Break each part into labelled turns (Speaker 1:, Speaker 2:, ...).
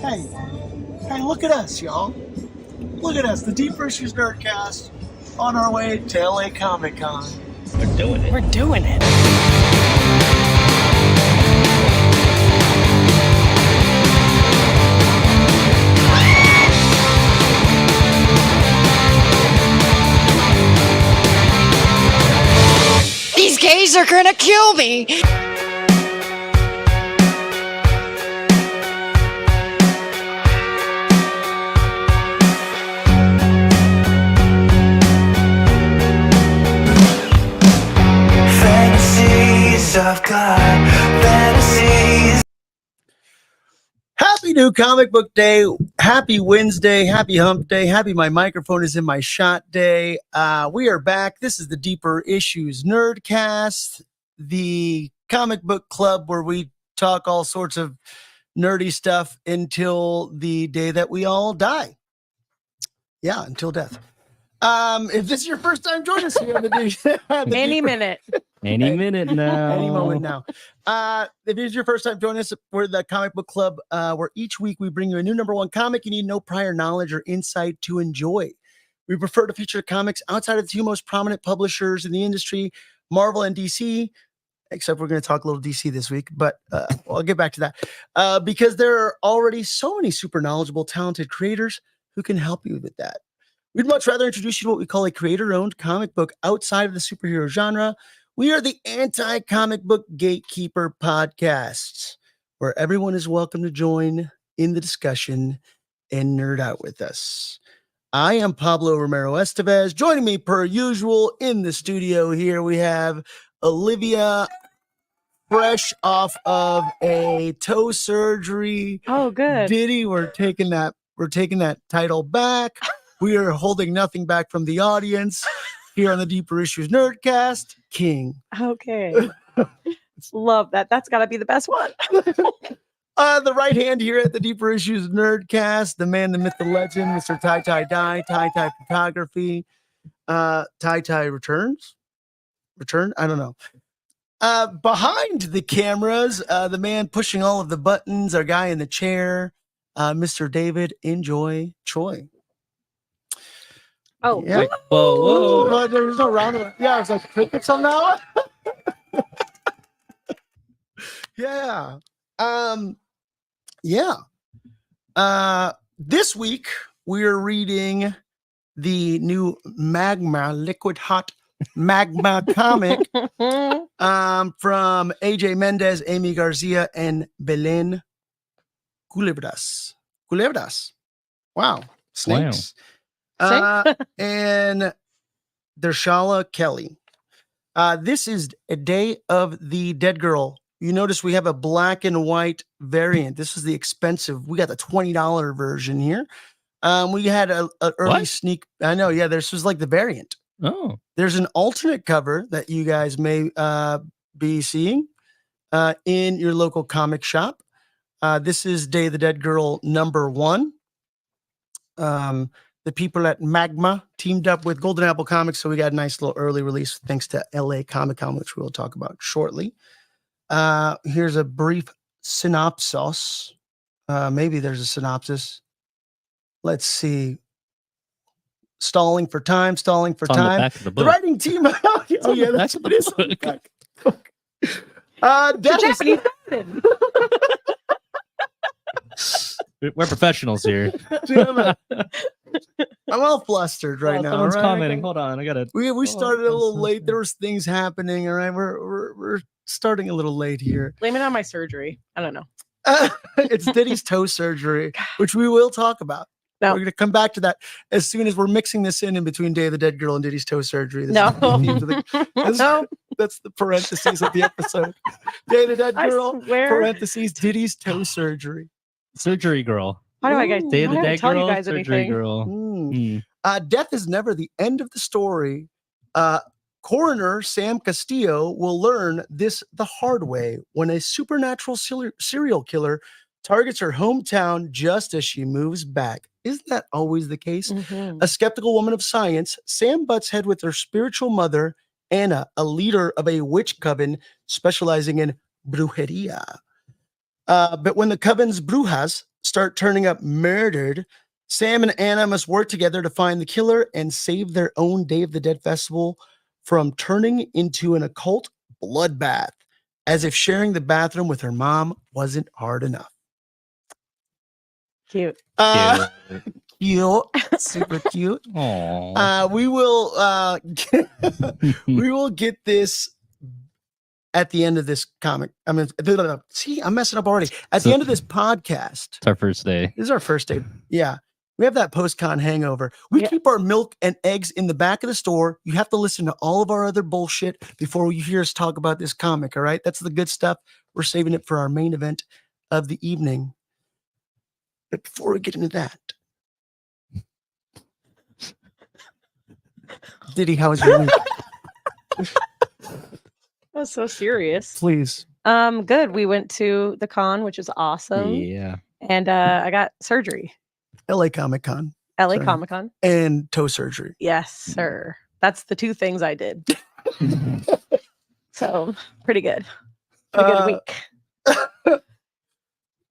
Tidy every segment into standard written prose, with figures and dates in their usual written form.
Speaker 1: Hey, look at us, y'all. Look at us, the Deep Issues Nerdcast, on our way to LA Comic Con.
Speaker 2: We're doing it.
Speaker 3: We're doing it. These gays are gonna kill me.
Speaker 1: Of God, fantasies. Happy new comic book day. Happy Wednesday. Happy hump day. Happy my microphone is in my shot day. We are back. This is the Deeper Issues Nerdcast, the comic book club where we talk all sorts of nerdy stuff until the day that we all die. Yeah, until death. If this is your first time joining us here on the
Speaker 3: Any minute.
Speaker 2: Any minute now.
Speaker 1: Any moment now. If this is your first time joining us, we're the comic book club where each week we bring you a new number one comic you need no prior knowledge or insight to enjoy. We prefer to feature comics outside of the two most prominent publishers in the industry, Marvel and DC, except we're going to talk a little DC this week, but I'll get back to that. Because there are already so many super knowledgeable, talented creators who can help you with that. We'd much rather introduce you to what we call a creator-owned comic book outside of the superhero genre. We are the anti-comic book gatekeeper podcast, where everyone is welcome to join in the discussion and nerd out with us. I am Pablo Romero Estevez. Joining me per usual in the studio here, we have Olivia, fresh off of a toe surgery.
Speaker 3: Oh, good.
Speaker 1: Diddy, we're taking that title back. We are holding nothing back from the audience here on the Deeper Issues Nerdcast. King.
Speaker 3: Okay. Love that. That's got to be the best one.
Speaker 1: The right hand here at the Deeper Issues Nerdcast, the man, the myth, the legend, Mr. Tie Dye, Tie Photography. Tie returns? Return? I don't know. Behind the cameras, the man pushing all of the buttons, our guy in the chair, Mr. David Enjoy Choi.
Speaker 3: Oh,
Speaker 1: yeah.
Speaker 2: Whoa.
Speaker 1: There's no round of it. Yeah, it's like crickets on that one. Yeah. This week we're reading the new Liquid Hot Magma comic from AJ Mendez, Aimee Garcia, and Belén Culebras. Wow. Snakes. And Dershala Kelly. This is a Day of the Dead Girl. You notice we have a black and white variant. This is the expensive. We got the $20 version here. We had a early sneak. I know. Yeah, this was like the variant.
Speaker 2: Oh,
Speaker 1: there's an alternate cover that you guys may be seeing in your local comic shop. This is Day of the Dead Girl #1. The people at Magma teamed up with Golden Apple Comics, so we got a nice little early release thanks to LA Comic Con, which we'll talk about shortly. Here's a brief synopsis. Maybe there's a synopsis. Let's see. Stalling for time.
Speaker 2: it's on the back of the book.
Speaker 1: The writing team. Oh yeah, that's what it is. On the back.
Speaker 3: Japanese.
Speaker 2: We're professionals here.
Speaker 1: Damn it. I'm all flustered right now.
Speaker 2: Someone's
Speaker 1: right?
Speaker 2: commenting. Hold on, I gotta.
Speaker 1: We started a little late. There was things happening. All right, we're starting a little late here.
Speaker 3: Blame it on my surgery. I don't know.
Speaker 1: It's Diddy's toe surgery, which we will talk about.
Speaker 3: No.
Speaker 1: We're going to come back to that as soon as we're mixing this in between Day of the Dead Girl and Diddy's toe surgery. This
Speaker 3: No.
Speaker 1: That's the parentheses of the episode. Day of the Dead Girl,
Speaker 3: I swear.
Speaker 1: parentheses, Diddy's toe surgery.
Speaker 2: Surgery girl.
Speaker 3: How do I guys
Speaker 2: Day of the
Speaker 3: I don't
Speaker 2: Dead
Speaker 3: tell
Speaker 2: girl.
Speaker 3: you guys
Speaker 2: Surgery
Speaker 3: anything?
Speaker 2: girl.
Speaker 1: Death is never the end of the story. Coroner Sam Castillo will learn this the hard way when a supernatural serial killer targets her hometown just as she moves back. Isn't that always the case?
Speaker 3: Mm-hmm.
Speaker 1: A skeptical woman of science, Sam butts head with her spiritual mother, Anna, a leader of a witch coven specializing in brujeria. But when the coven's brujas start turning up murdered, Sam and Anna must work together to find the killer and save their own Day of the Dead festival from turning into an occult bloodbath, as if sharing the bathroom with her mom wasn't hard enough.
Speaker 3: Cute.
Speaker 1: Cute. Super cute.
Speaker 2: Aww.
Speaker 1: We will get this at the end of this comic. I mean, see, I'm messing up already. At the end of this podcast.
Speaker 2: It's our first day.
Speaker 1: This is our first day. Yeah. We have that post-con hangover. We keep our milk and eggs in the back of the store. You have to listen to all of our other bullshit before you hear us talk about this comic, all right? That's the good stuff. We're saving it for our main event of the evening. But before we get into that, Diddy, how was your week?
Speaker 3: That's so serious.
Speaker 1: Please.
Speaker 3: Good. We went to the con, which is awesome.
Speaker 2: Yeah.
Speaker 3: And I got surgery.
Speaker 1: LA Comic Con.
Speaker 3: LA
Speaker 1: Sorry.
Speaker 3: Comic Con.
Speaker 1: And toe surgery.
Speaker 3: Yes, sir. That's the two things I did. So pretty good. Pretty good week.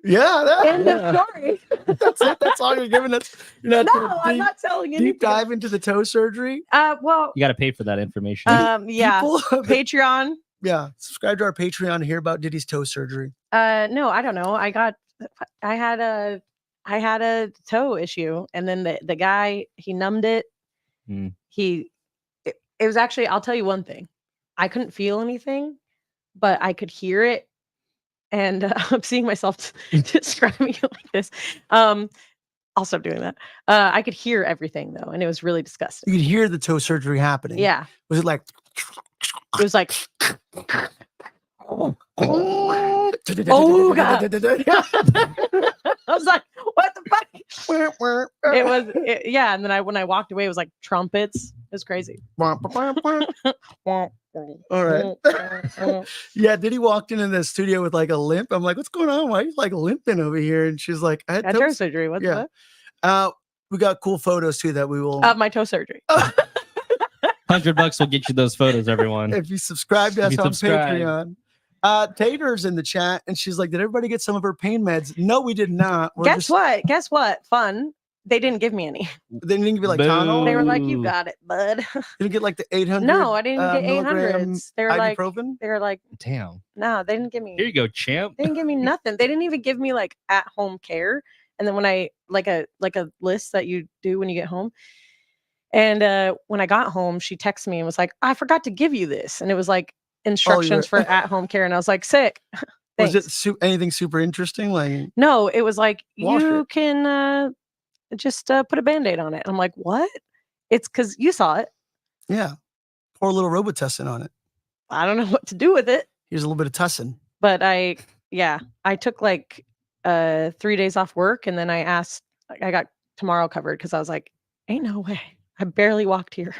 Speaker 1: Yeah.
Speaker 3: End of story.
Speaker 1: That's it. That's all you're giving us. You're not
Speaker 3: No,
Speaker 1: gonna
Speaker 3: I'm not telling anything.
Speaker 1: deep dive into the toe surgery.
Speaker 3: Well,
Speaker 2: You got to pay for that information.
Speaker 3: yeah.
Speaker 1: People-
Speaker 3: Patreon.
Speaker 1: Yeah. Subscribe to our Patreon to hear about Diddy's toe surgery.
Speaker 3: No, I don't know. I had a toe issue, and then the guy, he numbed it.
Speaker 2: Mm.
Speaker 3: It was actually, I'll tell you one thing. I couldn't feel anything, but I could hear it. And I'm seeing myself describing it like this. I'll stop doing that. I could hear everything though, and it was really disgusting.
Speaker 1: You could hear the toe surgery happening.
Speaker 3: Yeah.
Speaker 1: Was it like
Speaker 3: It was like,
Speaker 1: oh
Speaker 3: God. I was like, what the fuck? It was, yeah. And then when I walked away, it was like trumpets. It was crazy.
Speaker 1: All right. Yeah, Diddy walked into the studio with like a limp. I'm like, what's going on? Why are you like limping over here? And she's like, I had
Speaker 3: Had toe surgery. What's
Speaker 1: Yeah.
Speaker 3: that?
Speaker 1: We got cool photos too that we will.
Speaker 3: Of my toe surgery.
Speaker 2: $100 will get you those photos, everyone.
Speaker 1: If you subscribe to
Speaker 2: If
Speaker 1: us
Speaker 2: you
Speaker 1: on
Speaker 2: subscribe.
Speaker 1: Patreon. Tater's in the chat and she's like, did everybody get some of her pain meds? No, we did not.
Speaker 3: Guess what? Fun. They didn't give me any.
Speaker 1: They didn't give you like Tylenol?
Speaker 3: They were like,
Speaker 2: Ooh.
Speaker 3: you got it, bud.
Speaker 1: You didn't get like the 800?
Speaker 3: No, I didn't get
Speaker 1: milligram
Speaker 3: 800s. They were
Speaker 1: ibuprofen?
Speaker 3: like,
Speaker 2: Damn.
Speaker 3: no, they didn't give me.
Speaker 2: Here you go, champ.
Speaker 3: They didn't give me nothing. They didn't even give me like at home care. And then when I like a list that you do when you get home. And when I got home, she texted me and was like, I forgot to give you this. And it was like instructions for at home care. And I was like, sick.
Speaker 1: Was
Speaker 3: Thanks.
Speaker 1: it anything super interesting? Like,
Speaker 3: No, it was like,
Speaker 1: Wash
Speaker 3: you
Speaker 1: it.
Speaker 3: can just put a Band-Aid on it. I'm like, what? It's because you saw it.
Speaker 1: yeah, pour a little Robitussin on it.
Speaker 3: I don't know what to do with it.
Speaker 1: Here's a little bit of tussin.
Speaker 3: But I took like 3 days off work, and then I got tomorrow covered because I was like, ain't no way. I barely walked here.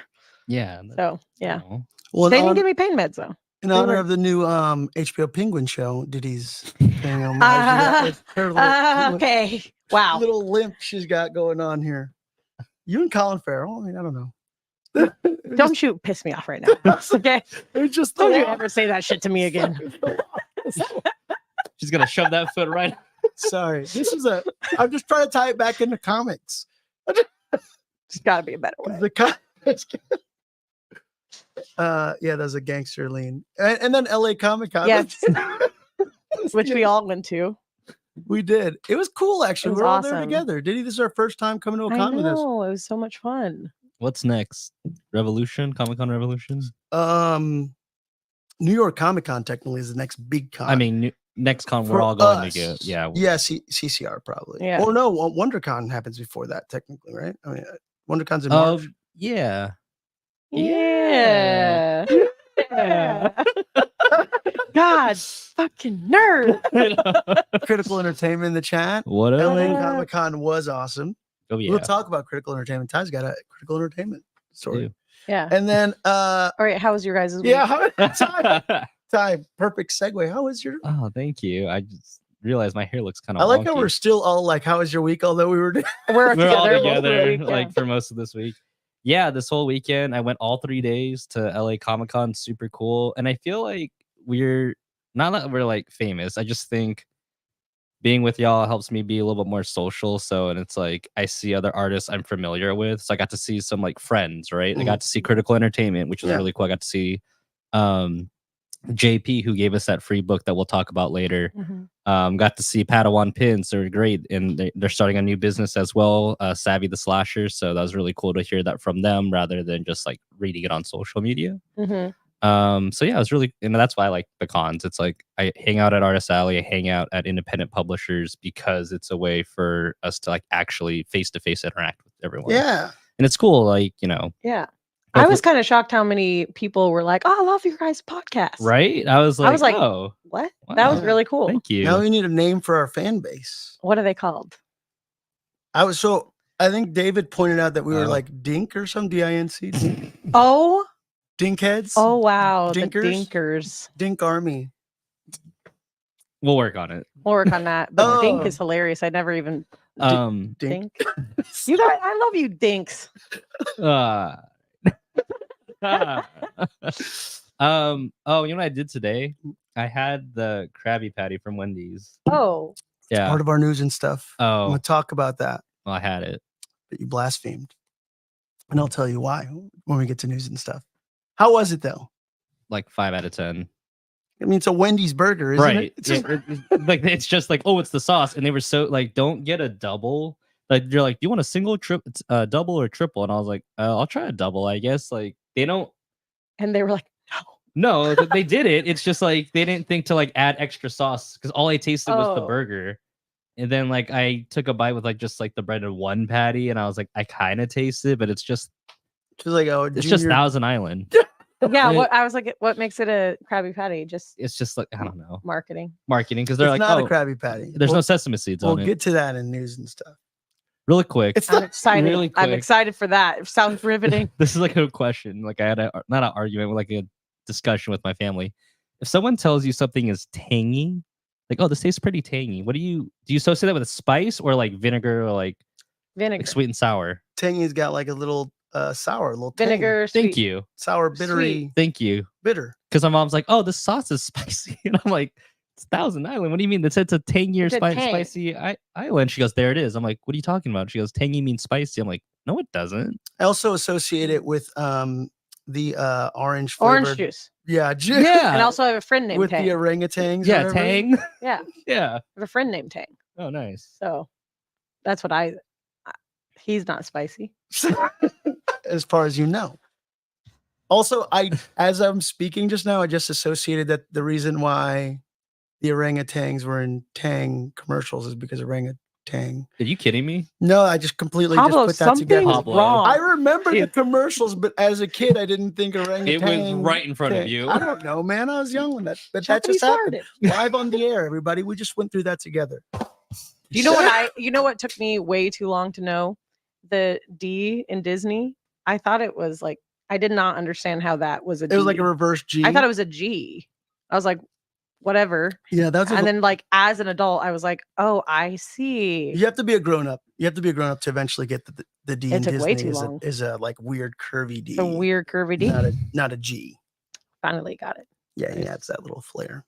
Speaker 2: Yeah.
Speaker 3: So yeah.
Speaker 2: Aw.
Speaker 1: Well,
Speaker 3: They didn't give me pain meds though.
Speaker 1: in honor
Speaker 3: were-
Speaker 1: of the new HBO Penguin show, Diddy's paying homage to her
Speaker 3: Okay. Wow.
Speaker 1: little limp she's got going on here. You and Colin Farrell. I mean, I don't know.
Speaker 3: Don't you piss me off right now. Okay.
Speaker 1: It's just
Speaker 3: Don't you ever say that shit to me again.
Speaker 2: She's going to shove that foot right.
Speaker 1: Sorry. I'm just trying to tie it back into comics.
Speaker 3: There's got to be a better way.
Speaker 1: The comics. Yeah, there's a gangster lean. And then LA Comic Con.
Speaker 3: Yes. Which we all went to.
Speaker 1: We did. It was cool, actually.
Speaker 3: It was
Speaker 1: We were all there
Speaker 3: awesome.
Speaker 1: together. Diddy, this is our first time coming to a
Speaker 3: I
Speaker 1: con with us.
Speaker 3: know. It was so much fun.
Speaker 2: What's next? Revolution? Comic-Con Revolution?
Speaker 1: New York Comic Con technically is the next big con.
Speaker 2: I mean, next con
Speaker 1: For
Speaker 2: we're all going
Speaker 1: us.
Speaker 2: to go. Yeah.
Speaker 1: Yeah, CCR probably.
Speaker 3: Yeah.
Speaker 1: Or no, WonderCon happens before that technically, right? I mean, WonderCon's in
Speaker 2: Oh,
Speaker 1: March.
Speaker 2: yeah.
Speaker 3: Yeah. Yeah. God, fucking nerd.
Speaker 1: Critical Entertainment in the chat.
Speaker 2: What
Speaker 1: LA
Speaker 2: up?
Speaker 3: Yeah.
Speaker 1: Comic Con was awesome.
Speaker 2: Oh, yeah.
Speaker 1: We'll talk about Critical Entertainment. Ty's got a Critical Entertainment story.
Speaker 2: Ew.
Speaker 3: Yeah.
Speaker 1: And then
Speaker 3: All right. How was your guys' week?
Speaker 1: yeah, Ty, perfect segue. How was your
Speaker 2: Oh, thank you. I just realized my hair looks kind of
Speaker 1: I like how we're still all like, how was your week? Although we were
Speaker 3: We're
Speaker 2: we're all
Speaker 3: together, most of the
Speaker 2: together
Speaker 3: week, yeah.
Speaker 2: like for most of this week. Yeah, this whole weekend I went all 3 days to LA Comic Con. Super cool. And I feel like we're not that we're like famous. I just think being with y'all helps me be a little bit more social. So, and it's like I see other artists I'm familiar with. So I got to see some like friends, right? I got to see Critical Entertainment, which was
Speaker 1: Yeah.
Speaker 2: really cool. I got to see JP, who gave us that free book that we'll talk about later. Got to see Padawan Pins. They're great, and they're starting a new business as well, Savvy the Slasher. So that was really cool to hear that from them rather than just like reading it on social media. So yeah, it's really, and that's why I like the cons. It's like I hang out at Artist Alley, I hang out at independent publishers because it's a way for us to like actually face to face interact with everyone.
Speaker 1: Yeah.
Speaker 2: And it's cool, like, you know.
Speaker 3: Yeah. I was kind of shocked how many people were like, "Oh, I love your guys' podcast."
Speaker 2: Right? I was like, oh,
Speaker 3: what?
Speaker 2: wow.
Speaker 3: That was really cool.
Speaker 2: Thank you.
Speaker 1: Now we need a name for our fan base.
Speaker 3: What are they called?
Speaker 1: I think David pointed out that we were like Dink or some D-I-N-C.
Speaker 3: Oh.
Speaker 1: Dinkheads.
Speaker 3: Oh, wow.
Speaker 1: Dinkers?
Speaker 3: The Dinkers.
Speaker 1: Dink Army.
Speaker 2: We'll work on it.
Speaker 3: We'll work on that. But Dink
Speaker 1: Oh.
Speaker 3: is hilarious. I never even
Speaker 1: Dink.
Speaker 3: Dink. You guys, I love you, Dinks.
Speaker 2: Oh, you know what I did today? I had the Krabby Patty from Wendy's.
Speaker 3: Oh.
Speaker 2: Yeah.
Speaker 1: Part of our news and stuff. I'm
Speaker 2: Oh,
Speaker 1: going to talk about that,
Speaker 2: well, I had it.
Speaker 1: but you blasphemed. And I'll tell you why when we get to news and stuff. How was it, though?
Speaker 2: Like 5 out of 10.
Speaker 1: I mean, it's a Wendy's burger, isn't
Speaker 2: Right.
Speaker 1: it? It's just,
Speaker 2: Like it's just like, oh, it's the sauce. And they were so like, don't get a double. Like you're like, do you want a single, double or triple? And I was like, I'll try a double, I guess. Like they don't.
Speaker 3: And they were like,
Speaker 2: No, they did it. It's just like they didn't think to like add extra sauce because all I tasted was the
Speaker 3: Oh.
Speaker 2: burger. And then like I took a bite with like just like the bread and one patty, and I was like, I kind of taste it, but it's just
Speaker 1: like, oh,
Speaker 2: it's just Thousand Island.
Speaker 3: yeah. What I was like, what makes it a Krabby Patty? Just
Speaker 2: It's just like I don't know,
Speaker 3: marketing.
Speaker 2: because they're
Speaker 1: It's
Speaker 2: like,
Speaker 1: not
Speaker 2: oh,
Speaker 1: a Krabby Patty.
Speaker 2: there's no
Speaker 1: We'll-
Speaker 2: sesame seeds
Speaker 1: We'll
Speaker 2: on it.
Speaker 1: get to that in news and stuff.
Speaker 2: Really quick,
Speaker 1: It's
Speaker 3: I'm
Speaker 1: not
Speaker 3: excited.
Speaker 2: really
Speaker 3: I'm
Speaker 2: quick.
Speaker 3: excited for that. It sounds riveting.
Speaker 2: This is like a question. Like I had not an argument, but like a discussion with my family. If someone tells you something is tangy, like, oh, this tastes pretty tangy, what do you associate that with a spice or like vinegar or like
Speaker 3: Vinegar.
Speaker 2: sweet and sour?
Speaker 1: Tangy's got like a little sour, a little tang.
Speaker 3: Vinegar.
Speaker 2: Thank
Speaker 3: sweet.
Speaker 2: you.
Speaker 1: Sour, bittery,
Speaker 3: Sweet.
Speaker 2: Thank you.
Speaker 1: bitter.
Speaker 2: Because my mom's like, oh, this sauce is spicy. And I'm like, it's Thousand Island. What do you mean? It said it's a tangier,
Speaker 3: It's a tang.
Speaker 2: spicy island. She goes, there it is. I'm like, what are you talking about? She goes, tangy means spicy. I'm like, no, it doesn't.
Speaker 1: I also associate it with the orange
Speaker 3: Orange
Speaker 1: flavored.
Speaker 3: juice.
Speaker 1: Yeah,
Speaker 2: Yeah.
Speaker 3: And also I have a friend named
Speaker 1: with
Speaker 3: Tang.
Speaker 1: the orangutans.
Speaker 2: yeah,
Speaker 1: or whatever.
Speaker 2: tang.
Speaker 3: Yeah.
Speaker 2: Yeah.
Speaker 3: I have a friend named Tang.
Speaker 2: Oh, nice.
Speaker 3: So that's what he's not spicy.
Speaker 1: As far as you know. Also, as I'm speaking just now, I just associated that the reason why the orangutans were in Tang commercials is because orangutan.
Speaker 2: Are you kidding me?
Speaker 1: No, I just completely
Speaker 3: Pablo,
Speaker 1: just put that together.
Speaker 3: something's
Speaker 2: Pablo.
Speaker 3: wrong.
Speaker 1: I remember the commercials, but as a kid, I didn't think orangutan.
Speaker 2: It was right in front of you.
Speaker 1: I don't know, man. I was young when that
Speaker 3: Shut
Speaker 1: just
Speaker 3: these
Speaker 1: happened.
Speaker 3: started.
Speaker 1: Live on the air, everybody. We just went through that together.
Speaker 3: You know what took me way too long to know? The D in Disney. I thought it was like, I did not understand how that was a D.
Speaker 1: It was like a reverse G.
Speaker 3: I thought it was a G. I was like, whatever.
Speaker 1: Yeah, that's.
Speaker 3: And then like as an adult, I was like, oh, I see.
Speaker 1: You have to be a grown up. You have to be a grown up to eventually get the D.
Speaker 3: It
Speaker 1: in
Speaker 3: took
Speaker 1: Disney
Speaker 3: way too long.
Speaker 1: is a like weird curvy D.
Speaker 3: It's a weird curvy D.
Speaker 1: Not a G.
Speaker 3: Finally got it.
Speaker 1: Yeah, yeah, it's that little flair.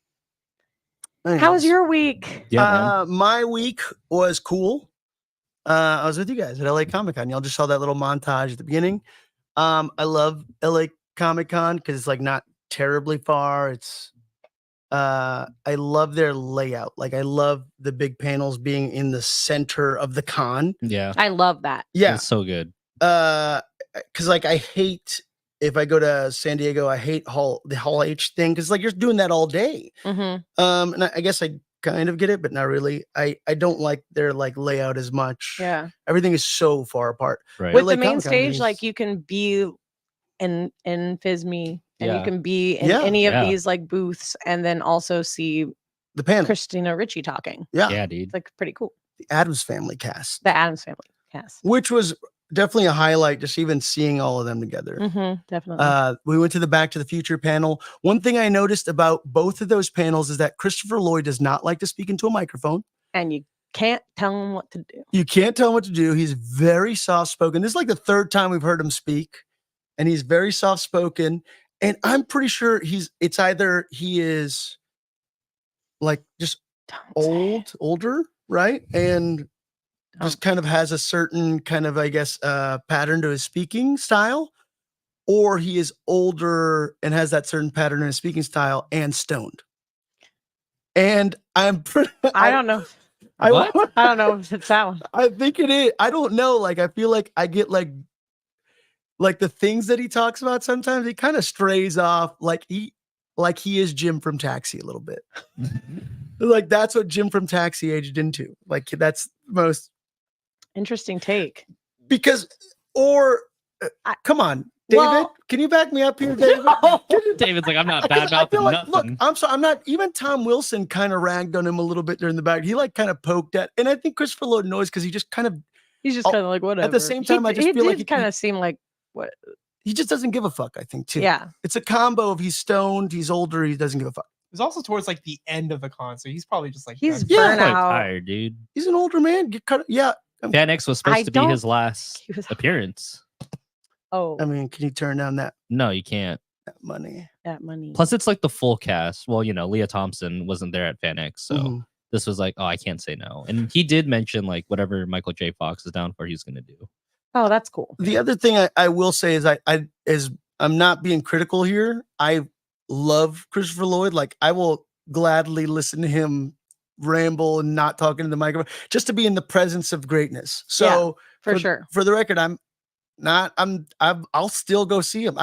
Speaker 3: How was
Speaker 1: Anyways,
Speaker 3: your week?
Speaker 2: Yeah, man.
Speaker 1: my week was cool. I was with you guys at LA Comic Con. Y'all just saw that little montage at the beginning. I love LA Comic Con because it's like not terribly far. It's I love their layout. Like I love the big panels being in the center of the con.
Speaker 2: Yeah.
Speaker 3: I love that.
Speaker 1: Yeah.
Speaker 2: It's so good.
Speaker 1: Because like I hate if I go to San Diego, I hate the Hall H thing because like you're doing that all day.
Speaker 3: Mm-hmm.
Speaker 1: And I guess I kind of get it, but not really. I don't like their like layout as much.
Speaker 3: Yeah.
Speaker 1: Everything is so far apart.
Speaker 2: Right.
Speaker 3: With
Speaker 1: LA
Speaker 3: the main
Speaker 1: Comic-Con
Speaker 3: stage,
Speaker 1: is-
Speaker 3: like you can be in FISME and
Speaker 2: Yeah.
Speaker 3: you can be in
Speaker 1: Yeah.
Speaker 3: any of
Speaker 2: Yeah.
Speaker 3: these like booths and then also see
Speaker 1: The panel.
Speaker 3: Christina Ricci talking.
Speaker 1: Yeah.
Speaker 2: Yeah, dude.
Speaker 3: It's like pretty cool.
Speaker 1: The Addams Family cast,
Speaker 3: The Addams Family cast.
Speaker 1: which was definitely a highlight, just even seeing all of them together.
Speaker 3: Mm-hmm, definitely.
Speaker 1: We went to the Back to the Future panel. One thing I noticed about both of those panels is that Christopher Lloyd does not like to speak into a microphone.
Speaker 3: And you can't tell him what to do.
Speaker 1: You can't tell him what to do. He's very soft spoken. This is like the third time we've heard him speak, and he's very soft spoken. And I'm pretty sure it's either he is like just older, right? And just kind of has a certain kind of, I guess, pattern to his speaking style, or he is older and has that certain pattern in his speaking style and stoned. And I'm pretty,
Speaker 3: I don't know.
Speaker 2: What?
Speaker 3: I don't know if it's that one.
Speaker 1: I think it is. I don't know. Like, I feel like I get like the things that he talks about sometimes he kind of strays off like he is Jim from Taxi a little bit. Like that's what Jim from Taxi aged into. Like that's the most
Speaker 3: Interesting take.
Speaker 1: because come on, David,
Speaker 3: Well-
Speaker 1: can you back me up here, David?
Speaker 2: David's like, I'm not bad
Speaker 1: 'Cause I feel
Speaker 2: mouthing
Speaker 1: like, look,
Speaker 2: nothing.
Speaker 1: I'm sorry, I'm not even Tom Wilson kind of ragged on him a little bit during the back. He like kind of poked at, and I think Christopher Lloyd knows because he just kind of
Speaker 3: He's just kind of like whatever.
Speaker 1: same time, I just feel like
Speaker 3: he kind of seemed like what?
Speaker 1: he just doesn't give a fuck, I think, too.
Speaker 3: Yeah.
Speaker 1: It's a combo of he's stoned, he's older, he doesn't give a fuck.
Speaker 4: It was also towards like the end of the concert. He's probably just like
Speaker 3: He's
Speaker 4: done.
Speaker 2: He's
Speaker 3: burnt
Speaker 2: quite
Speaker 3: out.
Speaker 2: tired, dude.
Speaker 1: He's an older man. Get cut. Yeah.
Speaker 2: Fan X was supposed
Speaker 3: I
Speaker 2: to be his
Speaker 3: don't-
Speaker 2: last
Speaker 3: he was-
Speaker 2: appearance.
Speaker 3: Oh,
Speaker 1: I mean, can you turn down that
Speaker 2: No, you can't.
Speaker 1: money?
Speaker 3: that money.
Speaker 2: Plus, it's like the full cast. Well, you know, Leah Thompson wasn't there at Fan X, so
Speaker 1: Mhm.
Speaker 2: this was like, oh, I can't say no. And he did mention like whatever Michael J. Fox is down for, he's gonna do.
Speaker 3: Oh, that's cool.
Speaker 1: The other thing I will say is I'm not being critical here. I love Christopher Lloyd. Like I will gladly listen to him ramble and not talking to the microphone just to be in the presence of greatness. So
Speaker 3: For sure.
Speaker 1: for the record, I'll still go see him.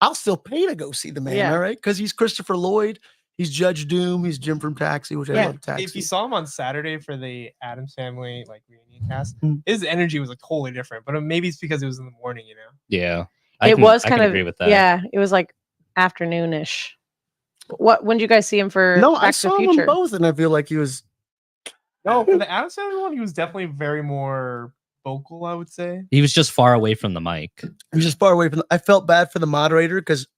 Speaker 1: I'll still pay to go see the man.
Speaker 3: Yeah.
Speaker 1: All right. Cause he's Christopher Lloyd. He's Judge Doom. He's Jim from Taxi, which I
Speaker 3: Yeah.
Speaker 1: love Taxi.
Speaker 4: If you saw him on Saturday for the Addams Family like reunion cast,
Speaker 1: Mm.
Speaker 4: his energy was like totally different. But maybe it's because it was in the morning, you know.
Speaker 2: Yeah,
Speaker 3: It was
Speaker 2: I
Speaker 3: kind
Speaker 2: can
Speaker 3: of
Speaker 2: agree with that.
Speaker 3: Yeah, it was like afternoonish. When did you guys see him for
Speaker 1: no,
Speaker 3: Back
Speaker 1: I
Speaker 3: to
Speaker 1: saw
Speaker 3: the
Speaker 1: him
Speaker 3: Future?
Speaker 1: on both, and I feel like he was.
Speaker 4: No, for the Addams Family one, he was definitely very more vocal, I would say.
Speaker 2: He was just far away from the mic.
Speaker 1: He was just far away from. I felt bad for the moderator because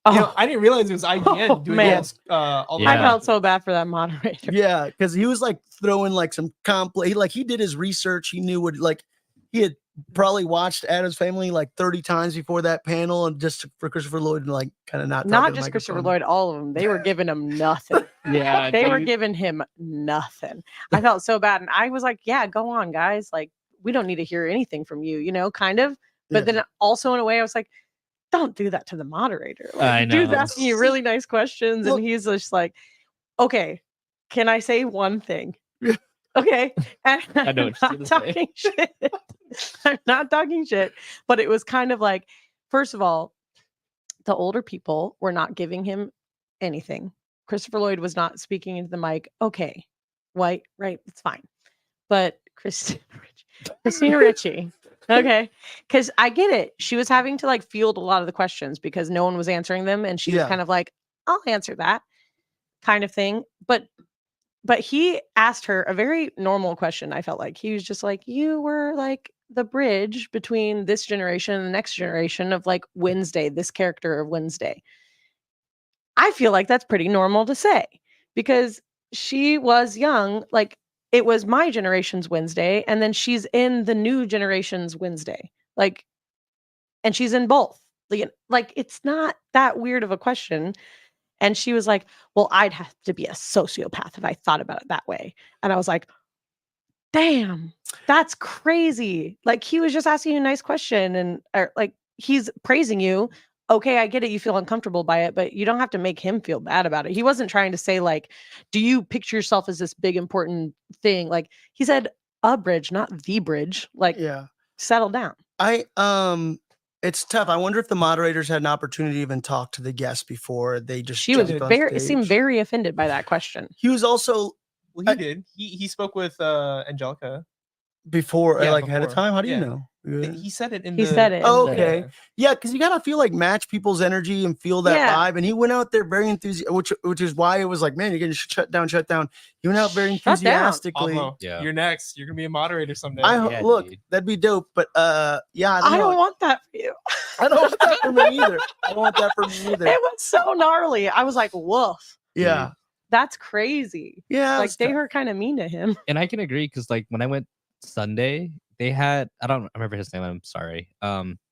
Speaker 3: Oh,
Speaker 4: You know, I didn't realize it was IGN
Speaker 3: Oh,
Speaker 4: doing
Speaker 3: man.
Speaker 4: all the
Speaker 2: Yeah.
Speaker 3: I felt so bad for that moderator.
Speaker 1: yeah, because he was like throwing like some he did his research. He knew what he had probably watched Addams Family like 30 times before that panel, and just for Christopher Lloyd to like kind of not
Speaker 3: Not just Christopher Lloyd, all of them. They were giving him nothing.
Speaker 2: Yeah,
Speaker 3: They were giving him nothing. I felt so bad. And I was like, yeah, go on, guys. Like, we don't need to hear anything from you, kind of. But then also in a way, I was like, don't do that to the moderator. Like,
Speaker 2: I
Speaker 3: dude's
Speaker 2: know.
Speaker 3: asking you really nice questions.
Speaker 1: Look-
Speaker 3: And he's just like, okay, can I say one thing?
Speaker 1: Yeah.
Speaker 3: Okay. And
Speaker 2: I know
Speaker 3: I'm
Speaker 2: what you're
Speaker 3: not
Speaker 2: gonna say.
Speaker 3: talking shit. I'm not talking shit. But it was kind of like, first of all, the older people were not giving him anything. Christopher Lloyd was not speaking into the mic. Okay, right, it's fine. But Christina Ricci, okay, because I get it. She was having to like field a lot of the questions because no one was answering them, and she was
Speaker 1: Yeah.
Speaker 3: kind of like, "I'll answer that," kind of thing. But he asked her a very normal question. I felt like he was just like, "You were like the bridge between this generation and the next generation of like Wednesday, this character of Wednesday." I feel like that's pretty normal to say because she was young. Like it was my generation's Wednesday, and then she's in the new generation's Wednesday. Like, and she's in both. Like it's not that weird of a question. And she was like, well, I'd have to be a sociopath if I thought about it that way. And I was like, damn, that's crazy. Like he was just asking you a nice question and like he's praising you. Okay, I get it. You feel uncomfortable by it, but you don't have to make him feel bad about it. He wasn't trying to say like, do you picture yourself as this big important thing? Like he said a bridge, not the bridge. Like
Speaker 1: Yeah,
Speaker 3: settle down.
Speaker 1: it's tough. I wonder if the moderators had an opportunity to even talk to the guests before they just.
Speaker 3: She was
Speaker 1: jumped on
Speaker 3: very seemed
Speaker 1: stage.
Speaker 3: very offended by that question.
Speaker 1: He was also
Speaker 4: Well, he did. He spoke with Angelica.
Speaker 1: before,
Speaker 4: Yeah,
Speaker 1: like ahead of
Speaker 4: before.
Speaker 1: time. How do you
Speaker 4: Yeah.
Speaker 1: know? Yeah.
Speaker 4: He said it in
Speaker 3: He
Speaker 4: the.
Speaker 3: said it.
Speaker 1: Oh,
Speaker 3: in the-
Speaker 1: okay. Yeah, because you gotta feel like match people's energy and feel that
Speaker 3: Yeah.
Speaker 1: vibe. And he went out there very enthusiastic, which is why it was like, man, you're getting shut down. He went out very
Speaker 3: Shut down.
Speaker 1: enthusiastically.
Speaker 4: Pablo,
Speaker 2: Yeah.
Speaker 4: you're next. You're gonna be a moderator someday.
Speaker 2: Yeah,
Speaker 1: Look,
Speaker 2: dude.
Speaker 1: that'd be dope. But yeah, I
Speaker 3: I
Speaker 1: don't know.
Speaker 3: don't want that for you.
Speaker 1: I don't want that for me either. I don't want that for me either.
Speaker 3: It was so gnarly. I was like, woof.
Speaker 1: Yeah,
Speaker 3: That's crazy.
Speaker 1: yeah.
Speaker 3: Like
Speaker 1: it's
Speaker 3: they
Speaker 1: tough.
Speaker 3: were kind of mean to him.
Speaker 2: And I can agree because like when I went Sunday, they had, I don't remember his name. I'm sorry.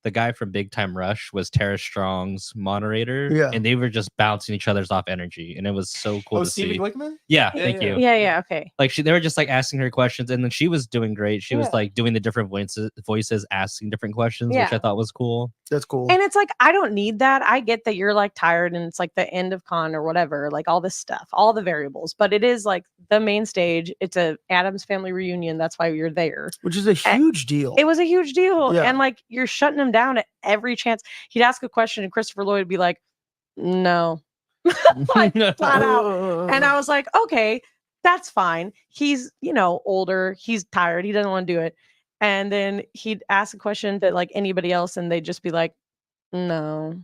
Speaker 2: The guy from Big Time Rush was Tara Strong's moderator.
Speaker 1: Yeah.
Speaker 2: And they were just bouncing each other's off energy, and it was so cool
Speaker 4: Oh,
Speaker 2: to
Speaker 4: Stevie
Speaker 2: see.
Speaker 4: Glickman?
Speaker 2: Yeah,
Speaker 4: Yeah,
Speaker 2: thank
Speaker 4: yeah.
Speaker 2: you.
Speaker 3: Yeah, okay.
Speaker 2: Like they were just like asking her questions, and then she was doing great. She was
Speaker 3: Yeah.
Speaker 2: like doing the different voices, asking different questions, which
Speaker 3: Yeah.
Speaker 2: I thought was cool.
Speaker 1: That's cool.
Speaker 3: And it's like, I don't need that. I get that you're like tired and it's like the end of con or whatever, like all this stuff, all the variables, but it is like the main stage. It's a Addams Family reunion. That's why you're there.
Speaker 1: Which is a huge deal.
Speaker 3: It was a huge deal.
Speaker 1: Yeah.
Speaker 3: And like, you're shutting him down at every chance. He'd ask a question and Christopher Lloyd would be like, no, like flat out. And I was like, okay, that's fine. He's, older. He's tired. He doesn't want to do it. And then he'd ask a question to like anybody else and they'd just be like, no.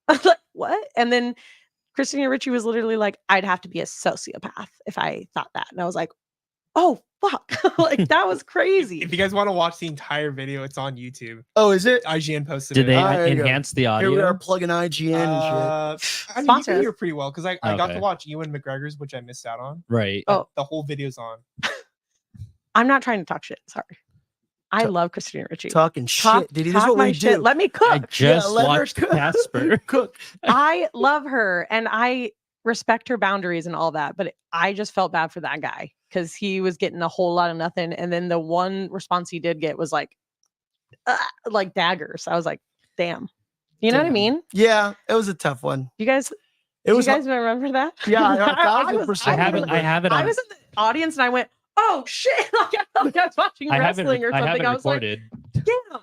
Speaker 3: I was like, what? And then Christina Ricci was literally like, I'd have to be a sociopath if I thought that. And I was like, oh, fuck. Like, that was crazy.
Speaker 4: If you guys want to watch the entire video, it's on YouTube.
Speaker 1: Oh, is it?
Speaker 4: IGN posted
Speaker 2: Did
Speaker 4: it.
Speaker 2: they
Speaker 1: there you go.
Speaker 2: enhance the
Speaker 1: Here we are
Speaker 2: audio?
Speaker 1: plugging IGN and shit.
Speaker 4: I mean, you
Speaker 3: Sponsor
Speaker 4: can
Speaker 3: us.
Speaker 4: hear pretty well because I got to
Speaker 2: Okay.
Speaker 4: watch Ewan McGregor's, which I missed out on.
Speaker 2: Right.
Speaker 3: Oh.
Speaker 4: The whole video's on.
Speaker 3: I'm not trying to talk shit. Sorry. I love Christina Ricci.
Speaker 1: Talking
Speaker 3: Talk-
Speaker 1: shit, dude. This is
Speaker 3: talk
Speaker 1: what
Speaker 3: my
Speaker 1: we
Speaker 3: shit.
Speaker 1: do.
Speaker 3: Let me
Speaker 2: I
Speaker 3: cook.
Speaker 2: just
Speaker 1: let her
Speaker 2: watched
Speaker 1: cook.
Speaker 2: Casper.
Speaker 1: Cook.
Speaker 3: I love her and I respect her boundaries and all that, but I just felt bad for that guy because he was getting a whole lot of nothing. And then the one response he did get was like daggers. I was like, damn. You know what I
Speaker 1: Damn.
Speaker 3: mean?
Speaker 1: Yeah, it was a tough one.
Speaker 3: You guys,
Speaker 1: It was.
Speaker 3: you guys remember that?
Speaker 1: Yeah,
Speaker 3: I
Speaker 1: 1000%.
Speaker 2: I have it
Speaker 3: I
Speaker 2: on.
Speaker 3: was in the audience and I went, oh shit. Like I felt like I was watching
Speaker 2: I have it.
Speaker 3: wrestling or
Speaker 2: I have
Speaker 3: something.
Speaker 2: it
Speaker 3: I was like,
Speaker 2: recorded.
Speaker 3: damn.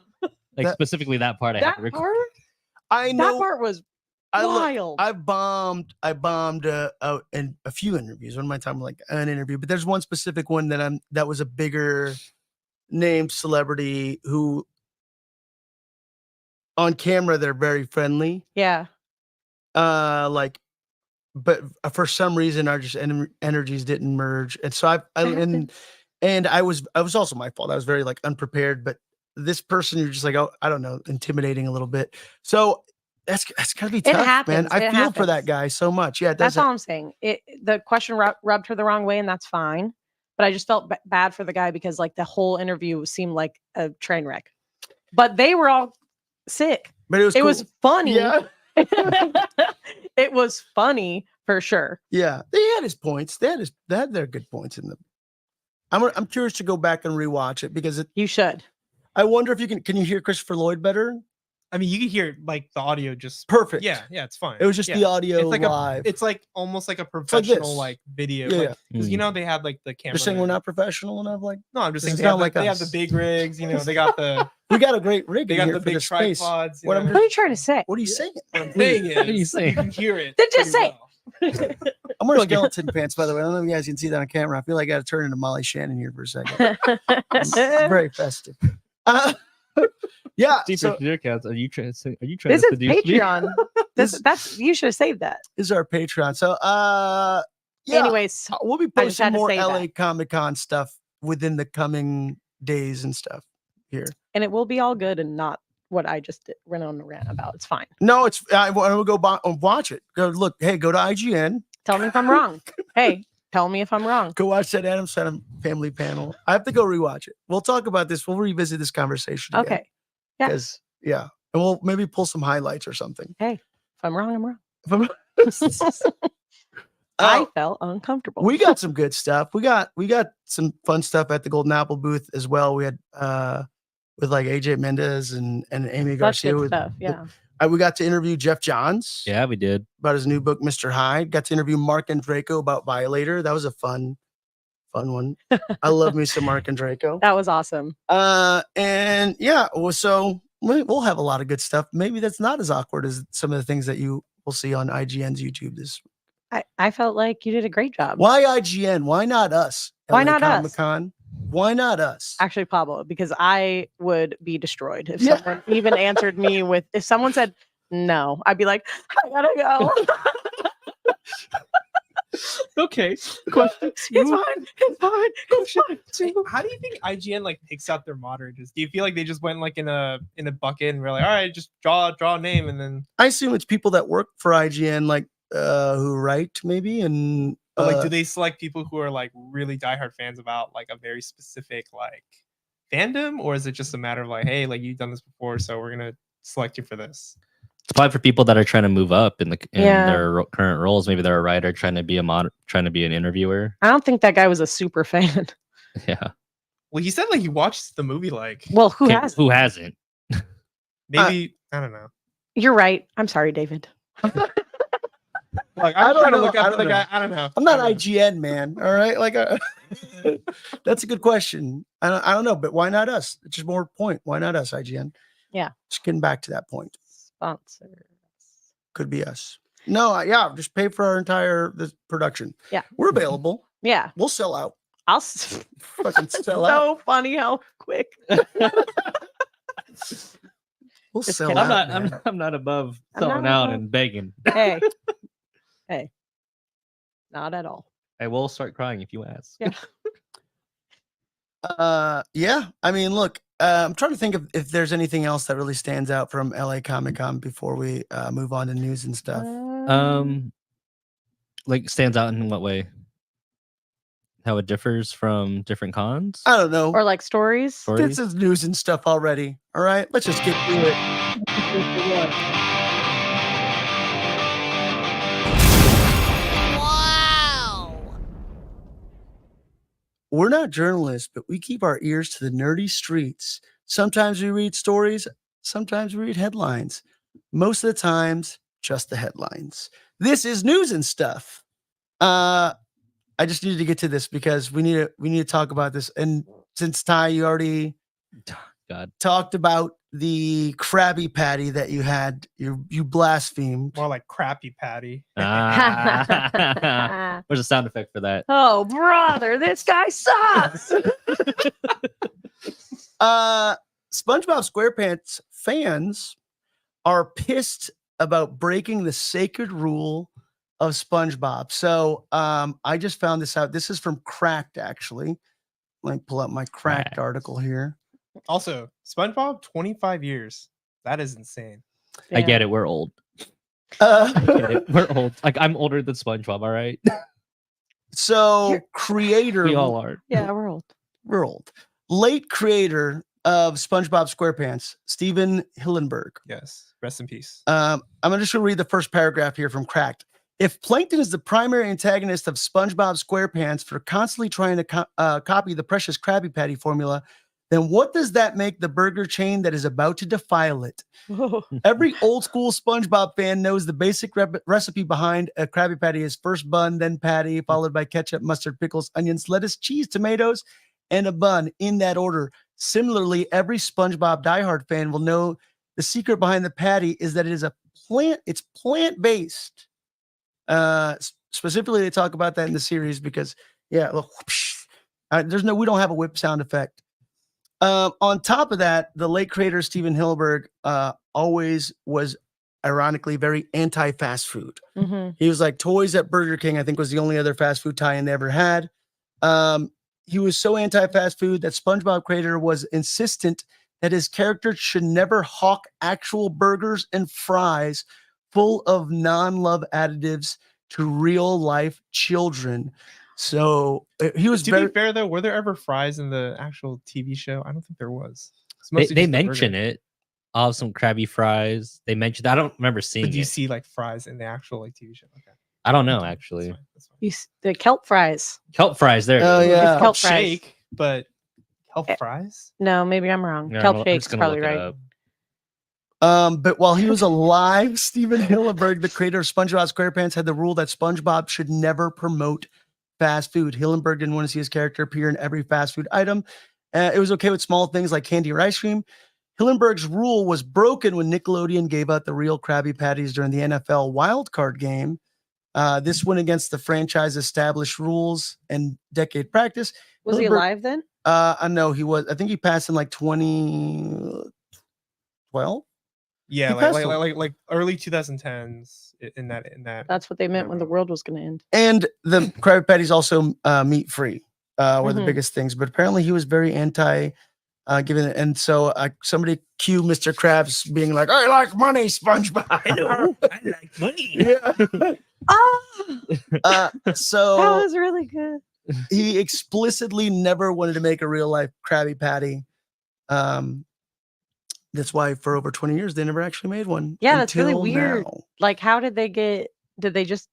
Speaker 2: Like
Speaker 1: That-
Speaker 2: specifically that part. I
Speaker 3: That
Speaker 2: have it
Speaker 3: part,
Speaker 2: recorded.
Speaker 1: I
Speaker 3: that
Speaker 1: know.
Speaker 3: part was
Speaker 1: I look,
Speaker 3: wild.
Speaker 1: I bombed in a few interviews. One of my time like an interview, but there's one specific one that was a bigger name celebrity who on camera they're very friendly.
Speaker 3: Yeah.
Speaker 1: But for some reason our just energies didn't merge. And so and I was also my fault. I was very like unprepared, but this person you're just like, oh, I don't know, intimidating a little bit. So that's gotta be tough, man.
Speaker 3: happens.
Speaker 1: I
Speaker 3: It
Speaker 1: feel for that
Speaker 3: happens.
Speaker 1: guy so much. Yeah, it
Speaker 3: That's
Speaker 1: does.
Speaker 3: all I'm saying. The question rubbed her the wrong way, and that's fine. But I just felt bad for the guy because like the whole interview seemed like a train wreck. But they were all sick.
Speaker 1: But it was
Speaker 3: It
Speaker 1: cool.
Speaker 3: was funny.
Speaker 1: Yeah.
Speaker 3: It was funny for sure.
Speaker 1: Yeah. They had his points. They had their good points in them. I'm curious to go back and rewatch it because
Speaker 3: You should.
Speaker 1: I wonder if you can you hear Christopher Lloyd better?
Speaker 4: I mean, you can hear like the audio just
Speaker 1: Perfect.
Speaker 4: Yeah, it's fine.
Speaker 1: It was just
Speaker 4: Yeah.
Speaker 1: the audio
Speaker 4: It's like
Speaker 1: live.
Speaker 4: it's like almost like a
Speaker 1: like
Speaker 4: professional
Speaker 1: this.
Speaker 4: like video.
Speaker 1: Yeah,
Speaker 4: Like,
Speaker 1: yeah.
Speaker 4: because you know they had like the camera.
Speaker 1: You're saying we're not professional enough? Like
Speaker 4: No, I'm just
Speaker 1: This
Speaker 4: saying
Speaker 1: is
Speaker 4: they have,
Speaker 1: not like
Speaker 4: they have the
Speaker 1: us.
Speaker 4: big rigs. You know, they got the
Speaker 1: we got a great rig
Speaker 4: they
Speaker 1: in
Speaker 4: got
Speaker 1: here
Speaker 4: the
Speaker 1: for
Speaker 4: big
Speaker 1: the space.
Speaker 4: tripods.
Speaker 1: What I'm
Speaker 3: What are you trying to say?
Speaker 1: What are you saying?
Speaker 4: What I'm saying is,
Speaker 2: What are you saying?
Speaker 4: can hear it.
Speaker 3: Then just
Speaker 4: pretty
Speaker 3: say
Speaker 4: well.
Speaker 1: I'm wearing skeleton pants, by the way. I don't know if you guys can see that on camera. I feel like I got to turn into Molly Shannon here for a second. It's very festive. Yeah.
Speaker 2: Deeper
Speaker 1: So
Speaker 2: to your cats. Are you trying
Speaker 3: this
Speaker 2: to
Speaker 3: is
Speaker 2: seduce me?
Speaker 3: Patreon. That's you should have saved that.
Speaker 1: this is our Patreon. So yeah.
Speaker 3: Anyways,
Speaker 1: We'll be
Speaker 3: I just
Speaker 1: posting
Speaker 3: had to
Speaker 1: more
Speaker 3: say
Speaker 1: LA
Speaker 3: that.
Speaker 1: Comic Con stuff within the coming days and stuff here.
Speaker 3: and it will be all good and not what I just went on a rant about. It's fine.
Speaker 1: No, it's I want to go watch it. Go look. Hey, go to IGN.
Speaker 3: Tell me if I'm wrong. Hey, tell me if I'm wrong.
Speaker 1: Go watch that Adam Sandler family panel. I have to go rewatch it. We'll talk about this. We'll revisit this conversation. Again,
Speaker 3: Okay. Yeah.
Speaker 1: 'cause, yeah. And we'll maybe pull some highlights or something.
Speaker 3: If I'm wrong, I'm wrong.
Speaker 1: Oh,
Speaker 3: I felt uncomfortable.
Speaker 1: we got some good stuff. We got some fun stuff at the Golden Apple booth as well. We had with like AJ Mendez and Aimee
Speaker 3: Such
Speaker 1: Garcia.
Speaker 3: good
Speaker 1: With,
Speaker 3: stuff. Yeah.
Speaker 1: we got to interview Jeff Johns.
Speaker 2: Yeah, we did.
Speaker 1: About his new book, Mr. Hyde. Got to interview Mark and Draco about Violator. That was a fun one. I love me some Mark and Draco.
Speaker 3: That was awesome.
Speaker 1: And yeah, so we'll have a lot of good stuff. Maybe that's not as awkward as some of the things that you will see on IGN's YouTube this.
Speaker 3: I felt like you did a great job.
Speaker 1: Why IGN? Why not us?
Speaker 3: Why
Speaker 1: LA
Speaker 3: not us?
Speaker 1: Comic-Con? Why not us?
Speaker 3: Actually, Pablo, because I would be destroyed if
Speaker 1: Yeah.
Speaker 3: someone even answered me with, if someone said no, I'd be like, I gotta go.
Speaker 1: Okay.
Speaker 3: It's fine. It's fine. It's fine.
Speaker 4: How do you think IGN like picks out their moderators? Do you feel like they just went like in a bucket and we're like, all right, just draw a name and then
Speaker 1: I assume it's people that work for IGN, like who write maybe, and
Speaker 4: but, like do they select people who are like really diehard fans about like a very specific like fandom, or is it just a matter of like, hey, like you've done this before, so we're gonna select you for this?
Speaker 2: It's probably for people that are trying to move up in
Speaker 3: Yeah.
Speaker 2: their current roles. Maybe they're a writer trying to be trying to be an interviewer.
Speaker 3: I don't think that guy was a super fan.
Speaker 2: Yeah.
Speaker 4: Well, he said like he watched the movie like
Speaker 3: Well, who
Speaker 2: Okay,
Speaker 3: has?
Speaker 2: who hasn't?
Speaker 4: maybe I don't know.
Speaker 3: You're right. I'm sorry, David.
Speaker 4: Like
Speaker 1: I
Speaker 4: I'm
Speaker 1: don't
Speaker 4: trying to
Speaker 1: know,
Speaker 4: look
Speaker 1: I
Speaker 4: up
Speaker 1: don't
Speaker 4: the
Speaker 1: know.
Speaker 4: guy. I don't know.
Speaker 1: I'm not
Speaker 4: I don't know.
Speaker 1: IGN, man. All right, like that's a good question. I don't know, but why not us? It's just more point. Why not us, IGN?
Speaker 3: Yeah.
Speaker 1: Just getting back to that point.
Speaker 3: Sponsors.
Speaker 1: Could be us. No, yeah, just pay for our entire this production.
Speaker 3: Yeah.
Speaker 1: We're available.
Speaker 3: Yeah.
Speaker 1: We'll sell out.
Speaker 3: I'll.
Speaker 1: Fucking sell out.
Speaker 3: So funny how quick.
Speaker 1: We'll
Speaker 3: Just
Speaker 1: sell
Speaker 3: kidding.
Speaker 1: out.
Speaker 2: I'm not above
Speaker 3: I'm
Speaker 2: selling
Speaker 3: not
Speaker 2: out
Speaker 3: above-
Speaker 2: and begging.
Speaker 3: Hey. Hey. Not at all.
Speaker 2: I will start crying if you ask.
Speaker 3: Yeah.
Speaker 1: Yeah. I mean, look, I'm trying to think of if there's anything else that really stands out from LA Comic Con before we move on to news and stuff.
Speaker 2: Like stands out in what way? How it differs from different cons?
Speaker 1: I don't know.
Speaker 3: Or like stories.
Speaker 1: This is news and stuff already. All right, let's just get through it. We're not journalists, but we keep our ears to the nerdy streets. Sometimes we read stories, sometimes we read headlines. Most of the times, just the headlines. This is news and stuff. I just needed to get to this because we need to talk about this. And since Ty, you already talked about the Krabby Patty that you had, you blasphemed.
Speaker 4: More like crappy Patty.
Speaker 2: Ah. Where's the sound effect for that?
Speaker 3: Oh, brother, this guy sucks.
Speaker 1: SpongeBob SquarePants fans are pissed about breaking the sacred rule of SpongeBob. So I just found this out. This is from Cracked, actually. Let me pull up my Cracked article here.
Speaker 4: Also, SpongeBob, 25 years. That is insane.
Speaker 2: I get it. We're old.
Speaker 1: Uh,
Speaker 2: I get it. We're old. Like I'm older than SpongeBob. All right.
Speaker 1: So creator,
Speaker 2: We all are.
Speaker 3: Yeah, we're old.
Speaker 1: we're old. Late creator of SpongeBob SquarePants, Steven Hillenburg.
Speaker 4: Yes. Rest in peace.
Speaker 1: I'm just going to read the first paragraph here from Cracked. If Plankton is the primary antagonist of SpongeBob SquarePants for constantly trying to copy the precious Krabby Patty formula, then what does that make the burger chain that is about to defile it? Every old school SpongeBob fan knows the basic recipe behind a Krabby Patty is first bun, then patty, followed by ketchup, mustard, pickles, onions, lettuce, cheese, tomatoes, and a bun in that order. Similarly, every SpongeBob diehard fan will know the secret behind the patty is that it is it's plant-based. Specifically, they talk about that in the series because, yeah, look, we don't have a whip sound effect. On top of that, the late creator Steven Hillenburg always was ironically very anti-fast food.
Speaker 3: Mm-hmm.
Speaker 1: He was like toys at Burger King, I think was the only other fast food tie-in they ever had. He was so anti-fast food that SpongeBob creator was insistent that his character should never hawk actual burgers and fries full of non-love additives to real life children. So he was
Speaker 4: To be fair though, were there ever fries in the actual TV show? I don't think there was. It's mostly
Speaker 2: They
Speaker 4: just the
Speaker 2: mention
Speaker 4: burger.
Speaker 2: it. I'll have some Krabby fries. They mentioned. I don't remember seeing
Speaker 4: But do you
Speaker 2: it.
Speaker 4: see like fries in the actual like TV show? Okay.
Speaker 2: I don't know
Speaker 4: Okay,
Speaker 2: actually.
Speaker 4: That's fine.
Speaker 3: The kelp fries.
Speaker 2: Kelp fries. There. it
Speaker 1: Oh,
Speaker 2: is.
Speaker 1: yeah.
Speaker 3: It's kelp fries.
Speaker 4: Shake, but kelp fries?
Speaker 3: No, maybe I'm wrong.
Speaker 2: Yeah,
Speaker 3: Kelp
Speaker 2: I'm
Speaker 3: shake's
Speaker 2: just gonna
Speaker 3: probably
Speaker 2: look it
Speaker 3: right.
Speaker 2: up.
Speaker 1: But while he was alive, Steven Hillenburg, the creator of SpongeBob SquarePants, had the rule that SpongeBob should never promote fast food. Hillenburg didn't want to see his character appear in every fast food item. It was okay with small things like candy or ice cream. Hillenburg's rule was broken when Nickelodeon gave out the real Krabby Patties during the NFL wildcard game. This went against the franchise established rules and decade practice.
Speaker 3: Was he
Speaker 1: Hillenburg-
Speaker 3: alive then?
Speaker 1: I know he was. I think he passed in like 2012.
Speaker 4: Yeah,
Speaker 1: He
Speaker 4: like
Speaker 1: passed
Speaker 4: like early 2010s in that
Speaker 3: That's what they meant when the world was going to end.
Speaker 1: And the Krabby Patties also meat free were the
Speaker 3: Mhm.
Speaker 1: biggest things. But apparently he was very anti giving it. And so somebody cue Mr. Krabs being like, I like money, SpongeBob.
Speaker 2: I know. I like money.
Speaker 1: Yeah.
Speaker 3: Oh, that
Speaker 1: So
Speaker 3: was really good.
Speaker 1: he explicitly never wanted to make a real life Krabby Patty. That's why for over 20 years they never actually made one.
Speaker 3: Yeah, that's really
Speaker 1: until
Speaker 3: weird.
Speaker 1: now.
Speaker 3: Like, how did they just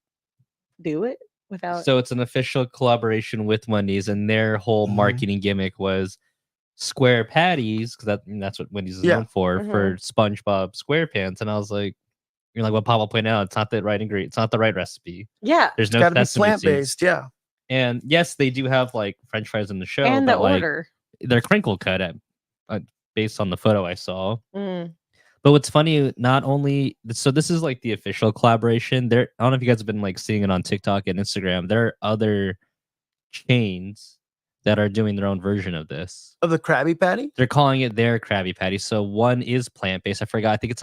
Speaker 3: do it without?
Speaker 2: So it's an official collaboration with Wendy's, and their whole
Speaker 1: Mhm.
Speaker 2: marketing gimmick was square patties, because that's what Wendy's is
Speaker 1: Yeah.
Speaker 2: known for SpongeBob SquarePants. And I was like, you're like what Papa pointed out, it's not the right ingredient, it's not the right recipe.
Speaker 3: Yeah,
Speaker 2: There's
Speaker 1: It's
Speaker 2: no
Speaker 1: got to be
Speaker 2: sesame seeds.
Speaker 1: plant-based. Yeah.
Speaker 2: And yes, they do have like French fries in the show,
Speaker 3: and
Speaker 2: but
Speaker 3: the
Speaker 2: like
Speaker 3: order.
Speaker 2: they're crinkle cut at based on the photo I saw.
Speaker 3: Mm.
Speaker 2: But what's funny, not only so this is like the official collaboration. There, I don't know if you guys have been like seeing it on TikTok and Instagram. There are other chains that are doing their own version of this.
Speaker 1: Of the Krabby Patty?
Speaker 2: They're calling it their Krabby Patty. So one is plant based. I forgot. I think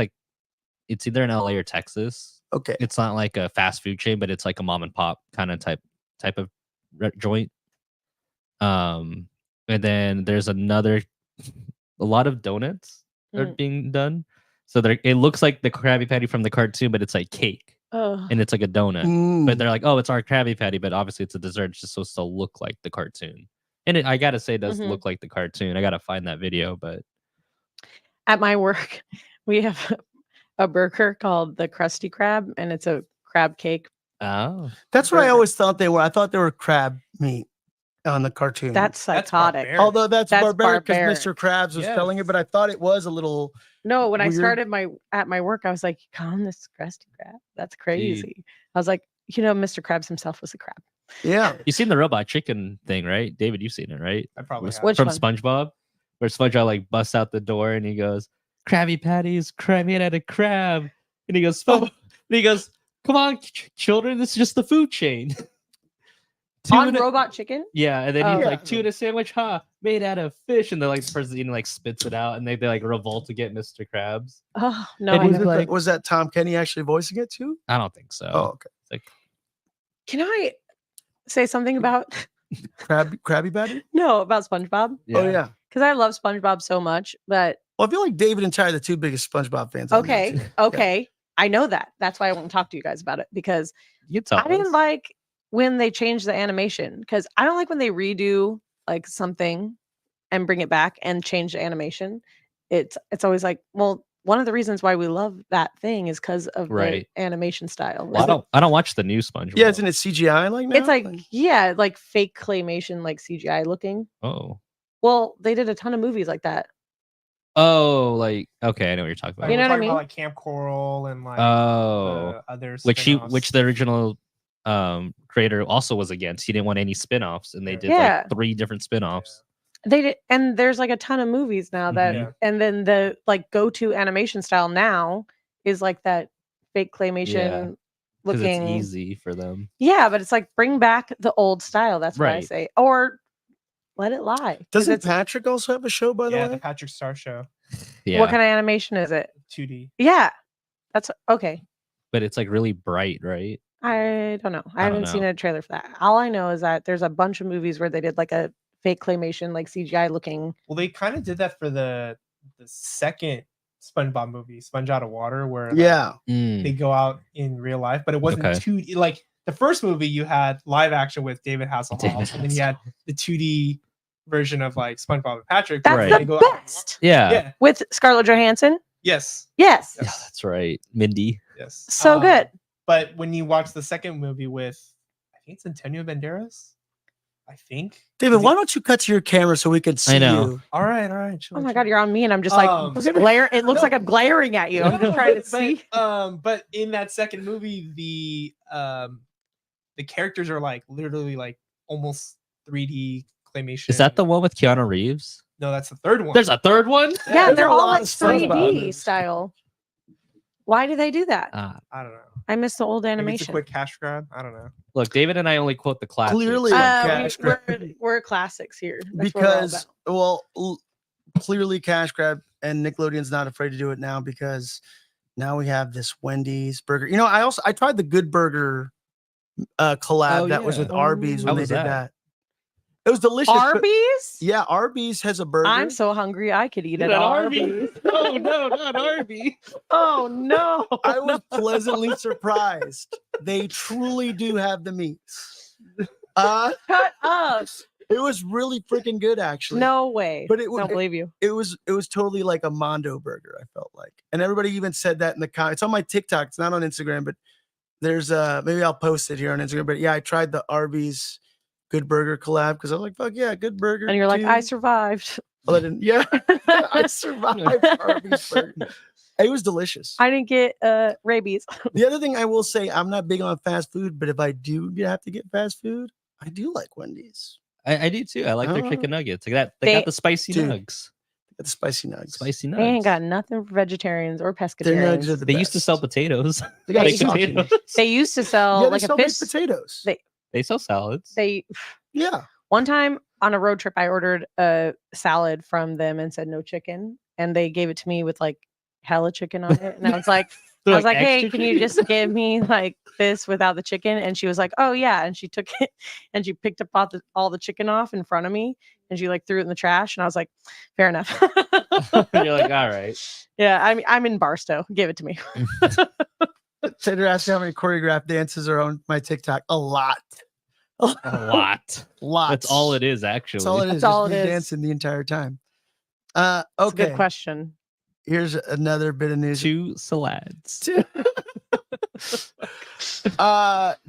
Speaker 2: it's either in LA or Texas.
Speaker 1: Okay.
Speaker 2: It's not like a fast food chain, but it's like a mom and pop kind of type of joint. And then there's another. A lot of donuts are being done. So it looks like the Krabby Patty from the cartoon, but it's like cake. And it's like a donut. But they're like, oh, it's our Krabby Patty, but obviously it's a dessert. It's just supposed to look like the cartoon. And I gotta say, it does look like the cartoon. I gotta find that video, but
Speaker 3: At my work, we have a burger called the Krusty Krab, and it's a crab cake.
Speaker 2: oh,
Speaker 1: That's what I
Speaker 3: burger.
Speaker 1: always thought they were. I thought they were crab meat on the cartoon.
Speaker 3: That's
Speaker 4: That's
Speaker 3: psychotic.
Speaker 4: barbaric.
Speaker 1: Although that's barbaric because
Speaker 3: barbaric.
Speaker 1: Mr. Krabs was
Speaker 4: Yes.
Speaker 1: telling it, but I thought it was a little.
Speaker 3: No, when I
Speaker 1: Weird.
Speaker 3: started at my work, I was like, "Come, this Krusty Krab. That's crazy." I was like, Mr. Krabs himself was a crab.
Speaker 1: Yeah.
Speaker 2: you seen the robot chicken thing, right? David, you've seen it, right?
Speaker 4: I probably have.
Speaker 3: Which
Speaker 2: From
Speaker 3: one?
Speaker 2: SpongeBob, where SpongeBob like busts out the door and he goes, "Krabby Patties, made out of crab," and he goes, "Oh," and he goes, "Come on, children, this is just the food chain."
Speaker 3: On
Speaker 2: Tuna-
Speaker 3: Robot Chicken?
Speaker 2: Yeah, and then
Speaker 3: Oh.
Speaker 2: he's like, "Tuna sandwich, made out of fish," and the person eating like spits it out, and they like revolt to get Mr. Krabs.
Speaker 3: Oh no!
Speaker 2: And
Speaker 3: I
Speaker 2: he's
Speaker 3: never-
Speaker 2: like-
Speaker 1: Was that Tom Kenny actually voicing it too?
Speaker 2: I don't think so.
Speaker 1: Oh, okay.
Speaker 2: Like,
Speaker 3: Can I say something about
Speaker 1: Krabby Patty?
Speaker 3: no about SpongeBob?
Speaker 1: Oh, yeah.
Speaker 3: Because I love SpongeBob so much, but
Speaker 1: Well, I feel like David and Ty are the two biggest SpongeBob fans. I know,
Speaker 3: okay,
Speaker 1: too.
Speaker 3: okay, I know that. That's why I won't talk to you guys about it because
Speaker 2: you tell
Speaker 3: I didn't
Speaker 2: us.
Speaker 3: like when they changed the animation because I don't like when they redo like something and bring it back and change the animation. It's always like, well, one of the reasons why we love that thing is because of
Speaker 2: Right.
Speaker 3: the animation style.
Speaker 2: Well, I don't watch the new SpongeBob.
Speaker 1: Yeah, isn't it CGI like now?
Speaker 3: It's like, yeah, like fake claymation, like CGI looking.
Speaker 2: oh,
Speaker 3: Well, they did a ton of movies like that.
Speaker 2: like okay, I know what you're talking about.
Speaker 4: Like,
Speaker 3: You know
Speaker 4: we're
Speaker 3: what I
Speaker 4: talking about,
Speaker 3: mean?
Speaker 4: like Camp Coral and like
Speaker 2: Oh,
Speaker 4: others.
Speaker 2: which the original creator also was against. He didn't want any spin-offs, and they did
Speaker 3: Yeah.
Speaker 2: like 3 different spin-offs.
Speaker 3: They did, and there's like a ton of movies now that,
Speaker 2: Mhm.
Speaker 4: Yeah.
Speaker 3: and then the like go-to animation style now is like that fake claymation
Speaker 2: Because
Speaker 3: looking.
Speaker 2: it's easy for them.
Speaker 3: Yeah, but it's like bring back the old style. That's what I
Speaker 2: Right.
Speaker 3: say, or let it lie. 'Cause
Speaker 1: Doesn't
Speaker 3: it's-
Speaker 1: Patrick also have a show, by the
Speaker 4: yeah,
Speaker 1: way?
Speaker 4: the Patrick Star Show,
Speaker 2: Yeah,
Speaker 3: What kind of animation is it?
Speaker 4: 2D.
Speaker 3: Yeah, that's okay.
Speaker 2: but it's like really bright, right?
Speaker 3: I don't know. I
Speaker 2: I don't
Speaker 3: haven't seen
Speaker 2: know.
Speaker 3: a trailer for that. All I know is that there's a bunch of movies where they did like a fake claymation, like CGI looking.
Speaker 4: Well, they kind of did that for the second SpongeBob movie, Sponge Out of Water, where like,
Speaker 1: Yeah.
Speaker 4: they go out in real life, but it wasn't
Speaker 2: Okay.
Speaker 4: 2D. Like the first movie, you had live action with David Hasselhoff, and then you had the 2D version of like SpongeBob and Patrick.
Speaker 3: That's
Speaker 4: where
Speaker 2: Right.
Speaker 4: they
Speaker 3: the
Speaker 4: go out-
Speaker 3: best
Speaker 2: Yeah.
Speaker 4: Yeah.
Speaker 3: with Scarlett Johansson.
Speaker 4: Yes.
Speaker 3: Yes,
Speaker 2: Yeah, that's right. Mindy.
Speaker 4: Yes.
Speaker 3: so good.
Speaker 4: But when you watch the second movie with, I think it's Antonio Banderas. I think.
Speaker 1: David,
Speaker 4: Is he-
Speaker 1: why don't you cut to your camera so we can see
Speaker 2: know.
Speaker 1: you?
Speaker 4: All right. Chill,
Speaker 3: Oh my
Speaker 4: chill.
Speaker 3: god, you're on me, and I'm just like glare. It looks
Speaker 4: no.
Speaker 3: like I'm glaring at you. I'm just trying to see.
Speaker 4: But in that second movie, the characters are like literally like almost 3D claymation.
Speaker 2: Is that the one with Keanu Reeves?
Speaker 4: No, that's the third one.
Speaker 2: There's a third one?
Speaker 3: Yeah,
Speaker 1: there's
Speaker 3: they're
Speaker 1: a
Speaker 3: all
Speaker 1: lot
Speaker 3: like
Speaker 1: of SpongeBob
Speaker 3: 3D
Speaker 1: movies.
Speaker 3: style. Why do they do that?
Speaker 4: I don't know.
Speaker 3: I miss the old
Speaker 4: Maybe it's a
Speaker 3: animation.
Speaker 4: quick cash grab. I don't know.
Speaker 2: Look, David and I only quote the classics.
Speaker 1: Clearly, cash grab.
Speaker 3: we're classics here. That's what we're all
Speaker 1: Because
Speaker 3: about.
Speaker 1: clearly cash grab, and Nickelodeon's not afraid to do it now because now we have this Wendy's burger. You know, I tried the Good Burger collab
Speaker 2: Oh,
Speaker 1: that was
Speaker 2: yeah.
Speaker 1: with Arby's
Speaker 3: How
Speaker 1: when they
Speaker 2: was
Speaker 1: did
Speaker 2: that?
Speaker 1: that. It was delicious. but-
Speaker 3: Arby's?
Speaker 1: Yeah, Arby's has a burger.
Speaker 3: I'm so hungry I could eat
Speaker 2: At
Speaker 3: it all.
Speaker 2: Arby's. Oh no, not Arby's.
Speaker 3: Oh no.
Speaker 1: I was pleasantly surprised. They truly do have the meats.
Speaker 3: Cut up.
Speaker 1: It was really freaking good, actually.
Speaker 3: No way.
Speaker 1: But
Speaker 3: Don't believe you.
Speaker 1: it was totally like a Mondo burger, I felt like. And everybody even said that in the comments. It's on my TikTok. It's not on Instagram, but there's maybe I'll post it here on Instagram. But yeah, I tried the Arby's Good Burger collab because I was like, fuck yeah, good burger.
Speaker 3: And you're like,
Speaker 1: too.
Speaker 3: I survived.
Speaker 1: Well, I didn't, yeah. I survived Arby's burger. It was delicious.
Speaker 3: I didn't get rabies.
Speaker 1: The other thing I will say, I'm not big on fast food, but if I do have to get fast food, I do like Wendy's.
Speaker 2: I do too. I like their
Speaker 1: Oh.
Speaker 2: chicken nuggets. Like that. They got the spicy
Speaker 1: Dude.
Speaker 2: nugs.
Speaker 1: Get the spicy nugs.
Speaker 2: Spicy nugs.
Speaker 3: They ain't got nothing for vegetarians or
Speaker 1: Their
Speaker 3: pescatarians.
Speaker 1: nugs are the
Speaker 2: They
Speaker 1: best.
Speaker 2: used to sell potatoes.
Speaker 1: They got
Speaker 2: baked
Speaker 1: sausage.
Speaker 2: potatoes.
Speaker 3: They used to sell
Speaker 1: Yeah,
Speaker 3: like
Speaker 1: they
Speaker 3: a
Speaker 1: sell baked
Speaker 3: fish.
Speaker 1: potatoes.
Speaker 2: They sell salads.
Speaker 3: They
Speaker 1: Yeah.
Speaker 3: one time on a road trip, I ordered a salad from them and said no chicken, and they gave it to me with like hella chicken on it, and I was like,
Speaker 2: They're
Speaker 3: hey,
Speaker 2: extra
Speaker 3: can you
Speaker 2: chicken?
Speaker 3: just give me like this without the chicken? And she was like, oh yeah, and she took it and she picked up all the chicken off in front of me, and she like threw it in the trash, and I was like, fair enough.
Speaker 2: You're like, all right.
Speaker 3: Yeah, I'm in Barstow. Give it to me.
Speaker 1: Taylor asked me how many choreographed dances are on my TikTok. A lot.
Speaker 2: A lot.
Speaker 1: Lots.
Speaker 2: That's all it is, actually.
Speaker 1: That's all it is.
Speaker 3: That's all
Speaker 1: Just
Speaker 3: it
Speaker 1: me
Speaker 3: is.
Speaker 1: dancing the entire time.
Speaker 3: It's a
Speaker 1: Okay.
Speaker 3: good question.
Speaker 1: Here's another bit of news.
Speaker 2: 2 salads.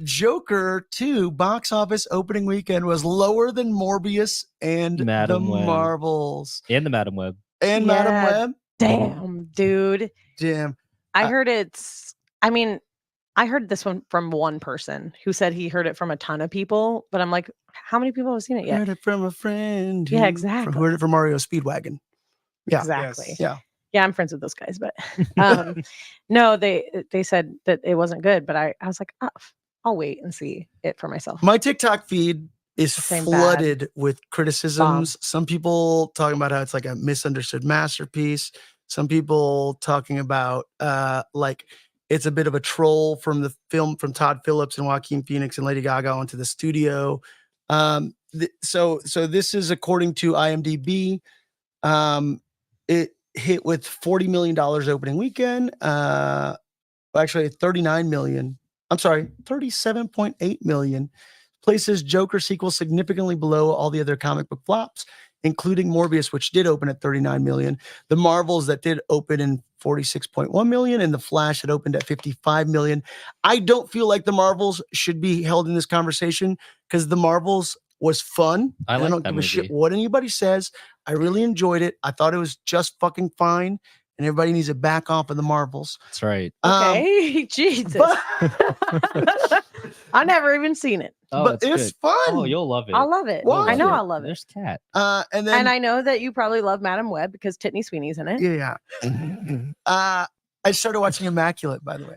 Speaker 1: Joker 2 box office opening weekend was lower than Morbius and
Speaker 2: Madam
Speaker 1: the
Speaker 2: Web.
Speaker 1: Marvels.
Speaker 2: And the Madam Web.
Speaker 1: And
Speaker 3: Yeah.
Speaker 1: Madam Web.
Speaker 3: Damn, dude.
Speaker 1: Damn.
Speaker 3: I heard I heard this one from one person who said he heard it from a ton of people, but I'm like, how many people have seen it yet?
Speaker 1: Heard it from a friend.
Speaker 3: Yeah,
Speaker 1: who-
Speaker 3: exactly.
Speaker 1: Heard it from Mario Speedwagon. Yeah.
Speaker 3: Exactly.
Speaker 4: Yes.
Speaker 1: Yeah.
Speaker 3: Yeah, I'm friends with those guys, but no, they said that it wasn't good, but I was like, oh, I'll wait and see it for myself.
Speaker 1: My TikTok feed is
Speaker 3: Same
Speaker 1: flooded with criticisms. Some people talking about how it's like a misunderstood masterpiece. Some people talking about like it's a bit of a troll from the film from Todd Phillips and Joaquin Phoenix and Lady Gaga onto the studio. So this is according to IMDb. It hit with $40 million opening weekend. Actually, 39 million. I'm sorry, 37.8 million. Places Joker sequel significantly below all the other comic book flops, including Morbius, which did open at 39 million. The Marvels that did open in 46.1 million, and The Flash that opened at 55 million. I don't feel like the Marvels should be held in this conversation because the Marvels was fun.
Speaker 2: I
Speaker 1: and
Speaker 2: like
Speaker 1: I don't
Speaker 2: that
Speaker 1: give a shit
Speaker 2: movie.
Speaker 1: what anybody says. I really enjoyed it. I thought it was just fucking fine, and everybody needs to back off of the Marvels.
Speaker 2: That's right.
Speaker 3: Okay, Jesus.
Speaker 1: But,
Speaker 3: I never even seen it.
Speaker 2: Oh,
Speaker 1: but it's
Speaker 2: good.
Speaker 1: fun.
Speaker 2: Oh, you'll love it.
Speaker 3: I'll love it.
Speaker 1: Why?
Speaker 3: I know
Speaker 1: Yeah.
Speaker 3: I'll love it.
Speaker 2: There's cat.
Speaker 1: And then
Speaker 3: And I know that you probably love Madam Web because Tiffany Sweeney's in it.
Speaker 1: yeah. I started watching Immaculate, by the way.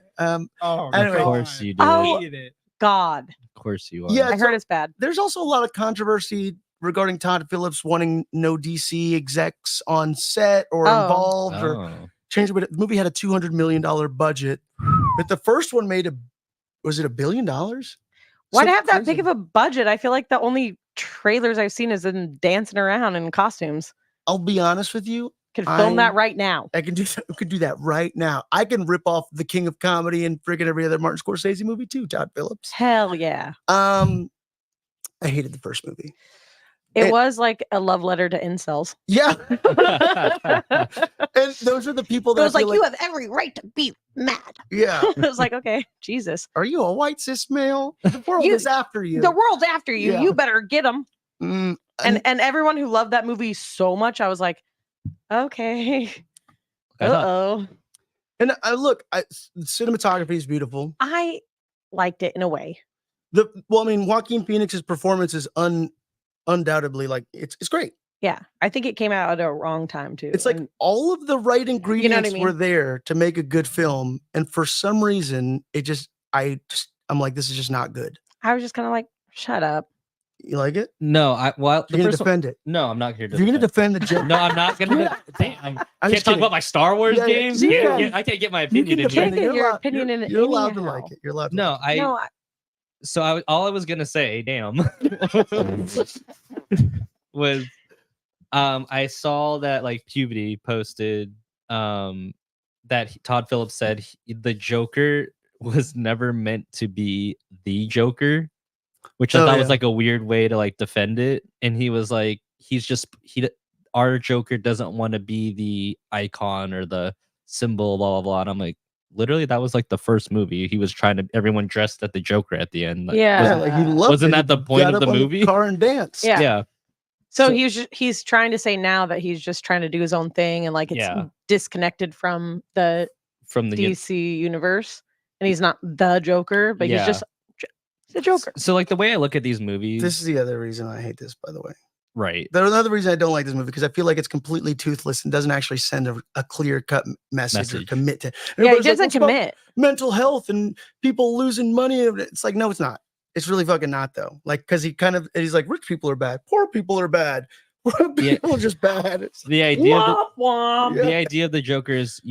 Speaker 4: Oh,
Speaker 1: Anyway.
Speaker 2: Of course you do.
Speaker 3: Oh,
Speaker 4: I hated it.
Speaker 3: God.
Speaker 2: Of course you are.
Speaker 1: Yeah,
Speaker 3: I heard it's bad.
Speaker 1: There's also a lot of controversy regarding Todd Phillips wanting no DC execs on set or
Speaker 3: Oh.
Speaker 1: involved or
Speaker 2: Oh.
Speaker 1: changed. But the movie had a $200 million budget, but the first one made was it $1 billion?
Speaker 3: Why'd
Speaker 1: So
Speaker 3: it have that
Speaker 1: crazy.
Speaker 3: big of a budget? I feel like the only trailers I've seen is them dancing around in costumes.
Speaker 1: I'll be honest with you.
Speaker 3: Could film that
Speaker 1: I-
Speaker 3: right now.
Speaker 1: I can do that. We could do that right now. I can rip off the king of comedy and friggin' every other Martin Scorsese movie too, Todd Phillips.
Speaker 3: Hell yeah.
Speaker 1: I hated the first movie.
Speaker 3: It
Speaker 1: It-
Speaker 3: was like a love letter to incels.
Speaker 1: Yeah.
Speaker 3: It
Speaker 1: And those are the people that
Speaker 3: was
Speaker 1: I
Speaker 3: like,
Speaker 1: feel
Speaker 3: you have every right to be mad.
Speaker 1: yeah.
Speaker 3: It was like, okay, Jesus.
Speaker 1: Are you a white cis male? The world
Speaker 3: You-
Speaker 1: is after you.
Speaker 3: The world's after you.
Speaker 1: Yeah.
Speaker 3: You better get them.
Speaker 1: Mm,
Speaker 3: And everyone who loved that movie so much, I was like, okay.
Speaker 2: I thought-
Speaker 3: Uh-oh.
Speaker 1: and I look, cinematography is beautiful.
Speaker 3: I liked it in a way.
Speaker 1: Well, I mean, Joaquin Phoenix's performance is undoubtedly like it's great.
Speaker 3: Yeah. I think it came out at a wrong time too.
Speaker 1: It's like
Speaker 3: And
Speaker 1: all of the right ingredients
Speaker 3: mean?
Speaker 1: were there to make a good film, and for some reason, I'm like, this is just not good.
Speaker 3: I was just kind of like, shut up.
Speaker 1: You like it?
Speaker 2: No, well, the
Speaker 1: You're gonna
Speaker 2: first one,
Speaker 1: defend it.
Speaker 2: no, I'm not here to.
Speaker 1: You're gonna
Speaker 2: defend.
Speaker 1: defend the jet.
Speaker 2: No, I'm not gonna. Damn,
Speaker 1: I'm
Speaker 2: can't
Speaker 1: just
Speaker 2: talk
Speaker 1: kidding.
Speaker 2: about my Star Wars
Speaker 1: Yeah, yeah,
Speaker 2: games.
Speaker 1: you
Speaker 2: Yeah,
Speaker 1: can.
Speaker 2: I can't get my
Speaker 1: You
Speaker 2: opinion
Speaker 1: can
Speaker 2: in
Speaker 1: defend
Speaker 3: Can't
Speaker 2: here.
Speaker 1: it.
Speaker 3: get your
Speaker 1: allowed-
Speaker 3: opinion in it
Speaker 1: You're allowed to
Speaker 3: anyhow.
Speaker 1: like it. You're allowed to.
Speaker 2: No,
Speaker 1: like it.
Speaker 3: No,
Speaker 2: So all I was gonna say, damn, was I saw that like Puberty posted that Todd Phillips said the Joker was never meant to be the Joker. which I
Speaker 1: Oh,
Speaker 2: thought was
Speaker 1: yeah.
Speaker 2: like a weird way to like defend it. And he was like, our Joker doesn't want to be the icon or the symbol, blah blah blah. And I'm like, literally, that was like the first movie. He was trying to everyone dressed at the Joker at the end. Like,
Speaker 3: Yeah.
Speaker 1: Yeah, like he loved
Speaker 2: wasn't
Speaker 1: it.
Speaker 2: that the
Speaker 1: He
Speaker 2: point
Speaker 1: got
Speaker 2: of the
Speaker 1: up on
Speaker 2: movie?
Speaker 1: car and dance.
Speaker 3: Yeah.
Speaker 2: Yeah.
Speaker 3: So
Speaker 1: So-
Speaker 3: he's trying to say now that he's just trying to do his own thing and like it's
Speaker 2: Yeah.
Speaker 3: disconnected from the
Speaker 2: From the
Speaker 3: DC universe, and he's not the Joker, but
Speaker 2: Yeah.
Speaker 3: he's just the Joker.
Speaker 2: So like the way I look at these movies,
Speaker 1: This is the other reason I hate this, by the way.
Speaker 2: right?
Speaker 1: There's another reason I don't like this movie because I feel like it's completely toothless and doesn't actually send a clear-cut message or commit to.
Speaker 3: Yeah, he
Speaker 1: Everybody's like,
Speaker 3: doesn't
Speaker 1: "It's about
Speaker 3: commit.
Speaker 1: mental health and people losing money. It's like, no, it's not. It's really fucking not though. Like, because he's like, rich people are bad, poor people are bad, poor people are just bad. It's
Speaker 2: The idea of
Speaker 3: Womp womp.
Speaker 2: the idea of the Joker is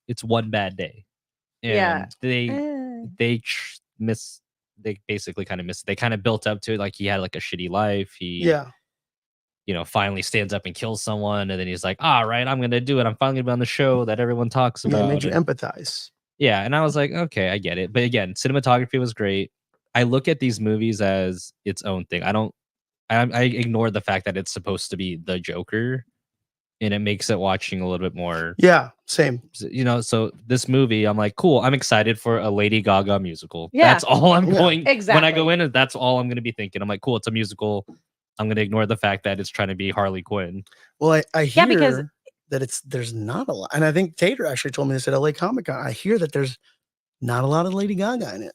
Speaker 2: it's one bad day. And
Speaker 3: Yeah.
Speaker 2: they basically kind of missed. They kind of built up to it like he had like a shitty life. He
Speaker 1: yeah.
Speaker 2: finally stands up and kills someone, and then he's like, all right, I'm gonna do it. I'm finally gonna be on the show that everyone talks
Speaker 1: Yeah,
Speaker 2: about.
Speaker 1: it made you
Speaker 2: And-
Speaker 1: empathize.
Speaker 2: yeah, and I was like, okay, I get it. But again, cinematography was great. I look at these movies as its own thing. I ignore the fact that it's supposed to be the Joker, and it makes it watching a little bit more.
Speaker 1: Yeah, same.
Speaker 2: So this movie, I'm like, cool. I'm excited for a Lady Gaga musical.
Speaker 3: Yeah.
Speaker 2: That's all I'm
Speaker 1: Yeah,
Speaker 2: going. When I
Speaker 3: exactly.
Speaker 2: go in, that's all I'm going to be thinking. I'm like, cool, it's a musical. I'm going to ignore the fact that it's trying to be Harley Quinn.
Speaker 1: Well, I hear
Speaker 3: Yeah, because-
Speaker 1: that there's not a lot, and I think Tater actually told me this at LA Comic Con. I hear that there's not a lot of Lady Gaga in it.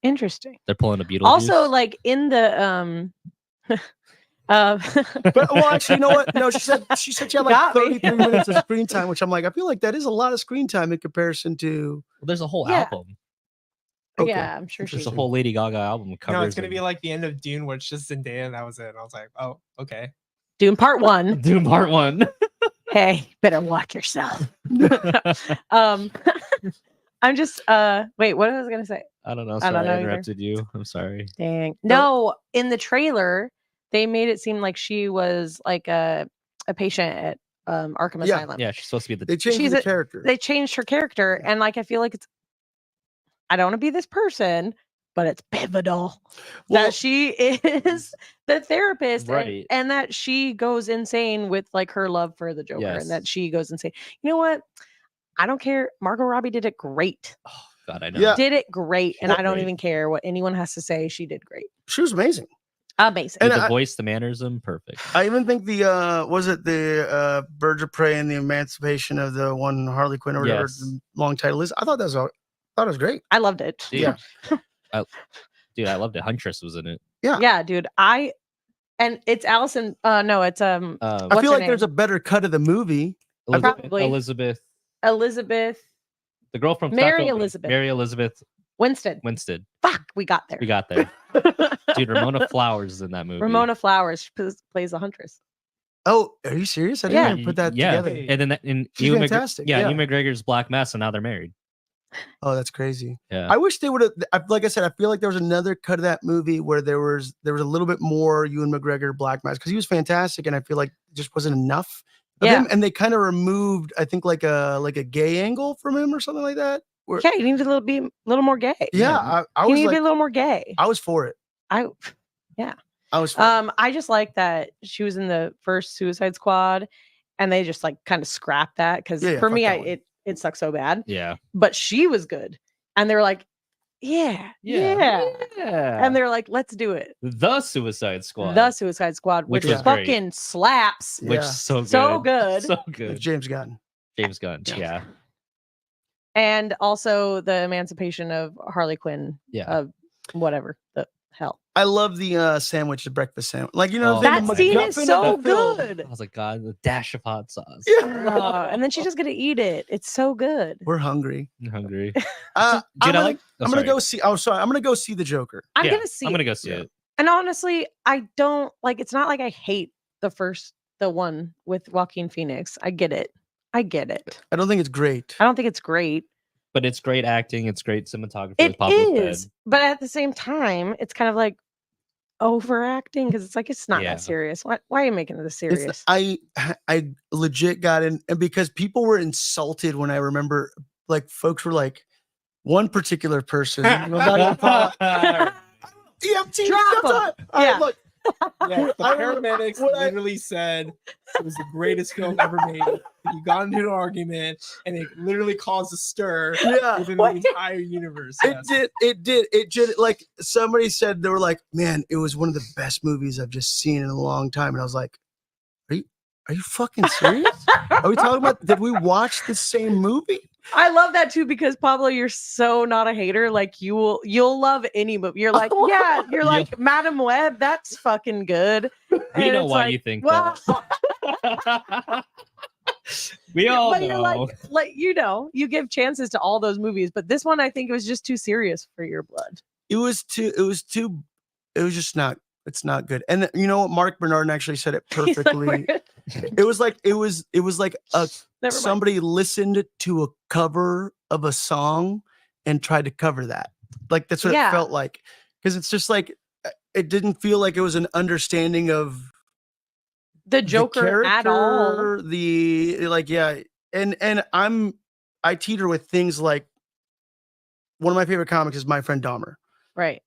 Speaker 3: Interesting.
Speaker 2: They're pulling a Beetlejuice.
Speaker 3: Also, like in the
Speaker 1: But well, actually, you know what? No, she said she had like
Speaker 3: Got me.
Speaker 1: 33 minutes of screen time, which I'm like, I feel like that is a lot of screen time in comparison to.
Speaker 2: Well, there's a whole
Speaker 3: Yeah.
Speaker 2: album.
Speaker 1: Okay.
Speaker 3: yeah, I'm sure
Speaker 2: There's
Speaker 3: she's
Speaker 2: a whole Lady Gaga album covered.
Speaker 4: No, it's gonna be like the end of Dune, where it's just Zendaya, and that was it. And I was like, oh, okay.
Speaker 3: doing part 1.
Speaker 2: Doom Part 1.
Speaker 3: Hey, better watch yourself. I'm just wait, what was I gonna say?
Speaker 2: I don't know.
Speaker 3: I
Speaker 2: Sorry,
Speaker 3: don't know
Speaker 2: I
Speaker 3: either.
Speaker 2: interrupted you. I'm sorry.
Speaker 3: Dang. No, in the trailer, they made it seem like she was like a patient at Arkham
Speaker 1: Yeah.
Speaker 3: Asylum.
Speaker 2: Yeah, she's supposed to be the.
Speaker 1: They changed
Speaker 3: She's
Speaker 1: the
Speaker 3: a-
Speaker 1: character.
Speaker 3: They changed her character, and like I feel like I don't want to be this person, but it's pivotal
Speaker 1: Well-
Speaker 3: that she is the therapist,
Speaker 2: Right.
Speaker 3: and that she goes insane with like her love for the Joker,
Speaker 2: Yes.
Speaker 3: and that she goes insane. You know what? I don't care. Margot Robbie did it great.
Speaker 2: Oh God, I know.
Speaker 1: Yeah.
Speaker 3: Did it great, and
Speaker 2: Well,
Speaker 3: I don't
Speaker 2: great.
Speaker 3: even care what anyone has to say. She did great.
Speaker 1: She was amazing.
Speaker 3: Amazing.
Speaker 1: And
Speaker 2: the
Speaker 1: I-
Speaker 2: voice, the mannerism, perfect.
Speaker 1: I even think the was it the Birds of Prey and the Emancipation of the one Harley Quinn or whatever
Speaker 2: Yes.
Speaker 1: the long title is. I thought it was great.
Speaker 3: I loved it.
Speaker 2: Dude,
Speaker 1: Yeah.
Speaker 2: Dude, I loved it. Huntress was in it.
Speaker 3: Yeah, dude. And it's Allison. No, it's
Speaker 1: I
Speaker 3: What's
Speaker 1: feel
Speaker 3: her
Speaker 1: like there's a better cut of the movie.
Speaker 3: Probably.
Speaker 2: Elizabeth,
Speaker 3: Elizabeth
Speaker 2: the girl from
Speaker 3: Mary
Speaker 2: Stop Open.
Speaker 3: Elizabeth.
Speaker 2: Mary Elizabeth
Speaker 3: Winstead.
Speaker 2: Winstead.
Speaker 3: Fuck, we got there.
Speaker 2: We got there. Dude, Ramona Flowers is in that movie.
Speaker 3: Ramona Flowers plays the Huntress.
Speaker 1: Oh, are you serious? I didn't
Speaker 3: Yeah.
Speaker 1: even put that
Speaker 2: yeah.
Speaker 1: together.
Speaker 2: And then in
Speaker 1: She's
Speaker 2: Ewan
Speaker 1: fantastic,
Speaker 2: yeah,
Speaker 1: yeah.
Speaker 2: Ewan McGregor's Black Mass, and now they're married.
Speaker 1: Oh, that's crazy.
Speaker 2: Yeah.
Speaker 1: I wish they would have. Like I said, I feel like there was another cut of that movie where there was a little bit more Ewan McGregor Black Mass because he was fantastic, and I feel like it just wasn't enough of
Speaker 3: Yeah.
Speaker 1: him. And they kind of removed, I think, like a gay angle from him or something like that. Where,
Speaker 3: Yeah, you need to be a little more gay.
Speaker 1: yeah, I
Speaker 3: You
Speaker 1: was
Speaker 3: need to be
Speaker 1: like,
Speaker 3: a little more gay.
Speaker 1: I was for it.
Speaker 3: I
Speaker 1: I was for it.
Speaker 3: I just like that she was in the first Suicide Squad, and they just like kind of scrapped that because
Speaker 1: Yeah,
Speaker 3: for
Speaker 1: fuck
Speaker 3: me,
Speaker 1: that one.
Speaker 3: it sucked so bad.
Speaker 2: Yeah.
Speaker 3: But she was good, and they were like, yeah. And they're like, let's do it.
Speaker 2: The Suicide Squad.
Speaker 3: The Suicide Squad,
Speaker 2: Which
Speaker 3: which
Speaker 1: was
Speaker 2: great.
Speaker 3: fucking slaps.
Speaker 2: which
Speaker 1: Yeah.
Speaker 2: is so good.
Speaker 3: So good.
Speaker 2: So
Speaker 1: With
Speaker 2: good.
Speaker 1: James Gunn.
Speaker 2: James Gunn.
Speaker 1: Yeah.
Speaker 2: Yeah.
Speaker 3: And also the emancipation of Harley Quinn,
Speaker 2: Yeah.
Speaker 3: of whatever the hell.
Speaker 1: I love the sandwich, the breakfast sandwich. Like, you know,
Speaker 2: Oh
Speaker 1: the
Speaker 3: That
Speaker 2: my
Speaker 3: scene
Speaker 2: God.
Speaker 3: is
Speaker 1: MacGuffin
Speaker 3: so
Speaker 1: of the film.
Speaker 3: good.
Speaker 2: I was like, God, the dash of hot sauce.
Speaker 1: Yeah.
Speaker 3: And then she's just gonna eat it. It's so good.
Speaker 1: We're hungry.
Speaker 2: I'm hungry.
Speaker 1: Dude,
Speaker 2: Dude, I'm
Speaker 1: gonna go see. Oh, sorry. I'm gonna go see the Joker.
Speaker 3: I'm
Speaker 2: Yeah,
Speaker 3: gonna see
Speaker 2: I'm gonna
Speaker 3: it.
Speaker 2: go see
Speaker 1: Yeah.
Speaker 2: it.
Speaker 3: And honestly, I don't like it's not like I hate the one with Joaquin Phoenix. I get it. I
Speaker 1: I don't think it's great.
Speaker 3: don't think it's great.
Speaker 2: But it's great acting. It's great cinematography.
Speaker 3: It
Speaker 2: with Pablo
Speaker 3: is, but at the same time, it's kind of like overacting because it's like it's not
Speaker 2: Yeah.
Speaker 3: that serious. Why are you making this
Speaker 1: It's-
Speaker 3: serious?
Speaker 1: I legit got in, and because people were insulted when I remember, like folks were like, one particular person. I'm not gonna call- EMT.
Speaker 3: Drop 'em.
Speaker 1: All right,
Speaker 3: Yeah.
Speaker 1: look.
Speaker 4: Yeah, the
Speaker 1: I remember
Speaker 4: paramedics
Speaker 1: when I-
Speaker 4: literally said it was the greatest film ever made. You got into an argument, and it literally caused a stir
Speaker 1: Yeah.
Speaker 4: within
Speaker 3: What?
Speaker 4: the entire universe.
Speaker 1: It
Speaker 4: Yes.
Speaker 1: did. Like somebody said, they were like, "Man, it was one of the best movies I've just seen in a long time." And I was like, "Are you fucking serious? Are we talking about? Did we watch the same movie?"
Speaker 3: I love that too because Pablo, you're so not a hater. Like you'll love any movie. You're like, yeah, you're
Speaker 2: Yeah.
Speaker 3: like Madam Web. That's fucking good.
Speaker 2: We
Speaker 3: And
Speaker 2: know
Speaker 3: it's
Speaker 2: why
Speaker 3: like,
Speaker 2: you think
Speaker 3: well,
Speaker 2: that. We all
Speaker 3: but
Speaker 2: know.
Speaker 3: you're like you give chances to all those movies, but this one I think it was just too serious for your blood.
Speaker 1: It was just not. It's not good. And you know what? Mark Bernard actually said it
Speaker 3: He's like,
Speaker 1: perfectly. It was like
Speaker 3: Never mind.
Speaker 1: somebody listened to a cover of a song and tried to cover that. Like that's what
Speaker 3: Yeah.
Speaker 1: it felt like. Because it's just like it didn't feel like it was an understanding of
Speaker 3: The Joker
Speaker 1: the
Speaker 3: at all.
Speaker 1: character, the like, yeah. And I teeter with things like one of my favorite comics is My Friend Dahmer.
Speaker 3: Right.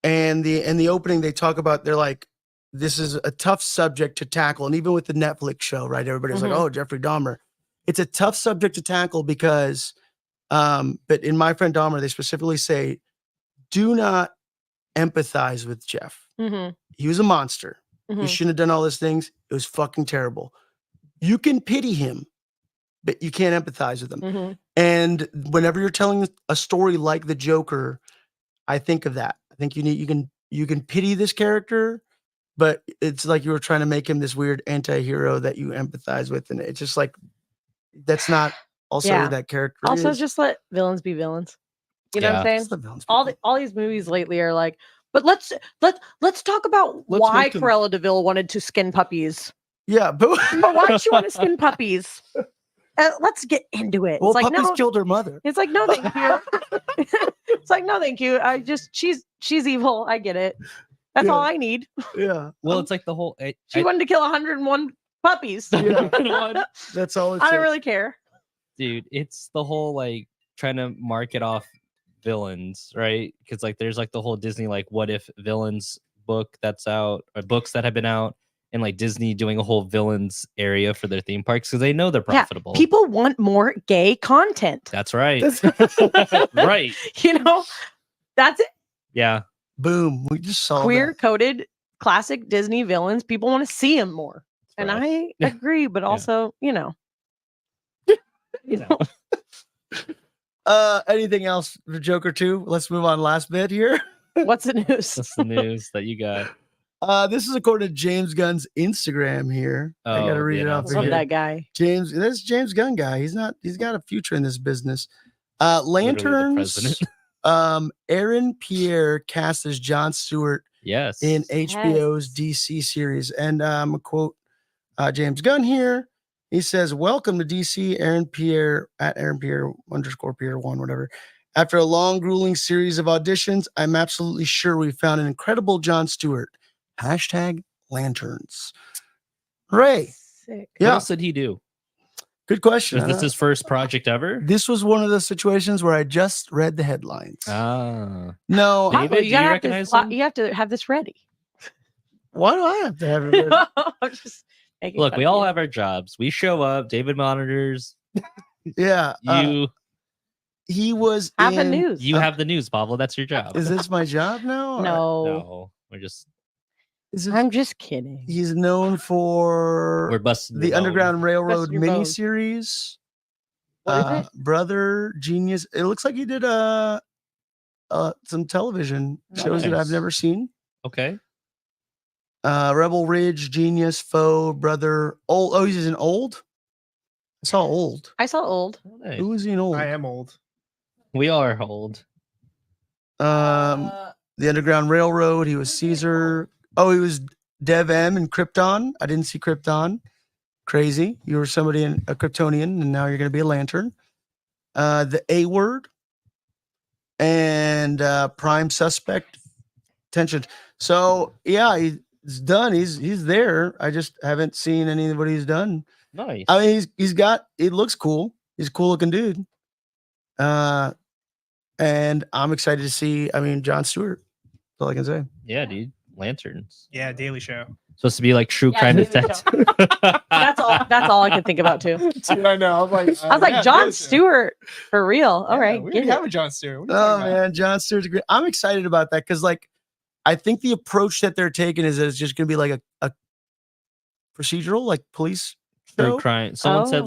Speaker 1: And the opening they talk about, they're like, this is a tough subject to tackle. And even with the Netflix show, right? Everybody's like,
Speaker 3: Mhm.
Speaker 1: oh, Jeffrey Dahmer. It's a tough subject to tackle because but in My Friend Dahmer, they specifically say, do not empathize with Jeff.
Speaker 3: Mm-hmm.
Speaker 1: He was a monster. He
Speaker 3: Mhm.
Speaker 1: shouldn't have done all these things. It was fucking terrible. You can pity him, but you can't empathize with him.
Speaker 3: Mm-hmm.
Speaker 1: And whenever you're telling a story like the Joker, I think of that. I think you can pity this character, but it's like you were trying to make him this weird anti-hero that you empathize with, and it's just like that's not also
Speaker 3: Yeah.
Speaker 1: who that character
Speaker 3: Also,
Speaker 1: is.
Speaker 3: just let villains be villains. You know what I'm
Speaker 2: Yeah.
Speaker 3: saying?
Speaker 1: Just let villains be
Speaker 3: All
Speaker 1: villains.
Speaker 3: all these movies lately are like, but let's talk about
Speaker 1: Let's
Speaker 3: why
Speaker 1: make them-
Speaker 3: Cruella DeVille wanted to skin puppies.
Speaker 1: Yeah, but
Speaker 3: But why did she want to skin puppies? Let's get into it.
Speaker 1: well,
Speaker 3: It's like
Speaker 1: puppies
Speaker 3: no.
Speaker 1: killed her mother.
Speaker 3: It's like no, thank you. It's like no, thank you. She's evil. I get it. That's all
Speaker 1: Yeah.
Speaker 3: I need.
Speaker 1: Yeah,
Speaker 2: Well, it's like the whole.
Speaker 3: She wanted to kill 101 puppies.
Speaker 1: Yeah. that's all. It
Speaker 3: I don't
Speaker 1: takes.
Speaker 3: really care.
Speaker 2: Dude, it's the whole like trying to market off villains, right? Because like there's like the whole Disney like what if villains book that's out, or books that have been out, and like Disney doing a whole villains area for their theme parks because they know they're profitable.
Speaker 3: Yeah, people want more gay content.
Speaker 2: That's right.
Speaker 1: That's-
Speaker 2: Right.
Speaker 3: You know, that's it.
Speaker 2: Yeah.
Speaker 1: Boom. We just saw
Speaker 3: Queer
Speaker 1: that.
Speaker 3: coded classic Disney villains. People want to see them more. And
Speaker 2: Right.
Speaker 3: I agree, but also, you know.
Speaker 1: Anything else for Joker 2? Let's move on. Last bit here.
Speaker 3: What's the news?
Speaker 2: That's the news that you got.
Speaker 1: This is according to James Gunn's Instagram here. I
Speaker 2: Oh,
Speaker 1: gotta
Speaker 2: the
Speaker 1: read it off
Speaker 3: Love
Speaker 1: here.
Speaker 3: that guy.
Speaker 1: James, this James Gunn guy. He's got a future in this business.
Speaker 2: Literally the
Speaker 1: Lanterns.
Speaker 2: president.
Speaker 1: Aaron Pierre cast as Jon Stewart
Speaker 2: Yes.
Speaker 1: in HBO's DC series. And I'm quote James Gunn here. He says, "Welcome to DC, Aaron Pierre at Aaron Pierre _ Pierre 1, whatever. After a long, grueling series of auditions, I'm absolutely sure we found an incredible Jon Stewart. #Lanterns. Ray,
Speaker 3: Sick.
Speaker 2: What
Speaker 1: yeah,
Speaker 2: else did he do?
Speaker 1: good question.
Speaker 2: Was this his first project ever?
Speaker 1: This was one of the situations where I just read the headlines.
Speaker 2: Ah.
Speaker 1: No,
Speaker 2: David,
Speaker 3: Pablo,
Speaker 2: do you recognize him?
Speaker 3: You have to have this ready.
Speaker 1: why do I have to have it? ready?
Speaker 3: I'm just making
Speaker 2: Look,
Speaker 3: fun
Speaker 2: we
Speaker 3: of
Speaker 2: all
Speaker 3: you.
Speaker 2: have our jobs. We show up. David monitors.
Speaker 1: Yeah,
Speaker 2: You
Speaker 1: he was
Speaker 3: Have the
Speaker 1: in.
Speaker 3: news.
Speaker 2: you have the news, Pablo. That's your job.
Speaker 1: Is this my job now? or-
Speaker 3: No,
Speaker 2: No, we're just
Speaker 1: Is this,
Speaker 3: I'm just kidding.
Speaker 1: he's known for
Speaker 2: we're busting
Speaker 1: the
Speaker 2: your bone.
Speaker 1: Underground Railroad
Speaker 3: your bone.
Speaker 1: miniseries.
Speaker 3: What is it?
Speaker 1: Brother Genius. It looks like he did some television shows that I've
Speaker 2: Nice.
Speaker 1: never seen.
Speaker 2: Okay.
Speaker 1: Rebel Ridge, Genius, Foe, Brother, Old. Oh, he's in Old. I saw Old.
Speaker 3: I saw old.
Speaker 2: Nice.
Speaker 1: Who was he in Old?
Speaker 4: I am old.
Speaker 2: We are old.
Speaker 1: The Underground Railroad. He was Caesar. Oh, he was Dev M in Krypton. I didn't see Krypton. Crazy. You were somebody in a Kryptonian, and now you're going to be a Lantern. The A Word and Prime Suspect. Tension. So yeah, he's done. He's there. I just haven't seen any of what he's done.
Speaker 2: Nice.
Speaker 1: I mean, he's got. It looks cool. He's a cool looking dude. And I'm excited to see. I mean, Jon Stewart. That's all I can say.
Speaker 2: Yeah, dude. Lanterns.
Speaker 4: Yeah, Daily Show.
Speaker 2: Supposed to be like true
Speaker 3: Yeah,
Speaker 2: crime
Speaker 3: Daily Show.
Speaker 2: detective.
Speaker 3: That's all I could think about too.
Speaker 4: Dude, I know.
Speaker 3: I was like, Jon Stewart for real. All right,
Speaker 4: we
Speaker 3: get
Speaker 4: already have
Speaker 3: it.
Speaker 4: a Jon Stewart. What are you
Speaker 1: Oh
Speaker 4: talking about?
Speaker 1: man, Jon Stewart's great. I'm excited about that because, like, I think the approach that they're taking is that it's just going to be like a procedural, like police
Speaker 2: True
Speaker 1: show
Speaker 2: crime. Someone said
Speaker 3: Oh.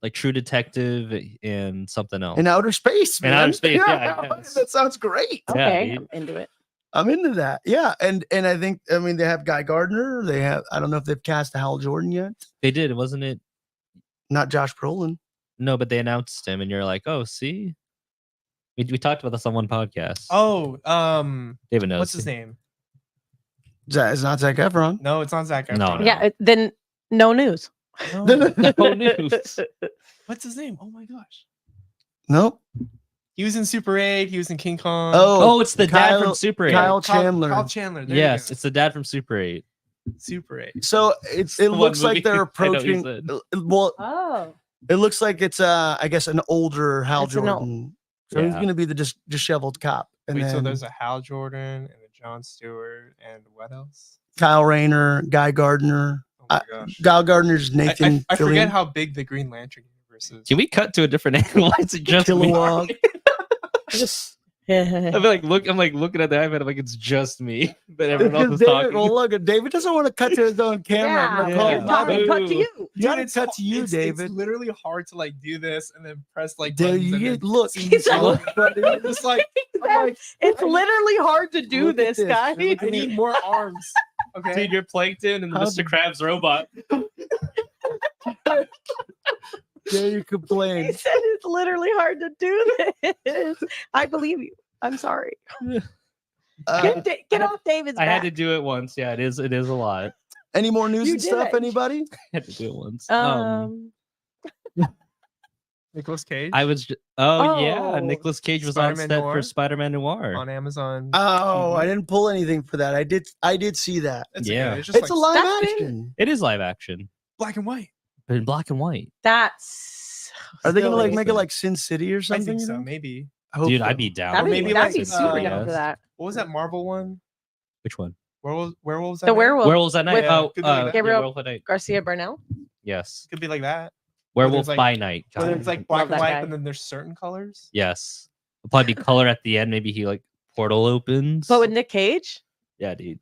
Speaker 2: like True Detective and something else.
Speaker 1: in outer space.
Speaker 2: In
Speaker 1: Man.
Speaker 2: outer space, yeah, I guess.
Speaker 1: That sounds great.
Speaker 2: Yeah,
Speaker 3: Okay,
Speaker 2: dude.
Speaker 3: I'm into it.
Speaker 1: I'm into that. Yeah, and I think they have Guy Gardner. They have I don't know if they've cast Hal Jordan yet.
Speaker 2: They did, wasn't it?
Speaker 1: Not Josh Brolin.
Speaker 2: No, but they announced him, and you're like, oh, see, we talked about this on one podcast.
Speaker 4: Oh,
Speaker 2: David knows.
Speaker 4: what's his name?
Speaker 1: It's not Zac Efron.
Speaker 4: No, it's not Zach Efron.
Speaker 2: No.
Speaker 3: Yeah, then no news.
Speaker 4: No.
Speaker 2: No news.
Speaker 4: What's his name? Oh my gosh.
Speaker 1: Nope.
Speaker 4: He was in Super 8. He was in King Kong.
Speaker 2: Oh, it's the dad
Speaker 1: Kyle-
Speaker 2: from Super 8.
Speaker 1: Kyle Chandler.
Speaker 4: Kyle Chandler. There you
Speaker 2: Yes,
Speaker 4: go.
Speaker 2: it's the dad from Super 8.
Speaker 4: Super 8.
Speaker 1: So it
Speaker 2: the
Speaker 1: looks
Speaker 2: one
Speaker 1: like they're
Speaker 2: movie I know he's
Speaker 1: approaching.
Speaker 2: in.
Speaker 1: Well,
Speaker 3: Oh,
Speaker 1: it looks like it's I guess an older Hal
Speaker 3: It's an old-
Speaker 1: Jordan. So he's
Speaker 2: Yeah.
Speaker 1: going to be the disheveled cop, and
Speaker 4: Wait,
Speaker 1: then
Speaker 4: so there's a Hal Jordan and a Jon Stewart and what else?
Speaker 1: Kyle Rayner, Guy Gardner.
Speaker 4: Oh my gosh.
Speaker 1: Guy Gardner's Nathan.
Speaker 4: I forget
Speaker 1: Fillion.
Speaker 4: how big the Green Lantern universe is.
Speaker 2: Can we cut to a different angle? Why is it just me?
Speaker 1: Kilowog.
Speaker 2: I feel like I'm like looking at the iPad. I'm like, it's just me, but everyone else is
Speaker 1: David,
Speaker 2: talking.
Speaker 1: well, look, David doesn't want to cut to his own camera.
Speaker 3: yeah,
Speaker 1: I'm
Speaker 2: Yeah.
Speaker 1: gonna
Speaker 3: you're
Speaker 1: call
Speaker 3: talking
Speaker 1: him.
Speaker 3: cut to
Speaker 2: Boo.
Speaker 3: you.
Speaker 1: You gotta
Speaker 4: it's
Speaker 1: cut to you,
Speaker 4: it's
Speaker 1: David.
Speaker 4: literally hard to like do this and then press like
Speaker 1: David,
Speaker 4: buttons and
Speaker 1: you
Speaker 4: then
Speaker 1: look.
Speaker 4: see
Speaker 3: He's
Speaker 4: the
Speaker 3: like-
Speaker 4: song. I'm just like, I'm like,
Speaker 3: It's literally hard to do
Speaker 1: Look at
Speaker 3: this,
Speaker 1: this.
Speaker 3: guys.
Speaker 1: Look
Speaker 4: I
Speaker 1: at
Speaker 4: need more arms. Okay.
Speaker 2: Dude, you're Plankton and
Speaker 1: How
Speaker 2: Mr. Krabs robot.
Speaker 1: Dare you
Speaker 3: He
Speaker 1: complain?
Speaker 3: said it's literally hard to do this. I believe you. I'm sorry. Get off David's
Speaker 2: I
Speaker 3: back.
Speaker 2: had to do it once. Yeah, it is a lot.
Speaker 1: Any more news
Speaker 3: You
Speaker 1: and
Speaker 3: did
Speaker 1: stuff?
Speaker 3: it.
Speaker 1: Anybody?
Speaker 2: I had to do it once.
Speaker 4: Nicolas Cage
Speaker 2: I was. Yeah,
Speaker 3: Oh.
Speaker 2: Nicolas Cage was on
Speaker 4: Spider-Man
Speaker 2: set
Speaker 4: Noir?
Speaker 2: for Spider-Man Noir.
Speaker 4: on Amazon.
Speaker 1: Oh,
Speaker 4: TV.
Speaker 1: I didn't pull anything for that. I did see that.
Speaker 4: It's
Speaker 2: Yeah.
Speaker 4: okay. It's just
Speaker 1: It's a live
Speaker 3: That's big.
Speaker 1: action.
Speaker 2: It is live action,
Speaker 4: black and white.
Speaker 2: but in black and white.
Speaker 3: That's
Speaker 1: Are they gonna like
Speaker 3: silly.
Speaker 1: make it like Sin City or
Speaker 4: I
Speaker 1: something?
Speaker 4: think
Speaker 1: you
Speaker 4: so.
Speaker 1: know?
Speaker 4: Maybe.
Speaker 1: I hope
Speaker 2: Dude,
Speaker 1: so.
Speaker 2: I'd be down.
Speaker 3: That'd
Speaker 4: Or
Speaker 3: be,
Speaker 4: maybe
Speaker 3: that'd
Speaker 4: like,
Speaker 3: be super down
Speaker 4: yes.
Speaker 3: for that.
Speaker 4: What was that Marvel one?
Speaker 2: Which one?
Speaker 4: Werewolves.
Speaker 3: The werewolf
Speaker 2: Werewolves at Night.
Speaker 3: with
Speaker 2: Oh,
Speaker 4: Could be like that.
Speaker 3: Gabriel-
Speaker 2: Werewolf at Night.
Speaker 3: Garcia Bernal.
Speaker 2: Yes,
Speaker 4: Could be like that.
Speaker 2: Werewolf
Speaker 4: like-
Speaker 2: by Night.
Speaker 4: Whether
Speaker 2: God.
Speaker 4: it's like black
Speaker 3: Love
Speaker 4: and
Speaker 3: that
Speaker 4: white,
Speaker 3: guy.
Speaker 4: and then there's certain colors.
Speaker 2: Yes, it'll probably be color at the end. Maybe he like portal opens.
Speaker 3: But with Nick Cage,
Speaker 2: yeah, dude,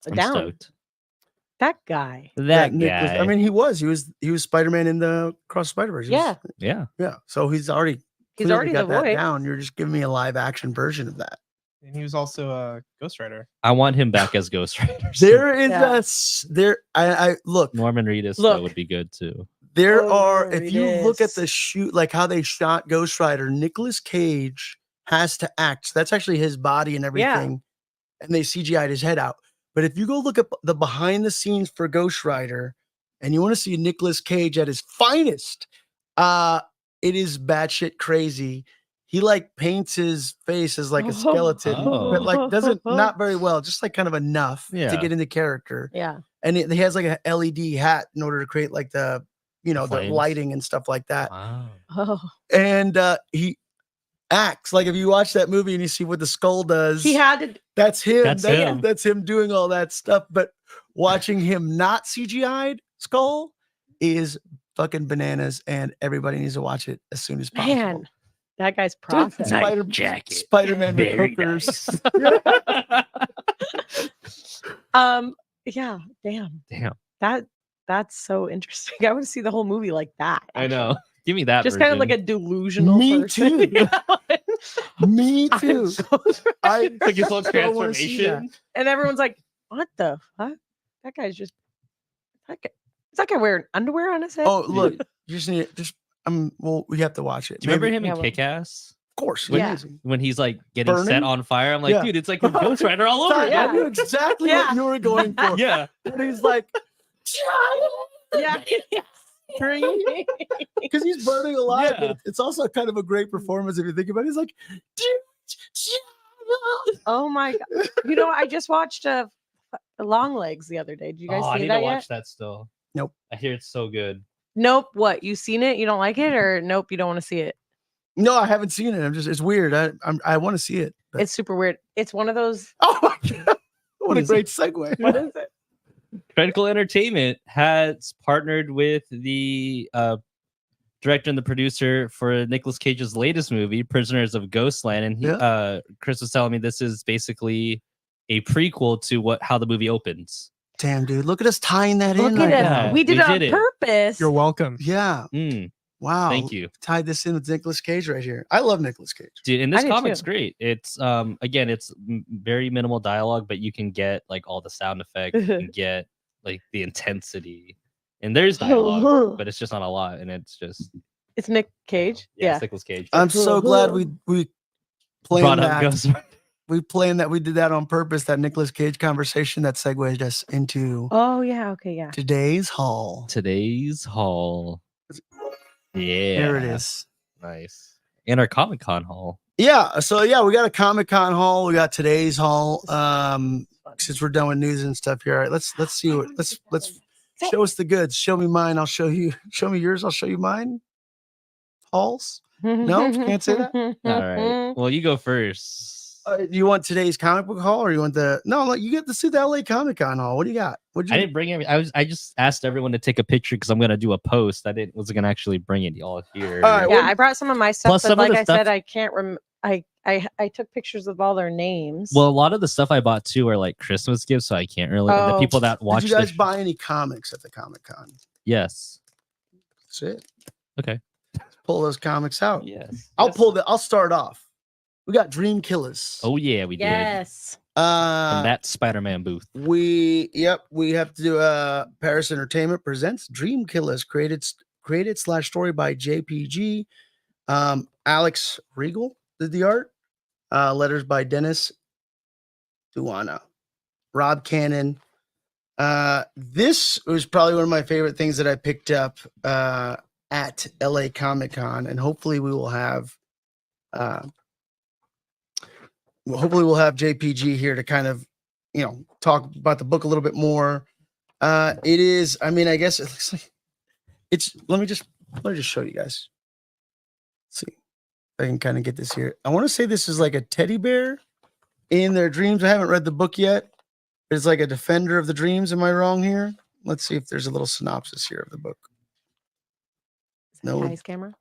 Speaker 2: I'm
Speaker 3: down.
Speaker 2: stoked.
Speaker 3: That guy.
Speaker 2: That
Speaker 1: Nick was-
Speaker 2: guy.
Speaker 1: I mean, he was Spider-Man in the Cross Spider-Verse.
Speaker 3: Yeah.
Speaker 2: yeah.
Speaker 1: Yeah. So he's already
Speaker 3: He's
Speaker 1: clearly
Speaker 3: already
Speaker 1: got
Speaker 3: the
Speaker 1: that
Speaker 3: voice.
Speaker 1: down. You're just giving me a live action version of that.
Speaker 4: And he was also a Ghost Rider.
Speaker 2: I want him back as Ghost Rider.
Speaker 1: There is
Speaker 3: Yeah.
Speaker 1: I look,
Speaker 2: Norman Reedus
Speaker 3: Look.
Speaker 2: though would be good too.
Speaker 1: there
Speaker 3: Oh,
Speaker 1: are
Speaker 3: there
Speaker 1: if
Speaker 3: it
Speaker 1: you look at
Speaker 3: is.
Speaker 1: the shoot, like how they shot Ghost Rider, Nicolas Cage has to act. So that's actually his body and
Speaker 3: Yeah.
Speaker 1: everything. And they CGI'd his head out. But if you go look at the behind the scenes for Ghost Rider and you want to see Nicolas Cage at his finest, it is batshit crazy. He like paints his face as like a skeleton, but like doesn't not very well, just like kind of enough to
Speaker 2: Yeah.
Speaker 1: get into character.
Speaker 3: Yeah.
Speaker 1: And he has like a LED hat in order to create like the the
Speaker 2: Flames.
Speaker 1: lighting and stuff like that.
Speaker 2: Wow.
Speaker 3: Oh.
Speaker 1: And he acts like if you watch that movie and you see what the skull does,
Speaker 3: He had to.
Speaker 1: that's him.
Speaker 2: That's him.
Speaker 1: That's him doing all that stuff. But watching him not CGI'd skull is fucking bananas, and everybody needs to watch it as soon as possible.
Speaker 3: Man, that guy's process.
Speaker 1: Spider-Man with
Speaker 2: Very
Speaker 1: hookers.
Speaker 3: Yeah. Damn.
Speaker 2: Damn.
Speaker 3: That's so interesting. I want to see the whole movie like that.
Speaker 2: I know. Give me that.
Speaker 3: Just kind of like a
Speaker 2: version.
Speaker 3: delusional
Speaker 1: Me
Speaker 3: person.
Speaker 1: too. Me
Speaker 3: I'm
Speaker 1: too.
Speaker 3: so
Speaker 1: I
Speaker 2: like his whole
Speaker 1: so wanna see that.
Speaker 2: transformation.
Speaker 3: and everyone's like, "What the fuck? That guy's just that guy, is that guy wearing underwear on his head?"
Speaker 1: Oh, look, you just need just well, we have to watch it.
Speaker 2: Do you remember
Speaker 1: Maybe-
Speaker 2: him
Speaker 3: Yeah,
Speaker 2: in
Speaker 3: well-
Speaker 2: Kick-Ass?
Speaker 1: Of course,
Speaker 3: Yeah.
Speaker 1: amazing.
Speaker 2: When he's like getting set
Speaker 1: Burning?
Speaker 2: on fire, I'm like,
Speaker 1: Yeah.
Speaker 2: dude, it's like the Ghost Rider all over.
Speaker 1: Sorry,
Speaker 3: Yeah.
Speaker 1: I knew exactly
Speaker 3: Yeah.
Speaker 1: what you were going for.
Speaker 2: Yeah.
Speaker 1: And he's like,
Speaker 3: yeah.
Speaker 1: because he's burning alive.
Speaker 2: Yeah.
Speaker 1: But it's also kind of a great performance if you think about it. He's like,
Speaker 3: Oh my god! You know, I just watched Long Legs the other day. Did you guys
Speaker 2: Oh, I
Speaker 3: see
Speaker 2: need
Speaker 3: that
Speaker 2: to
Speaker 3: yet?
Speaker 2: watch that still.
Speaker 1: Nope.
Speaker 2: I hear it's so good.
Speaker 3: Nope. What? You seen it? You don't like it, or nope? You don't want to see it?
Speaker 1: no, I haven't seen it. It's weird. I want to see it. But...
Speaker 3: It's super weird. It's one of those.
Speaker 1: oh my god. What a great segue.
Speaker 3: What is it?
Speaker 2: Critical Entertainment has partnered with the director and the producer for Nicolas Cage's latest movie, Prisoners of Ghostland. And Chris was telling me this is basically a prequel to how the movie opens.
Speaker 1: Damn, dude. Look at us tying that
Speaker 3: Look
Speaker 1: in
Speaker 3: at
Speaker 1: right
Speaker 3: us.
Speaker 1: now.
Speaker 3: We did it on
Speaker 2: did it.
Speaker 3: purpose.
Speaker 4: You're welcome.
Speaker 1: Yeah. Wow.
Speaker 2: Thank you.
Speaker 1: Tied this in with Nicolas Cage right here. I love Nicolas Cage.
Speaker 2: Dude, and this
Speaker 3: I do
Speaker 2: comic's
Speaker 3: too.
Speaker 2: great. It's again, it's very minimal dialogue, but you can get like all the sound effects, you can get like the intensity. And there's dialogue, but it's just not a lot. And it's just
Speaker 3: It's Nick Cage.
Speaker 2: yeah. It's Nicolas Cage.
Speaker 1: I'm so glad we planned
Speaker 2: Brought up
Speaker 1: that.
Speaker 2: Ghost.
Speaker 1: We planned that. We did that on purpose. That Nicolas Cage conversation that segued us into
Speaker 3: Oh yeah. Okay. Yeah.
Speaker 1: today's haul.
Speaker 2: Today's haul. Yeah.
Speaker 1: There it is.
Speaker 2: Nice. And our Comic-Con haul.
Speaker 1: Yeah. So yeah, we got a Comic-Con haul. We got today's haul. Since we're done with news and stuff here, all right, let's see what let's show us the goods. Show me mine. I'll show you. Show me yours. I'll show you mine. Hauls. No, can't say that.
Speaker 2: All right. Well, you go first.
Speaker 1: You want today's comic book haul, or you want you get to see the LA Comic-Con haul. What do you got?
Speaker 2: I didn't bring any. I just asked everyone to take a picture because I'm gonna do a post. I wasn't gonna actually bring it all here.
Speaker 1: All right,
Speaker 3: Yeah, I brought some of my stuff,
Speaker 2: Plus
Speaker 3: but
Speaker 2: some of
Speaker 3: like
Speaker 2: the
Speaker 3: I
Speaker 2: stuff-
Speaker 3: said, I can't I took pictures of all their names.
Speaker 2: Well, a lot of the stuff I bought too are like Christmas gifts, so I can't really. The
Speaker 3: Oh.
Speaker 2: people that watch
Speaker 1: Did you guys
Speaker 2: the
Speaker 1: buy any comics at the Comic-Con?
Speaker 2: yes.
Speaker 1: That's it.
Speaker 2: Okay.
Speaker 1: Let's pull those comics out.
Speaker 2: Yes.
Speaker 1: I'll start off. We got Dream Killers.
Speaker 2: Oh yeah, we did.
Speaker 3: yes.
Speaker 2: From that Spider-Man booth.
Speaker 1: We have to do Paris Entertainment presents Dream Killers, created / story by JPG. Alex Regal did the art. Letters by Dennis Duana. Rob Cannon. This was probably one of my favorite things that I picked up at LA Comic-Con, and hopefully we'll have JPG here to kind of, talk about the book a little bit more. It is, I guess it looks like let me just show you guys. Let's see if I can kind of get this here. I want to say this is like a teddy bear in their dreams. I haven't read the book yet. It's like a defender of the dreams. Am I wrong here? Let's see if there's a little synopsis here of the book. No,
Speaker 3: Nice camera.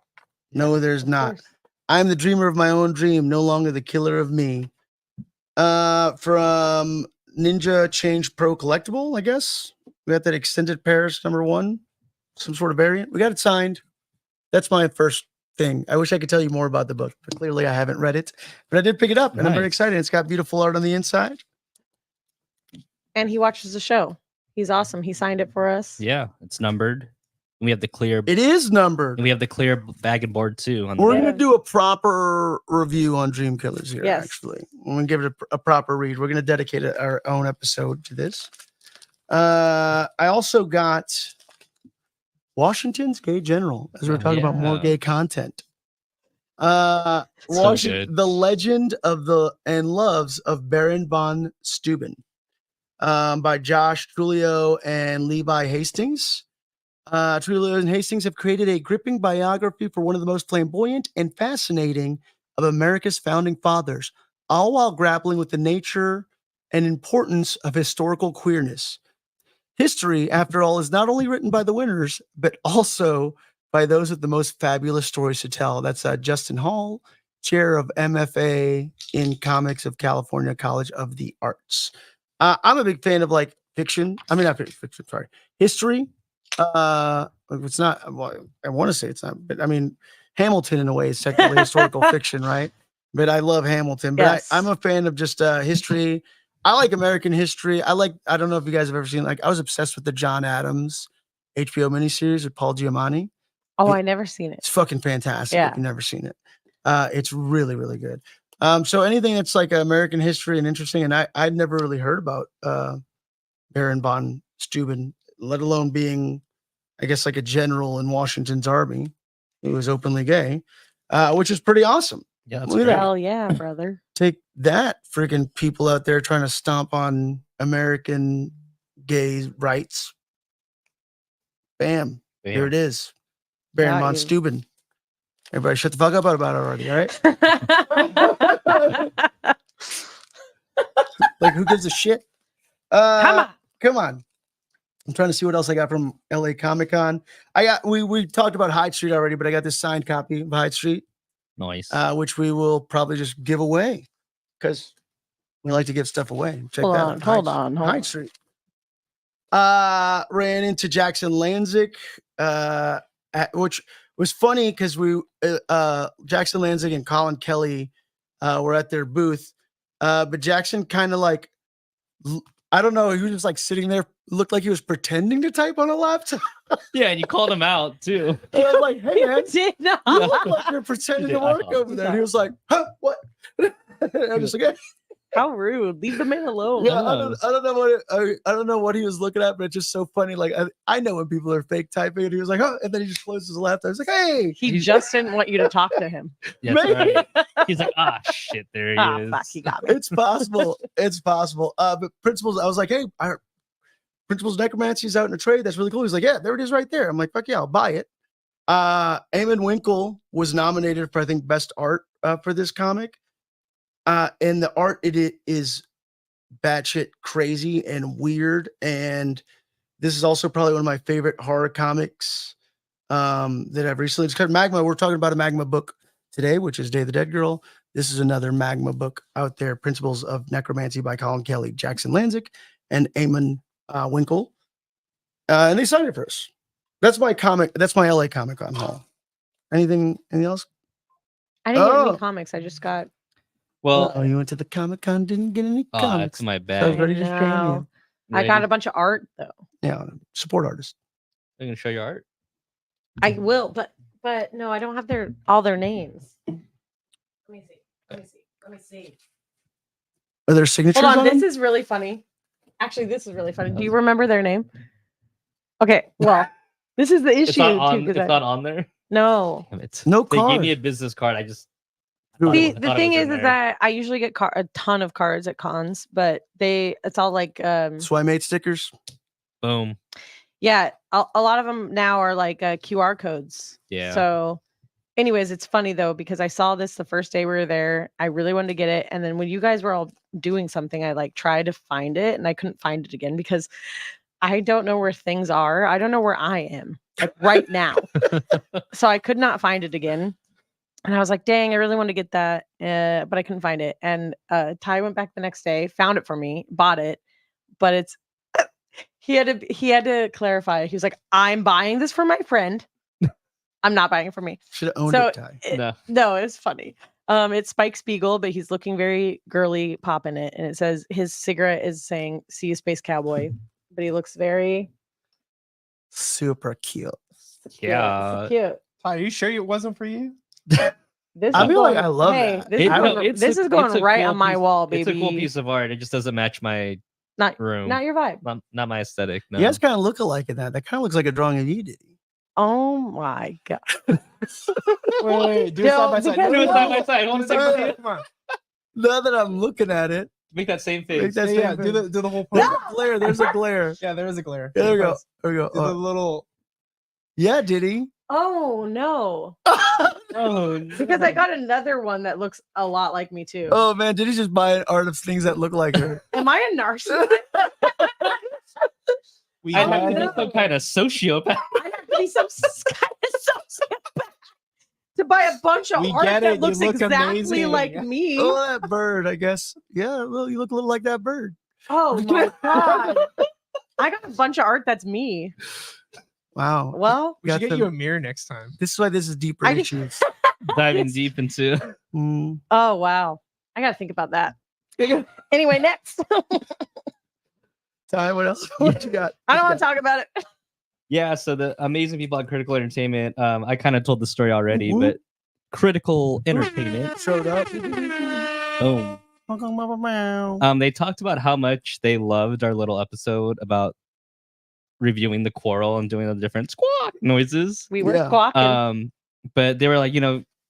Speaker 1: no, there's
Speaker 3: Of
Speaker 1: not.
Speaker 3: course.
Speaker 1: I'm the dreamer of my own dream, no longer the killer of me. From Ninja Change Pro Collectible, I guess. We got that extended Paris #1, some sort of variant. We got it signed. That's my first thing. I wish I could tell you more about the book, but clearly I haven't read it. But I did pick it up, and I'm very
Speaker 2: Nice.
Speaker 1: excited. It's got beautiful art on the inside.
Speaker 3: And he watches the show. He's awesome. He signed it for us.
Speaker 2: Yeah, it's numbered. And we have the clear.
Speaker 1: It is numbered.
Speaker 2: And we have the clear bag and board too. On
Speaker 1: We're
Speaker 2: the
Speaker 1: going to do a proper review on Dream Killers here,
Speaker 3: Yes.
Speaker 1: actually. We're going to give it a proper read. We're going to dedicate our own episode to this. I also got Washington's Gay General, as we're talking about more
Speaker 2: yeah.
Speaker 1: gay content.
Speaker 2: So good.
Speaker 1: The Legend of the and Loves of Baron von Steuben, by Josh Trulio and Levi Hastings. Trulio and Hastings have created a gripping biography for one of the most flamboyant and fascinating of America's founding fathers, all while grappling with the nature and importance of historical queerness. History, after all, is not only written by the winners, but also by those with the most fabulous stories to tell. That's Justin Hall, chair of MFA in Comics of California College of the Arts. I'm a big fan of like fiction. I mean, not fiction, sorry. History. It's not, well, I want to say it's not, but I mean, Hamilton in a way is technically historical fiction, right? But I love Hamilton, but
Speaker 3: Yes.
Speaker 1: I'm a fan of just history. I like American history. I don't know if you guys have ever seen, like, I was obsessed with the John Adams HBO miniseries with Paul Giamatti.
Speaker 3: Oh, I never seen it.
Speaker 1: It's fucking fantastic.
Speaker 3: Yeah.
Speaker 1: If you've never seen it. It's really, really good. So anything that's like American history and interesting, and I'd never really heard about Baron von Steuben, let alone being, I guess, like a general in Washington's army who was openly gay, which is pretty awesome.
Speaker 2: Yeah, that's
Speaker 1: Look at
Speaker 2: great.
Speaker 1: that.
Speaker 3: Hell yeah, brother.
Speaker 1: Take that, freaking people out there trying to stomp on American gay rights. Bam.
Speaker 2: Bam.
Speaker 1: Here it is. Baron
Speaker 3: Got
Speaker 1: von
Speaker 3: you.
Speaker 1: Steuben. Everybody shut the fuck up about it already, all right? Like, who gives a shit?
Speaker 3: Come on.
Speaker 1: Come on. I'm trying to see what else I got from LA Comic Con. We talked about Hyde Street already, but I got this signed copy of Hyde Street,
Speaker 2: Nice.
Speaker 1: which we will probably just give away because we like to give stuff away. Check
Speaker 3: Hold
Speaker 1: that
Speaker 3: on,
Speaker 1: out.
Speaker 3: hold on.
Speaker 1: Hyde Street. Ran into Jackson Lanzik, which was funny because Jackson Lanzik and Colin Kelly were at their booth, but Jackson kind of like, I don't know, he was just like sitting there, looked like he was pretending to type on a laptop.
Speaker 2: Yeah, and you called him out too.
Speaker 1: And I was like, hey man,
Speaker 3: Did not.
Speaker 1: you look like you're pretending to work over there. And he was like, huh, what? I'm just like, hey.
Speaker 3: How rude. Leave the man alone.
Speaker 1: Yeah, I don't know what he was looking at, but it's just so funny. Like I know when people are fake typing, and he was like, "Oh," and then he just closes his laptop. I was like, "Hey."
Speaker 3: He just didn't want you to talk to him.
Speaker 2: Yeah, that's right. He's like, shit, there he is.
Speaker 3: Fuck, he got me.
Speaker 1: It's possible. It's possible. But Principles, I was like, "Hey, Principles Necromancy's out in a trade. That's really cool." He's like, "Yeah, there it is, right there." I'm like, "Fuck yeah, I'll buy it." Eamon Winkle was nominated for, I think, best art for this comic. And the art it is batshit crazy and weird, and this is also probably one of my favorite horror comics that I've recently discovered. Magma, we're talking about a Magma book today, which is Day of the Dead Girl. This is another Magma book out there, Principles of Necromancy by Colin Kelly, Jackson Lanzik, and Eamon Winkle, and they signed it for us. That's my comic. That's my LA Comic Con haul. Anything else?
Speaker 3: I didn't get any comics. I just got.
Speaker 2: Well,
Speaker 1: you went to the Comic Con, didn't get any
Speaker 2: that's
Speaker 1: comics.
Speaker 2: my
Speaker 1: So I was
Speaker 2: bad.
Speaker 1: ready to shame you.
Speaker 3: I got a bunch of art though.
Speaker 1: Yeah, support artists.
Speaker 2: I'm gonna show your art.
Speaker 3: I will, but no, I don't have all their names. Let me see.
Speaker 1: Are there signatures
Speaker 3: Hold on,
Speaker 1: them?
Speaker 3: this is really funny. Actually, this is really funny. Do you remember their name? Okay, well, this is the issue.
Speaker 2: It's not on.
Speaker 3: too,
Speaker 2: It's not on there.
Speaker 3: No.
Speaker 2: Damn it.
Speaker 1: No
Speaker 2: They
Speaker 1: card.
Speaker 2: gave me a business card. I just.
Speaker 3: The
Speaker 2: thought it
Speaker 3: thing
Speaker 2: was
Speaker 3: is
Speaker 2: in there.
Speaker 3: that I usually get a ton of cards at cons, but it's all like
Speaker 1: That's why I made stickers.
Speaker 2: Boom.
Speaker 3: yeah, a lot of them now are like QR codes.
Speaker 2: Yeah.
Speaker 3: So anyways, it's funny though because I saw this the first day we were there. I really wanted to get it, and then when you guys were all doing something, I like tried to find it and I couldn't find it again because I don't know where things are. I don't know where I am like right now. So I could not find it again. And I was like, dang, I really want to get that, but I couldn't find it. And Ty went back the next day, found it for me, bought it, but it's he had to clarify. He was like, I'm buying this for my friend. I'm not buying it for me.
Speaker 1: Should have owned
Speaker 3: So
Speaker 1: it, Ty.
Speaker 3: no, it's funny. It's Spike Spiegel, but he's looking very girly pop in it. And it says his cigarette is saying "See you, Space Cowboy," but he looks very
Speaker 1: Super cute.
Speaker 2: Yeah.
Speaker 3: cute.
Speaker 4: Are you sure it wasn't for you?
Speaker 3: This
Speaker 1: I
Speaker 3: is
Speaker 1: feel like
Speaker 3: going-
Speaker 1: I love
Speaker 3: hey,
Speaker 1: that.
Speaker 3: This, is,
Speaker 2: No,
Speaker 3: going,
Speaker 2: it's
Speaker 3: this
Speaker 2: a-
Speaker 3: is going
Speaker 2: it's a
Speaker 3: right
Speaker 2: cool
Speaker 3: on my
Speaker 2: piece-
Speaker 3: wall, baby.
Speaker 2: It's a cool piece of art. It just doesn't match my
Speaker 3: Not
Speaker 2: room.
Speaker 3: not your vibe.
Speaker 2: Not my aesthetic. No.
Speaker 1: You guys kind of look alike in that. That kind of looks like a drawing of you, Diddy.
Speaker 3: Oh my god.
Speaker 4: Wait, do it
Speaker 3: No,
Speaker 4: side by side.
Speaker 3: because-
Speaker 2: Do it
Speaker 3: No.
Speaker 2: side by side. Hold
Speaker 4: Do
Speaker 2: on
Speaker 4: it
Speaker 2: a
Speaker 4: side by
Speaker 2: second.
Speaker 4: side. Come on.
Speaker 1: Now that I'm looking at it,
Speaker 2: Make that same
Speaker 1: make
Speaker 2: face.
Speaker 1: that
Speaker 4: Yeah,
Speaker 1: same thing.
Speaker 4: do the whole
Speaker 1: There's
Speaker 4: part.
Speaker 1: a glare. There's a glare.
Speaker 4: Yeah, there is a glare.
Speaker 1: Yeah, there we go.
Speaker 4: Yes.
Speaker 1: There we go.
Speaker 4: Do the little.
Speaker 1: Yeah, Diddy.
Speaker 3: Oh no.
Speaker 2: Oh,
Speaker 3: Because I got another one that looks a lot like me too.
Speaker 1: Oh man, Diddy's just buying art of things that look like her.
Speaker 3: Am I a narcissist?
Speaker 4: We
Speaker 2: I'd have to
Speaker 4: had-
Speaker 2: be some kind of sociopath.
Speaker 3: I have to be some kind of sociopath to buy a bunch of
Speaker 4: We
Speaker 3: art
Speaker 4: get it,
Speaker 3: that
Speaker 4: you
Speaker 3: looks
Speaker 4: look
Speaker 3: exactly
Speaker 4: amazing.
Speaker 3: like me.
Speaker 1: Oh, that bird, I guess. Yeah, well, you look a little like that bird.
Speaker 3: Oh my god. I got a bunch of art that's me.
Speaker 1: Wow.
Speaker 3: Well,
Speaker 4: we should
Speaker 1: Got
Speaker 4: get you
Speaker 1: them.
Speaker 4: a mirror next time.
Speaker 1: This is why this is deeper
Speaker 3: I just-
Speaker 1: issues.
Speaker 2: Diving deep into.
Speaker 1: Mm.
Speaker 3: oh wow. I gotta think about that. Anyway, next.
Speaker 1: Ty, what else? What you got?
Speaker 3: I don't want to talk about it.
Speaker 2: Yeah, so the amazing people at Critical Entertainment. I kind of told the story already,
Speaker 1: Mhm.
Speaker 2: but Critical Entertainment.
Speaker 1: Showed up.
Speaker 2: Boom. They talked about how much they loved our little episode about reviewing the quarrel and doing the different squawk noises.
Speaker 3: We were
Speaker 1: Yeah.
Speaker 3: squawking.
Speaker 2: But they were like,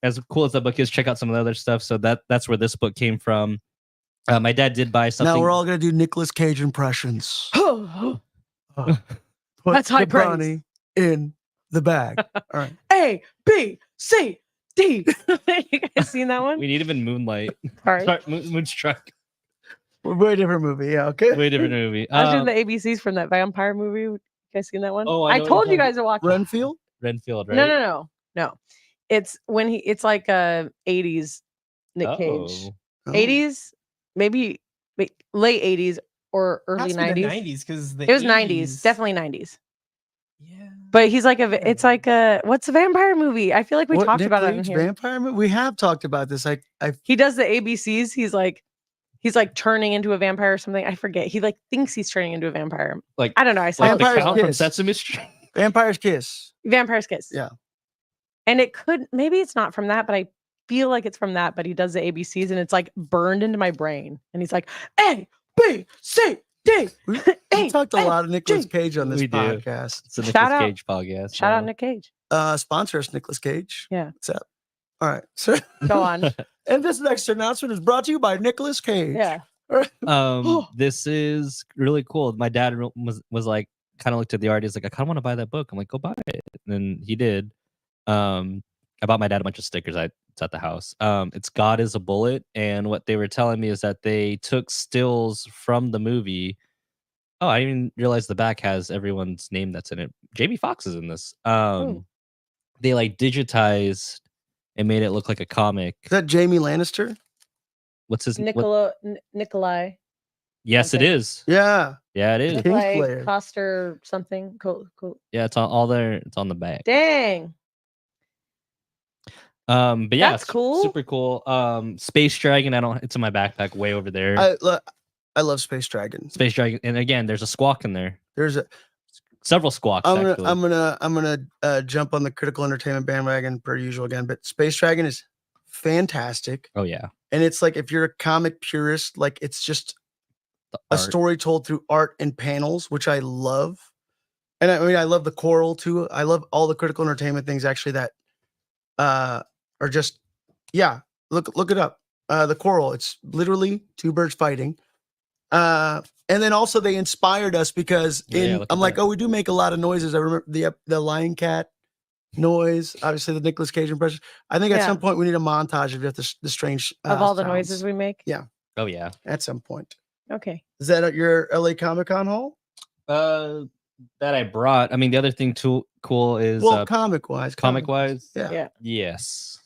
Speaker 2: as cool as that book is, check out some of the other stuff. So that's where this book came from. My dad did buy something.
Speaker 1: Now we're all gonna do Nicolas Cage impressions. Put
Speaker 3: That's high
Speaker 1: the
Speaker 3: praise.
Speaker 1: brownie in the bag. All right.
Speaker 3: A B C D. You guys seen that one?
Speaker 2: We need him in Moonlight.
Speaker 3: Sorry.
Speaker 2: Sorry, Moonstruck.
Speaker 1: Way different movie. Yeah. Okay.
Speaker 2: Way different movie.
Speaker 3: I was doing the ABCs from that vampire movie. You guys seen that one?
Speaker 2: Oh, I
Speaker 3: I
Speaker 2: know what
Speaker 3: told
Speaker 2: you're
Speaker 3: you guys to watch it.
Speaker 1: Renfield.
Speaker 2: Renfield, right?
Speaker 3: No. It's when it's like a 80s Nick Cage.
Speaker 2: Oh.
Speaker 3: 80s, maybe late 80s or early 90s.
Speaker 4: 90s because
Speaker 3: It was 90s, definitely 90s.
Speaker 4: Yeah.
Speaker 3: But he's like it's like what's a vampire movie? I feel like we
Speaker 1: What,
Speaker 3: talked
Speaker 1: Nick
Speaker 3: about it in
Speaker 1: Cage
Speaker 3: here.
Speaker 1: Vampire movie? We have talked about this.
Speaker 3: He does the ABCs. He's like turning into a vampire or something. I forget. He like thinks he's turning into a vampire.
Speaker 2: Like
Speaker 3: I don't know. I saw
Speaker 2: like the
Speaker 1: Vampire's
Speaker 2: count from
Speaker 1: Kiss.
Speaker 2: Sesame Street.
Speaker 1: Vampire's Kiss.
Speaker 3: Vampire's Kiss.
Speaker 1: Yeah.
Speaker 3: And it could, maybe it's not from that, but I feel like it's from that. But he does the ABCs and it's like burned into my brain. And he's like, A, B, C, D.
Speaker 1: We talked a lot of Nicolas Cage on this
Speaker 2: We do.
Speaker 1: podcast.
Speaker 2: It's a
Speaker 3: Shout
Speaker 2: Nicolas
Speaker 3: out.
Speaker 2: Cage podcast.
Speaker 3: Shout out Nick Cage.
Speaker 1: Sponsor us, Nicolas Cage.
Speaker 3: Yeah.
Speaker 1: What's up? All right. So,
Speaker 3: Go on.
Speaker 1: and this next announcement is brought to you by Nicolas Cage.
Speaker 3: Yeah.
Speaker 2: This is really cool. My dad was like, kind of looked at the art. He's like, I kind of want to buy that book. I'm like, go buy it. And he did. I bought my dad a bunch of stickers. It's at the house. It's God is a Bullet. And what they were telling me is that they took stills from the movie. Oh, I didn't even realize the back has everyone's name that's in it. Jamie Foxx is in this. They like digitized and made it look like a comic.
Speaker 1: Is that Jamie Lannister?
Speaker 2: What's his name?
Speaker 3: Nikolai.
Speaker 2: Yes, it
Speaker 3: something.
Speaker 2: is.
Speaker 1: Yeah.
Speaker 2: Yeah, it is.
Speaker 3: Nikolai
Speaker 1: Kingslayer.
Speaker 3: Coster something. Cool.
Speaker 2: Yeah, it's on all there. It's on the back.
Speaker 3: Dang.
Speaker 2: But yeah,
Speaker 3: That's cool.
Speaker 2: Super cool. Space Dragon. It's in my backpack way over there.
Speaker 1: I love Space Dragon.
Speaker 2: Space Dragon, and again, there's a squawk in there.
Speaker 1: There's
Speaker 2: Several squawks. Actually.
Speaker 1: I'm gonna jump on the critical entertainment bandwagon per usual again, but Space Dragon is fantastic.
Speaker 2: Oh yeah,
Speaker 1: And it's like if you're a comic purist, like it's just
Speaker 2: the
Speaker 1: a
Speaker 2: art.
Speaker 1: story told through art and panels, which I love. And I mean, I love the choral too. I love all the critical entertainment things actually that are just, yeah, look it up. The choral, it's literally two birds fighting. And then also they inspired us because I'm like, oh, we do make a lot of noises. I remember the Lion Cat noise, obviously the Nicolas Cage impression. I think at some point we need a montage of the strange
Speaker 3: of all the
Speaker 1: sounds.
Speaker 3: noises we make.
Speaker 1: Yeah.
Speaker 2: Oh yeah.
Speaker 1: At some point.
Speaker 3: Okay.
Speaker 1: Is that at your LA Comic-Con haul?
Speaker 2: That I brought. I mean, the other thing too cool is
Speaker 1: comic wise.
Speaker 3: Yeah.
Speaker 2: Yes.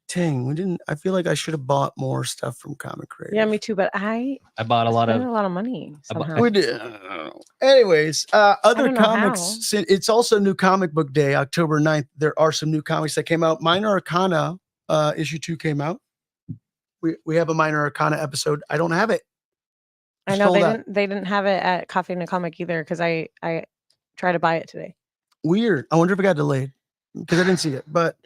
Speaker 1: Dang, I feel like I should have bought more stuff from Comic Creative.
Speaker 3: Yeah, me too. But I
Speaker 2: bought a lot
Speaker 3: of money. Somehow.
Speaker 1: We did. Anyways, other comics. It's also New Comic Book Day, October 9th. There are some new comics that came out. Minor Arcana issue 2 came out. We have a Minor Arcana episode. I don't have it.
Speaker 3: I know they didn't have it at Coffee and a Comic either because I tried to buy it today.
Speaker 1: Weird. I wonder if it got delayed because I didn't see it. But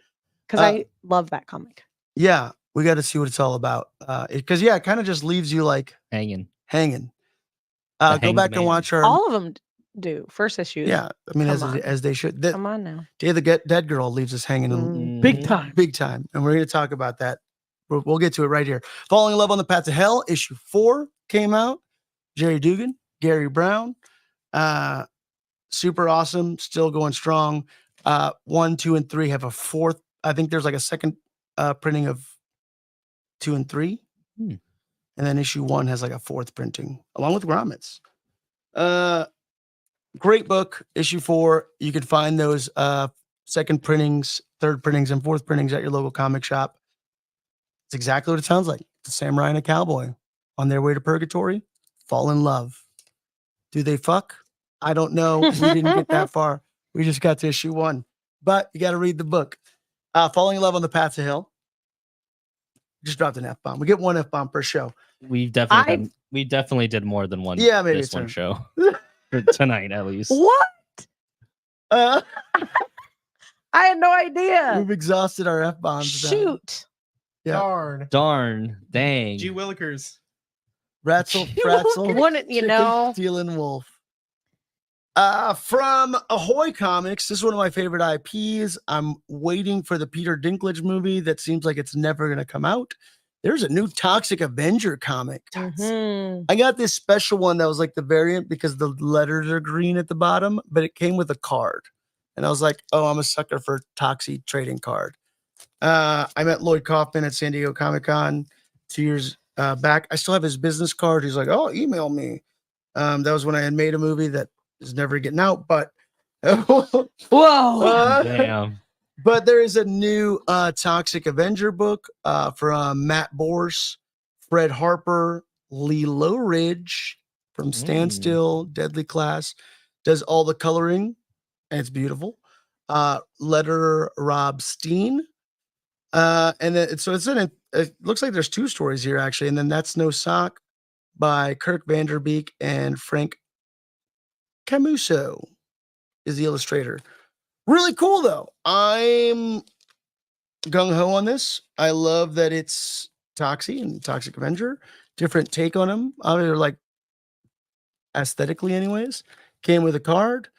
Speaker 3: because I love that comic.
Speaker 1: Yeah, we got to see what it's all about. Because it kind of just leaves you like
Speaker 2: hanging.
Speaker 1: Go back and watch our.
Speaker 3: All of them do first issues.
Speaker 1: Yeah, I mean as they should.
Speaker 3: Come on now.
Speaker 1: Day of the Dead Girl leaves us hanging big time, and we're going to talk about that. We'll get to it right here. Falling in Love on the Path to Hell issue 4 came out. Jerry Dugan, Gary Brown, super awesome, still going strong. 1, 2, and 3 have a fourth. I think there's like a second printing of 2 and 3, and then issue 1 has like a fourth printing along with grommets. Great book. Issue 4. You can find those second printings, third printings, and fourth printings at your local comic shop. It's exactly what it sounds like. It's a samurai and a cowboy on their way to purgatory, fall in love. Do they fuck? I don't know. We didn't get that far. We just got to issue 1, but you got to read the book. Falling in Love on the Path to Hell. Just dropped an F-bomb. We get one F-bomb per show.
Speaker 2: We definitely did more than one.
Speaker 1: Yeah, maybe
Speaker 2: this one show for tonight at least.
Speaker 3: What? I had no idea.
Speaker 1: We've exhausted our F-bombs.
Speaker 3: Shoot.
Speaker 1: Yeah.
Speaker 2: Darn. Dang.
Speaker 4: G Willikers.
Speaker 1: Ratzel, Fratzel.
Speaker 3: Wouldn't you know?
Speaker 1: Stealing Wolf. From Ahoy Comics, this is one of my favorite IPs. I'm waiting for the Peter Dinklage movie that seems like it's never going to come out. There's a new Toxic Avenger comic. I got this special one that was like the variant because the letters are green at the bottom, but it came with a card. And I was like, oh, I'm a sucker for Toxie trading card. I met Lloyd Kaufman at San Diego Comic-Con 2 years back. I still have his business card. He's like, "Oh, email me." That was when I had made a movie that is never getting out, but
Speaker 3: Whoa.
Speaker 2: Damn.
Speaker 1: but there is a new Toxic Avenger book from Matt Borse, Fred Harper, Lee Lowridge from Standstill, Deadly Class, does all the coloring, and it's beautiful. Letter Rob Steen. And then so it looks like there's 2 stories here actually, and then That's No Sock by Kirk Vanderbeek and Frank Camuso is the illustrator. Really cool though. I'm gung-ho on this. I love that it's Toxie and Toxic Avenger. Different take on them. They're like aesthetically anyways. Came with a card.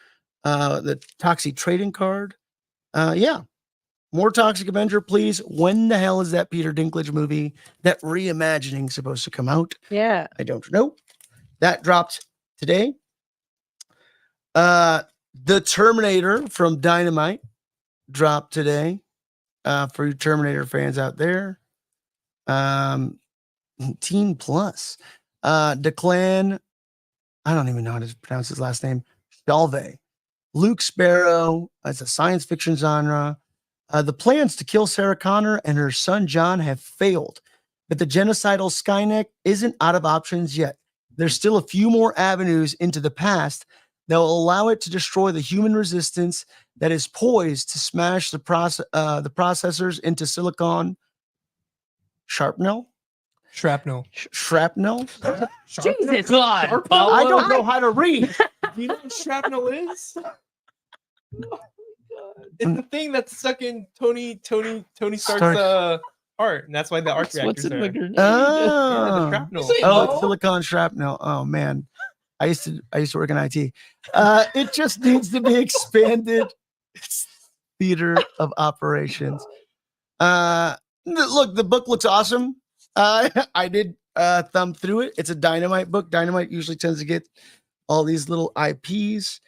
Speaker 1: The Toxie trading card. Yeah. More Toxic Avenger, please. When the hell is that Peter Dinklage movie, that reimagining, supposed to come out?
Speaker 3: Yeah.
Speaker 1: I don't know. That dropped today. The Terminator from Dynamite dropped today. For you Terminator fans out there. Teen Plus. Declan, I don't even know how to pronounce his last name. Shalve. Luke Sparrow. It's a science fiction genre. The plans to kill Sarah Connor and her son John have failed, but the genocidal Skynet isn't out of options yet. There's still a few more avenues into the past that will allow it to destroy the human resistance that is poised to smash the processors into silicon shrapnel.
Speaker 4: Shrapnel.
Speaker 1: Shrapnel.
Speaker 3: Jesus.
Speaker 2: God,
Speaker 1: I don't know how to read.
Speaker 4: Do you know what shrapnel is? Oh my God. It's the thing that's stuck in Tony Stark's heart, and that's why the arc reactor's there. Yeah, the
Speaker 1: Oh,
Speaker 4: shrapnel.
Speaker 1: it's silicon shrapnel. Oh man, I used to work in IT. It just needs to be expanded. Theater of operations. Look, the book looks awesome. I did thumb through it. It's a Dynamite book. Dynamite usually tends to get all these little IPs.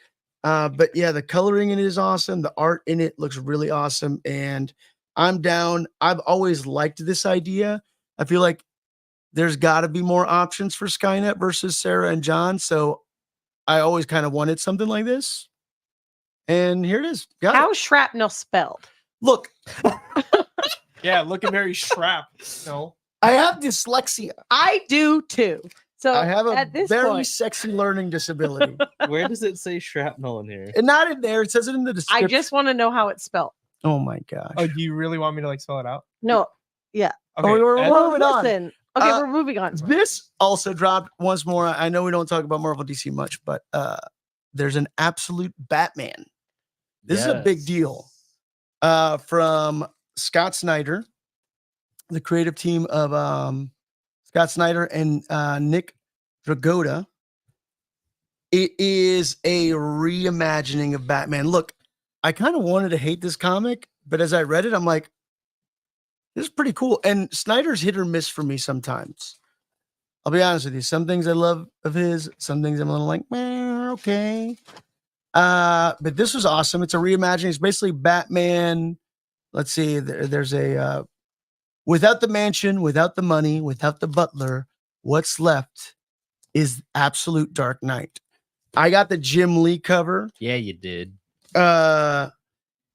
Speaker 1: But yeah, the coloring in it is awesome. The art in it looks really awesome. And I'm down. I've always liked this idea. I feel like there's got to be more options for Skynet versus Sarah and John. So I always kind of wanted something like this. And here it is. Got it.
Speaker 3: How's shrapnel spelled?
Speaker 1: Look,
Speaker 4: Yeah, looking very shrap. No.
Speaker 1: I have dyslexia.
Speaker 3: I do too. So
Speaker 1: I have a
Speaker 3: at this
Speaker 1: very
Speaker 3: point,
Speaker 1: sexy learning disability.
Speaker 2: Where does it say shrapnel in here?
Speaker 1: And not in there. It says it in the description.
Speaker 3: I just want to know how it's spelled.
Speaker 1: Oh my gosh.
Speaker 4: Oh, do you really want me to like spell it out?
Speaker 3: No. Yeah.
Speaker 4: Okay.
Speaker 1: we're
Speaker 4: Ed?
Speaker 1: moving on.
Speaker 3: Listen. Okay,
Speaker 1: Uh,
Speaker 3: we're moving on.
Speaker 1: This also dropped once more. I know we don't talk about Marvel DC much, but there's an absolute Batman. This is a big deal. From Scott Snyder, the creative team of Scott Snyder and Nick Dragotta. It is a reimagining of Batman. Look, I kind of wanted to hate this comic, but as I read it, I'm like, this is pretty cool. And Snyder's hit or miss for me sometimes. I'll be honest with you. Some things I love of his, some things I'm a little like, okay. But this was awesome. It's a reimagining. It's basically Batman. Let's see. There's a without the mansion, without the money, without the butler, what's left is absolute Dark Knight. I got the Jim Lee cover.
Speaker 2: Yeah, you did.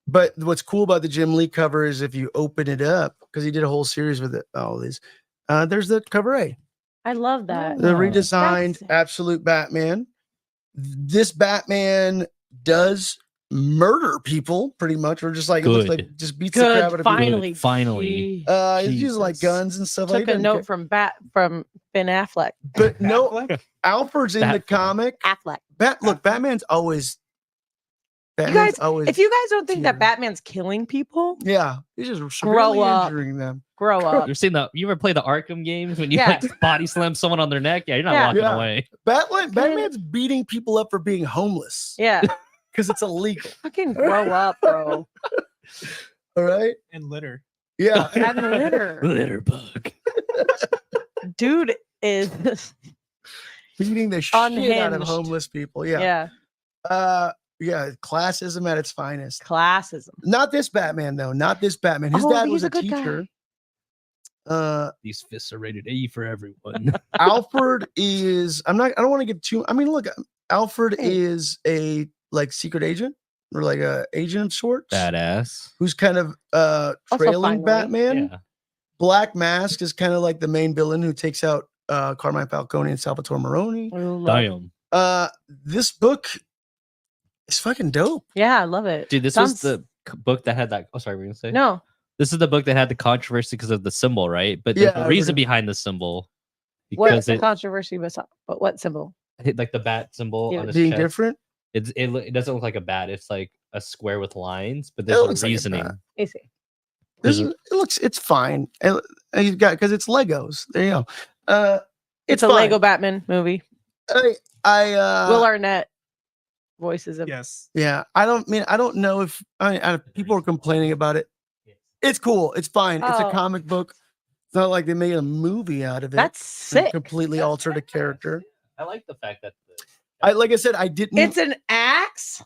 Speaker 1: But what's cool about the Jim Lee cover is if you open it up, because he did a whole series with it, all these. There's the cover A.
Speaker 3: I love that.
Speaker 1: The redesigned
Speaker 3: That's-
Speaker 1: absolute Batman. This Batman does murder people pretty much, or just like it looks
Speaker 2: Good.
Speaker 1: like just beats the crap out
Speaker 3: Good.
Speaker 1: of people.
Speaker 3: Finally.
Speaker 2: Finally.
Speaker 1: He's using like
Speaker 2: Jesus.
Speaker 1: guns and stuff like
Speaker 3: Took
Speaker 1: that.
Speaker 3: a note from Ben Affleck.
Speaker 1: But no,
Speaker 4: Affleck?
Speaker 1: Alfred's in the
Speaker 2: Batman.
Speaker 1: comic.
Speaker 3: Affleck.
Speaker 1: Look, Batman's always.
Speaker 3: guys,
Speaker 1: always.
Speaker 3: If you guys don't think
Speaker 1: here.
Speaker 3: that Batman's killing people,
Speaker 1: Yeah, he's just
Speaker 3: Grow
Speaker 1: severely
Speaker 3: up.
Speaker 1: injuring them.
Speaker 3: grow up.
Speaker 2: You've seen you ever play the Arkham games when you
Speaker 3: Yeah.
Speaker 2: like body slam someone on their neck? Yeah, you're not
Speaker 3: Yeah.
Speaker 2: walking
Speaker 1: Yeah.
Speaker 2: away.
Speaker 1: Batman's beating people up for being homeless
Speaker 3: Yeah.
Speaker 1: because it's illegal.
Speaker 3: Fucking grow up, bro.
Speaker 1: All right.
Speaker 4: And litter.
Speaker 1: Yeah.
Speaker 3: And litter.
Speaker 2: Litterbug.
Speaker 3: Dude is
Speaker 1: Beating the shit out of
Speaker 3: Unhinged.
Speaker 1: homeless people. Yeah.
Speaker 3: yeah.
Speaker 1: Yeah. Classism at its finest.
Speaker 3: Classism.
Speaker 1: Not this Batman, though. Not this Batman. His
Speaker 3: Oh,
Speaker 1: dad
Speaker 3: he's
Speaker 1: was
Speaker 3: a
Speaker 1: a
Speaker 3: good guy.
Speaker 1: teacher.
Speaker 2: These fists are rated A for everyone.
Speaker 1: Alfred is. I don't want to get too. I mean, look, Alfred
Speaker 3: Hey.
Speaker 1: is a like secret agent or like a agent of sorts.
Speaker 2: Badass.
Speaker 1: Who's kind of
Speaker 3: Also
Speaker 1: trailing
Speaker 3: finally.
Speaker 1: Batman.
Speaker 2: Yeah.
Speaker 1: Black Mask is kind of like the main villain who takes out Carmine Falcone and Salvatore Maroni.
Speaker 2: Damn.
Speaker 1: This book is fucking dope.
Speaker 3: Yeah, I love it.
Speaker 2: Dude, this was the book that had that. Oh, sorry, were you gonna say?
Speaker 3: No.
Speaker 2: This is the book that had the controversy because of the symbol, right? But
Speaker 1: Yeah,
Speaker 2: there's
Speaker 1: I
Speaker 2: a reason
Speaker 1: heard-
Speaker 2: behind the symbol.
Speaker 3: What's
Speaker 2: Because
Speaker 3: the
Speaker 2: it
Speaker 3: controversy? But what symbol?
Speaker 2: hit like the bat symbol
Speaker 3: Yeah.
Speaker 2: on his
Speaker 1: Being
Speaker 2: chest.
Speaker 1: different.
Speaker 2: It doesn't look like a bat. It's like a square with lines, but
Speaker 1: It
Speaker 2: there's
Speaker 1: looks
Speaker 2: a
Speaker 1: like a
Speaker 2: reasoning.
Speaker 1: bat.
Speaker 3: I see.
Speaker 1: It's fine. He's got because it's Legos. There you go.
Speaker 3: It's
Speaker 1: It's
Speaker 3: a
Speaker 1: fine.
Speaker 3: Lego Batman movie.
Speaker 1: I
Speaker 3: Will Arnett voices of.
Speaker 4: Yes.
Speaker 1: yeah. I don't know if people are complaining about it. It's cool. It's fine. It's a
Speaker 3: Oh.
Speaker 1: comic book. It's not like they made a movie out of it.
Speaker 3: That's
Speaker 1: and
Speaker 3: sick.
Speaker 1: completely altered a character.
Speaker 2: I like the fact that
Speaker 1: Like I said, I didn't.
Speaker 3: It's an axe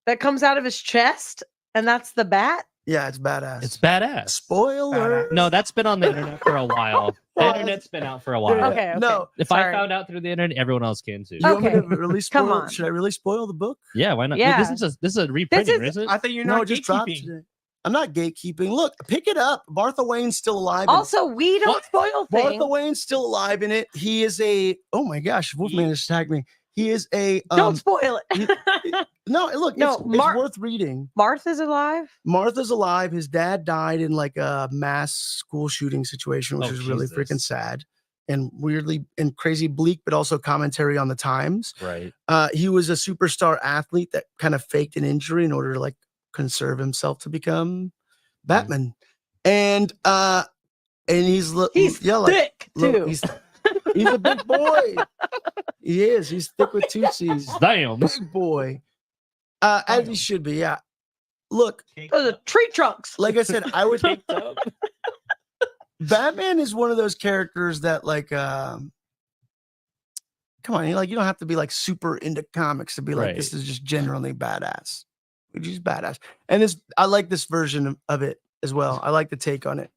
Speaker 3: that comes out of his chest, and that's the bat.
Speaker 1: Yeah, it's badass.
Speaker 2: it's badass.
Speaker 1: Spoiler.
Speaker 2: No, that's been on the internet for a while. The internet's been out for a while.
Speaker 3: Okay.
Speaker 1: No,
Speaker 2: If
Speaker 3: Sorry.
Speaker 2: I found out through the internet, everyone else can too.
Speaker 1: you want me to
Speaker 3: Okay.
Speaker 1: really
Speaker 3: Come
Speaker 1: spoil?
Speaker 3: on.
Speaker 1: Should I really spoil the book?
Speaker 2: Yeah, why not?
Speaker 3: Yeah.
Speaker 2: This is a reprinting,
Speaker 3: is-
Speaker 2: isn't it?
Speaker 4: I thought you're
Speaker 1: No,
Speaker 4: not
Speaker 1: it just dropped
Speaker 4: gatekeeping.
Speaker 1: today. I'm not gatekeeping. Look, pick it up. Martha Wayne's still alive. in it.
Speaker 3: Also, we don't
Speaker 2: What?
Speaker 3: spoil
Speaker 1: Martha
Speaker 3: things.
Speaker 1: Wayne's still alive in it. He is a. Oh my gosh, Wolfman has tagged me. He is a.
Speaker 3: Don't spoil it.
Speaker 1: No, look,
Speaker 3: No,
Speaker 1: it's
Speaker 3: Mar-
Speaker 1: worth reading.
Speaker 3: Martha's alive.
Speaker 1: Martha's alive. His dad died in like a mass school shooting situation, which
Speaker 2: Oh,
Speaker 1: is really freaking
Speaker 2: Jesus.
Speaker 1: sad and weirdly and crazy bleak, but also commentary on the times.
Speaker 2: Right.
Speaker 1: He was a superstar athlete that kind of faked an injury in order to like conserve himself to become Batman. And he's
Speaker 3: He's
Speaker 1: yeah, like,
Speaker 3: thick
Speaker 1: look,
Speaker 3: too.
Speaker 1: he's a big boy. He is. He's thick with two C's.
Speaker 2: Damn.
Speaker 1: Big boy. As he should be. Yeah. Look,
Speaker 3: Those are tree trunks.
Speaker 1: like I said, I would. Batman is one of those characters that like come on, you don't have to be like super into comics to be like this is just generally badass. He's badass. And I like this version of it as well. I like the take on it.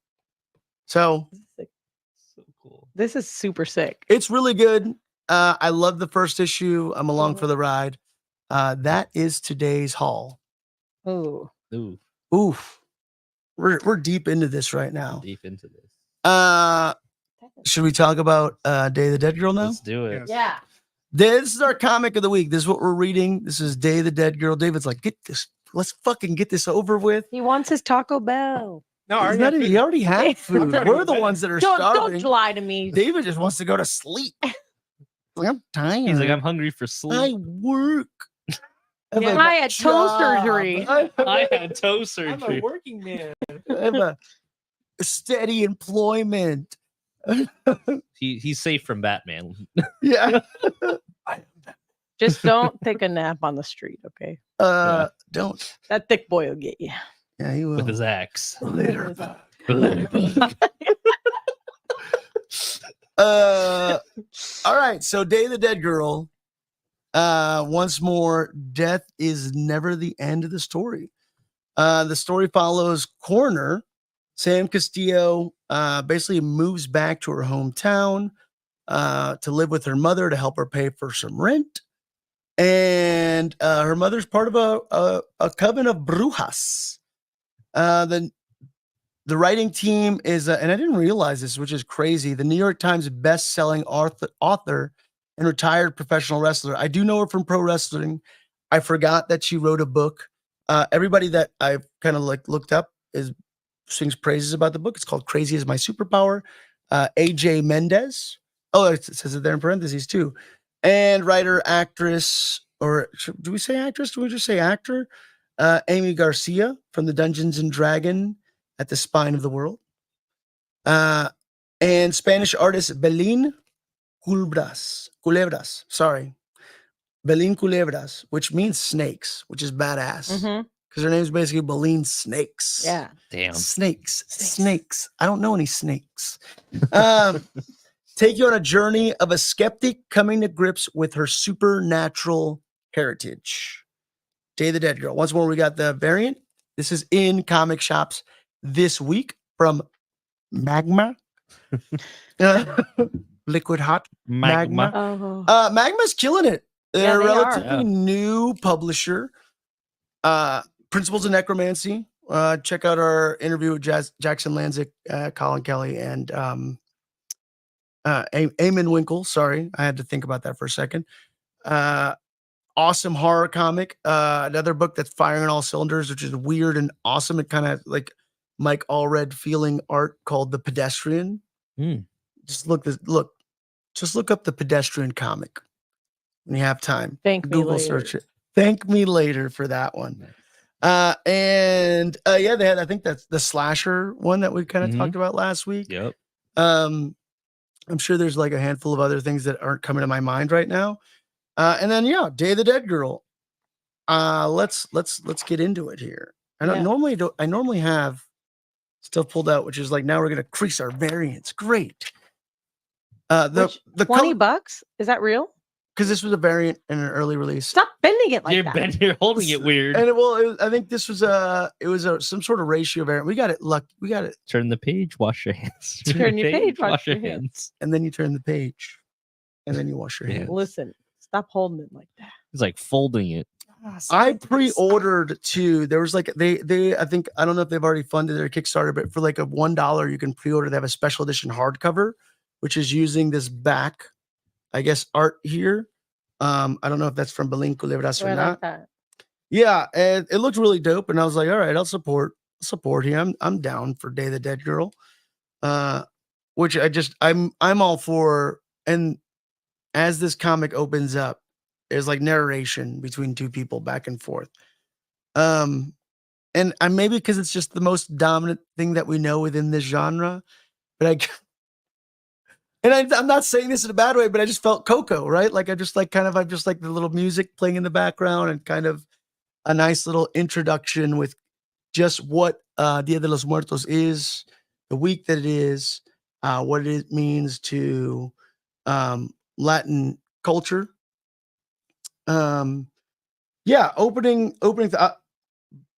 Speaker 1: So
Speaker 2: So cool.
Speaker 3: This is super sick.
Speaker 1: it's really good. I love the first issue. I'm along for the ride. That is today's haul.
Speaker 3: Oh,
Speaker 2: Ooh,
Speaker 1: Oof. We're deep into this right now.
Speaker 2: deep into this.
Speaker 1: Should we talk about Day of the Dead Girl now?
Speaker 2: Let's do it.
Speaker 4: Yes.
Speaker 3: yeah.
Speaker 1: This is our comic of the week. This is what we're reading. This is Day of the Dead Girl. David's like, get this. Let's fucking get this over with.
Speaker 3: He wants his Taco Bell.
Speaker 4: No, I
Speaker 1: He's
Speaker 4: already
Speaker 1: not
Speaker 4: have
Speaker 1: even-
Speaker 4: food.
Speaker 1: he already had food.
Speaker 4: already
Speaker 1: We're the
Speaker 4: fed.
Speaker 1: ones that are
Speaker 3: Don't
Speaker 1: starving.
Speaker 3: lie to me.
Speaker 1: David just wants to go to sleep. Like, I'm tired.
Speaker 2: He's like, I'm hungry for
Speaker 1: I
Speaker 2: sleep.
Speaker 1: work. have
Speaker 3: Yeah,
Speaker 1: a
Speaker 3: I had toe
Speaker 1: job.
Speaker 3: surgery.
Speaker 2: I had toe
Speaker 4: I'm
Speaker 2: surgery.
Speaker 4: a working man.
Speaker 1: I have a steady employment.
Speaker 2: He's safe from Batman.
Speaker 1: Yeah.
Speaker 3: Just don't take a nap on the street, okay?
Speaker 1: Don't.
Speaker 3: That thick boy will get you.
Speaker 1: Yeah, he will.
Speaker 2: With his axe.
Speaker 1: Later.
Speaker 2: Later.
Speaker 1: All right. So Day of the Dead Girl. Once more, death is never the end of the story. The story follows coroner Sam Castillo basically moves back to her hometown to live with her mother to help her pay for some rent. And her mother's part of a coven of brujas. The writing team is, and I didn't realize this, which is crazy, the New York Times best-selling author and retired professional wrestler. I do know her from pro wrestling. I forgot that she wrote a book. Everybody that I've kind of like looked up sings praises about the book. It's called Crazy Is My Superpower. AJ Mendez. Oh, it says it there in parentheses too. And writer, actress, or do we say actress? Do we just say actor? Aimee Garcia from the Dungeons and Dragon at the Spine of the World. And Spanish artist Belén Culebras, sorry. Belén Culebras, which means snakes, which is badass.
Speaker 3: Mhm.
Speaker 1: Because her name's basically Belén Snakes.
Speaker 3: Yeah.
Speaker 2: Damn.
Speaker 1: Snakes. I don't know any snakes. Take you on a journey of a skeptic coming to grips with her supernatural heritage. Day of the Dead Girl. Once more, we got the variant. This is in comic shops this week from Magma Liquid Hot
Speaker 2: Magma.
Speaker 3: Oh,
Speaker 1: Magma's killing it.
Speaker 3: Yeah,
Speaker 1: They're a
Speaker 3: they are.
Speaker 1: relatively
Speaker 2: Yeah.
Speaker 1: new publisher. Principles of Necromancy. Check out our interview with Jackson Lanzik, Colin Kelly, and Eamon Winkle. Sorry, I had to think about that for a second. Awesome horror comic. Another book that's firing on all cylinders, which is weird and awesome. It kind of like Mike Allred feeling art called The Pedestrian.
Speaker 2: Hmm.
Speaker 1: Just look up The Pedestrian comic when you have time.
Speaker 3: Thank me
Speaker 1: Google
Speaker 3: later.
Speaker 1: search it. Thank me later for that one. Yeah, they had, I think that's the slasher one that we kind of
Speaker 2: Mhm.
Speaker 1: talked about last week.
Speaker 2: Yep.
Speaker 1: I'm sure there's like a handful of other things that aren't coming to my mind right now. And then Day of the Dead Girl. Let's get into it here. I normally have stuff pulled out, which is like now we're gonna increase our variance. Great. The
Speaker 3: $20? Is that real?
Speaker 1: because this was a variant in an early release.
Speaker 3: Stop bending it like that.
Speaker 2: You're holding it weird.
Speaker 1: And I think this was some sort of ratio variant. We got it.
Speaker 2: Turn the page, wash your hands.
Speaker 3: Turn your page,
Speaker 2: wash your hands.
Speaker 1: And then you turn the page, and then you wash your
Speaker 2: Yeah.
Speaker 1: hands.
Speaker 3: Listen, stop holding it like that.
Speaker 2: It's like folding it.
Speaker 1: I pre-ordered too. There was like I think I don't know if they've already funded their Kickstarter, but for like a $1 you can pre-order. They have a special edition hardcover, which is using this back, I guess, art here. I don't know if that's from Belén Culebras or
Speaker 3: I
Speaker 1: not.
Speaker 3: like that.
Speaker 1: Yeah, and it looked really dope, and I was like, all right, I'll support here. I'm down for Day of the Dead Girl. Which I'm all for. And as this comic opens up, there's like narration between two people back and forth. And I maybe because it's just the most dominant thing that we know within this genre, but I'm not saying this in a bad way, but I just felt Coco, right? Like I just like the little music playing in the background and kind of a nice little introduction with just what Dia de los Muertos is, the week that it is, what it means to Latin culture. Opening.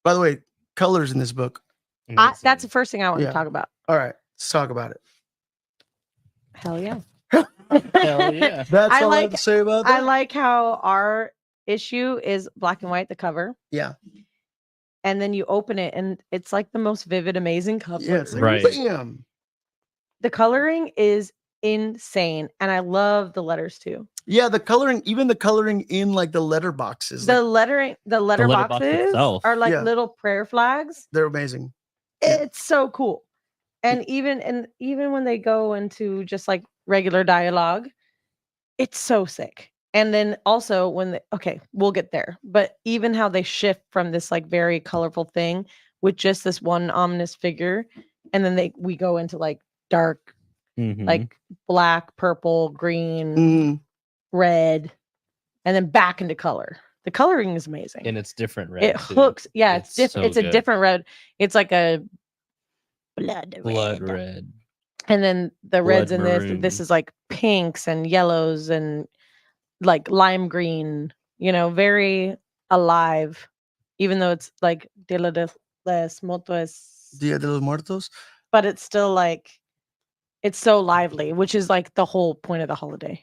Speaker 1: By the way, colors in this book.
Speaker 3: That's the first thing I want to talk about.
Speaker 1: All right, let's talk about it.
Speaker 3: Hell yeah.
Speaker 2: Hell yeah.
Speaker 1: That's all I have to say about that.
Speaker 3: I like how our issue is black and white, the cover.
Speaker 1: Yeah.
Speaker 3: And then you open it and it's like the most vivid, amazing cover.
Speaker 1: Yeah, it's like,
Speaker 2: Right.
Speaker 1: bam.
Speaker 3: The coloring is insane. And I love the letters too.
Speaker 1: Yeah, the coloring, even the coloring in like the letter boxes.
Speaker 3: The
Speaker 1: like,
Speaker 3: letter
Speaker 2: letterbox
Speaker 3: boxes
Speaker 2: itself.
Speaker 3: are like
Speaker 1: Yeah.
Speaker 3: little prayer flags.
Speaker 1: they're amazing. Yeah.
Speaker 3: It's so cool. And even when they go into just like regular dialogue, it's so sick. And then also we'll get there. But even how they shift from this like very colorful thing with just this one ominous figure, and then we go into like dark,
Speaker 2: Mhm.
Speaker 3: like black, purple, green,
Speaker 1: Mm.
Speaker 3: red, and then back into color. The coloring is amazing.
Speaker 2: And it's different red.
Speaker 3: It
Speaker 2: too.
Speaker 3: hooks. Yeah, it's different.
Speaker 2: so
Speaker 3: It's a
Speaker 2: good.
Speaker 3: different red. It's like a blood
Speaker 2: red.
Speaker 3: And then the reds in this
Speaker 2: maroon.
Speaker 3: is like pinks and yellows and like lime green, very alive, even though it's like Dia de los Muertos,
Speaker 1: Dia de los Muertos.
Speaker 3: but it's still like, it's so lively, which is like the whole point of the holiday.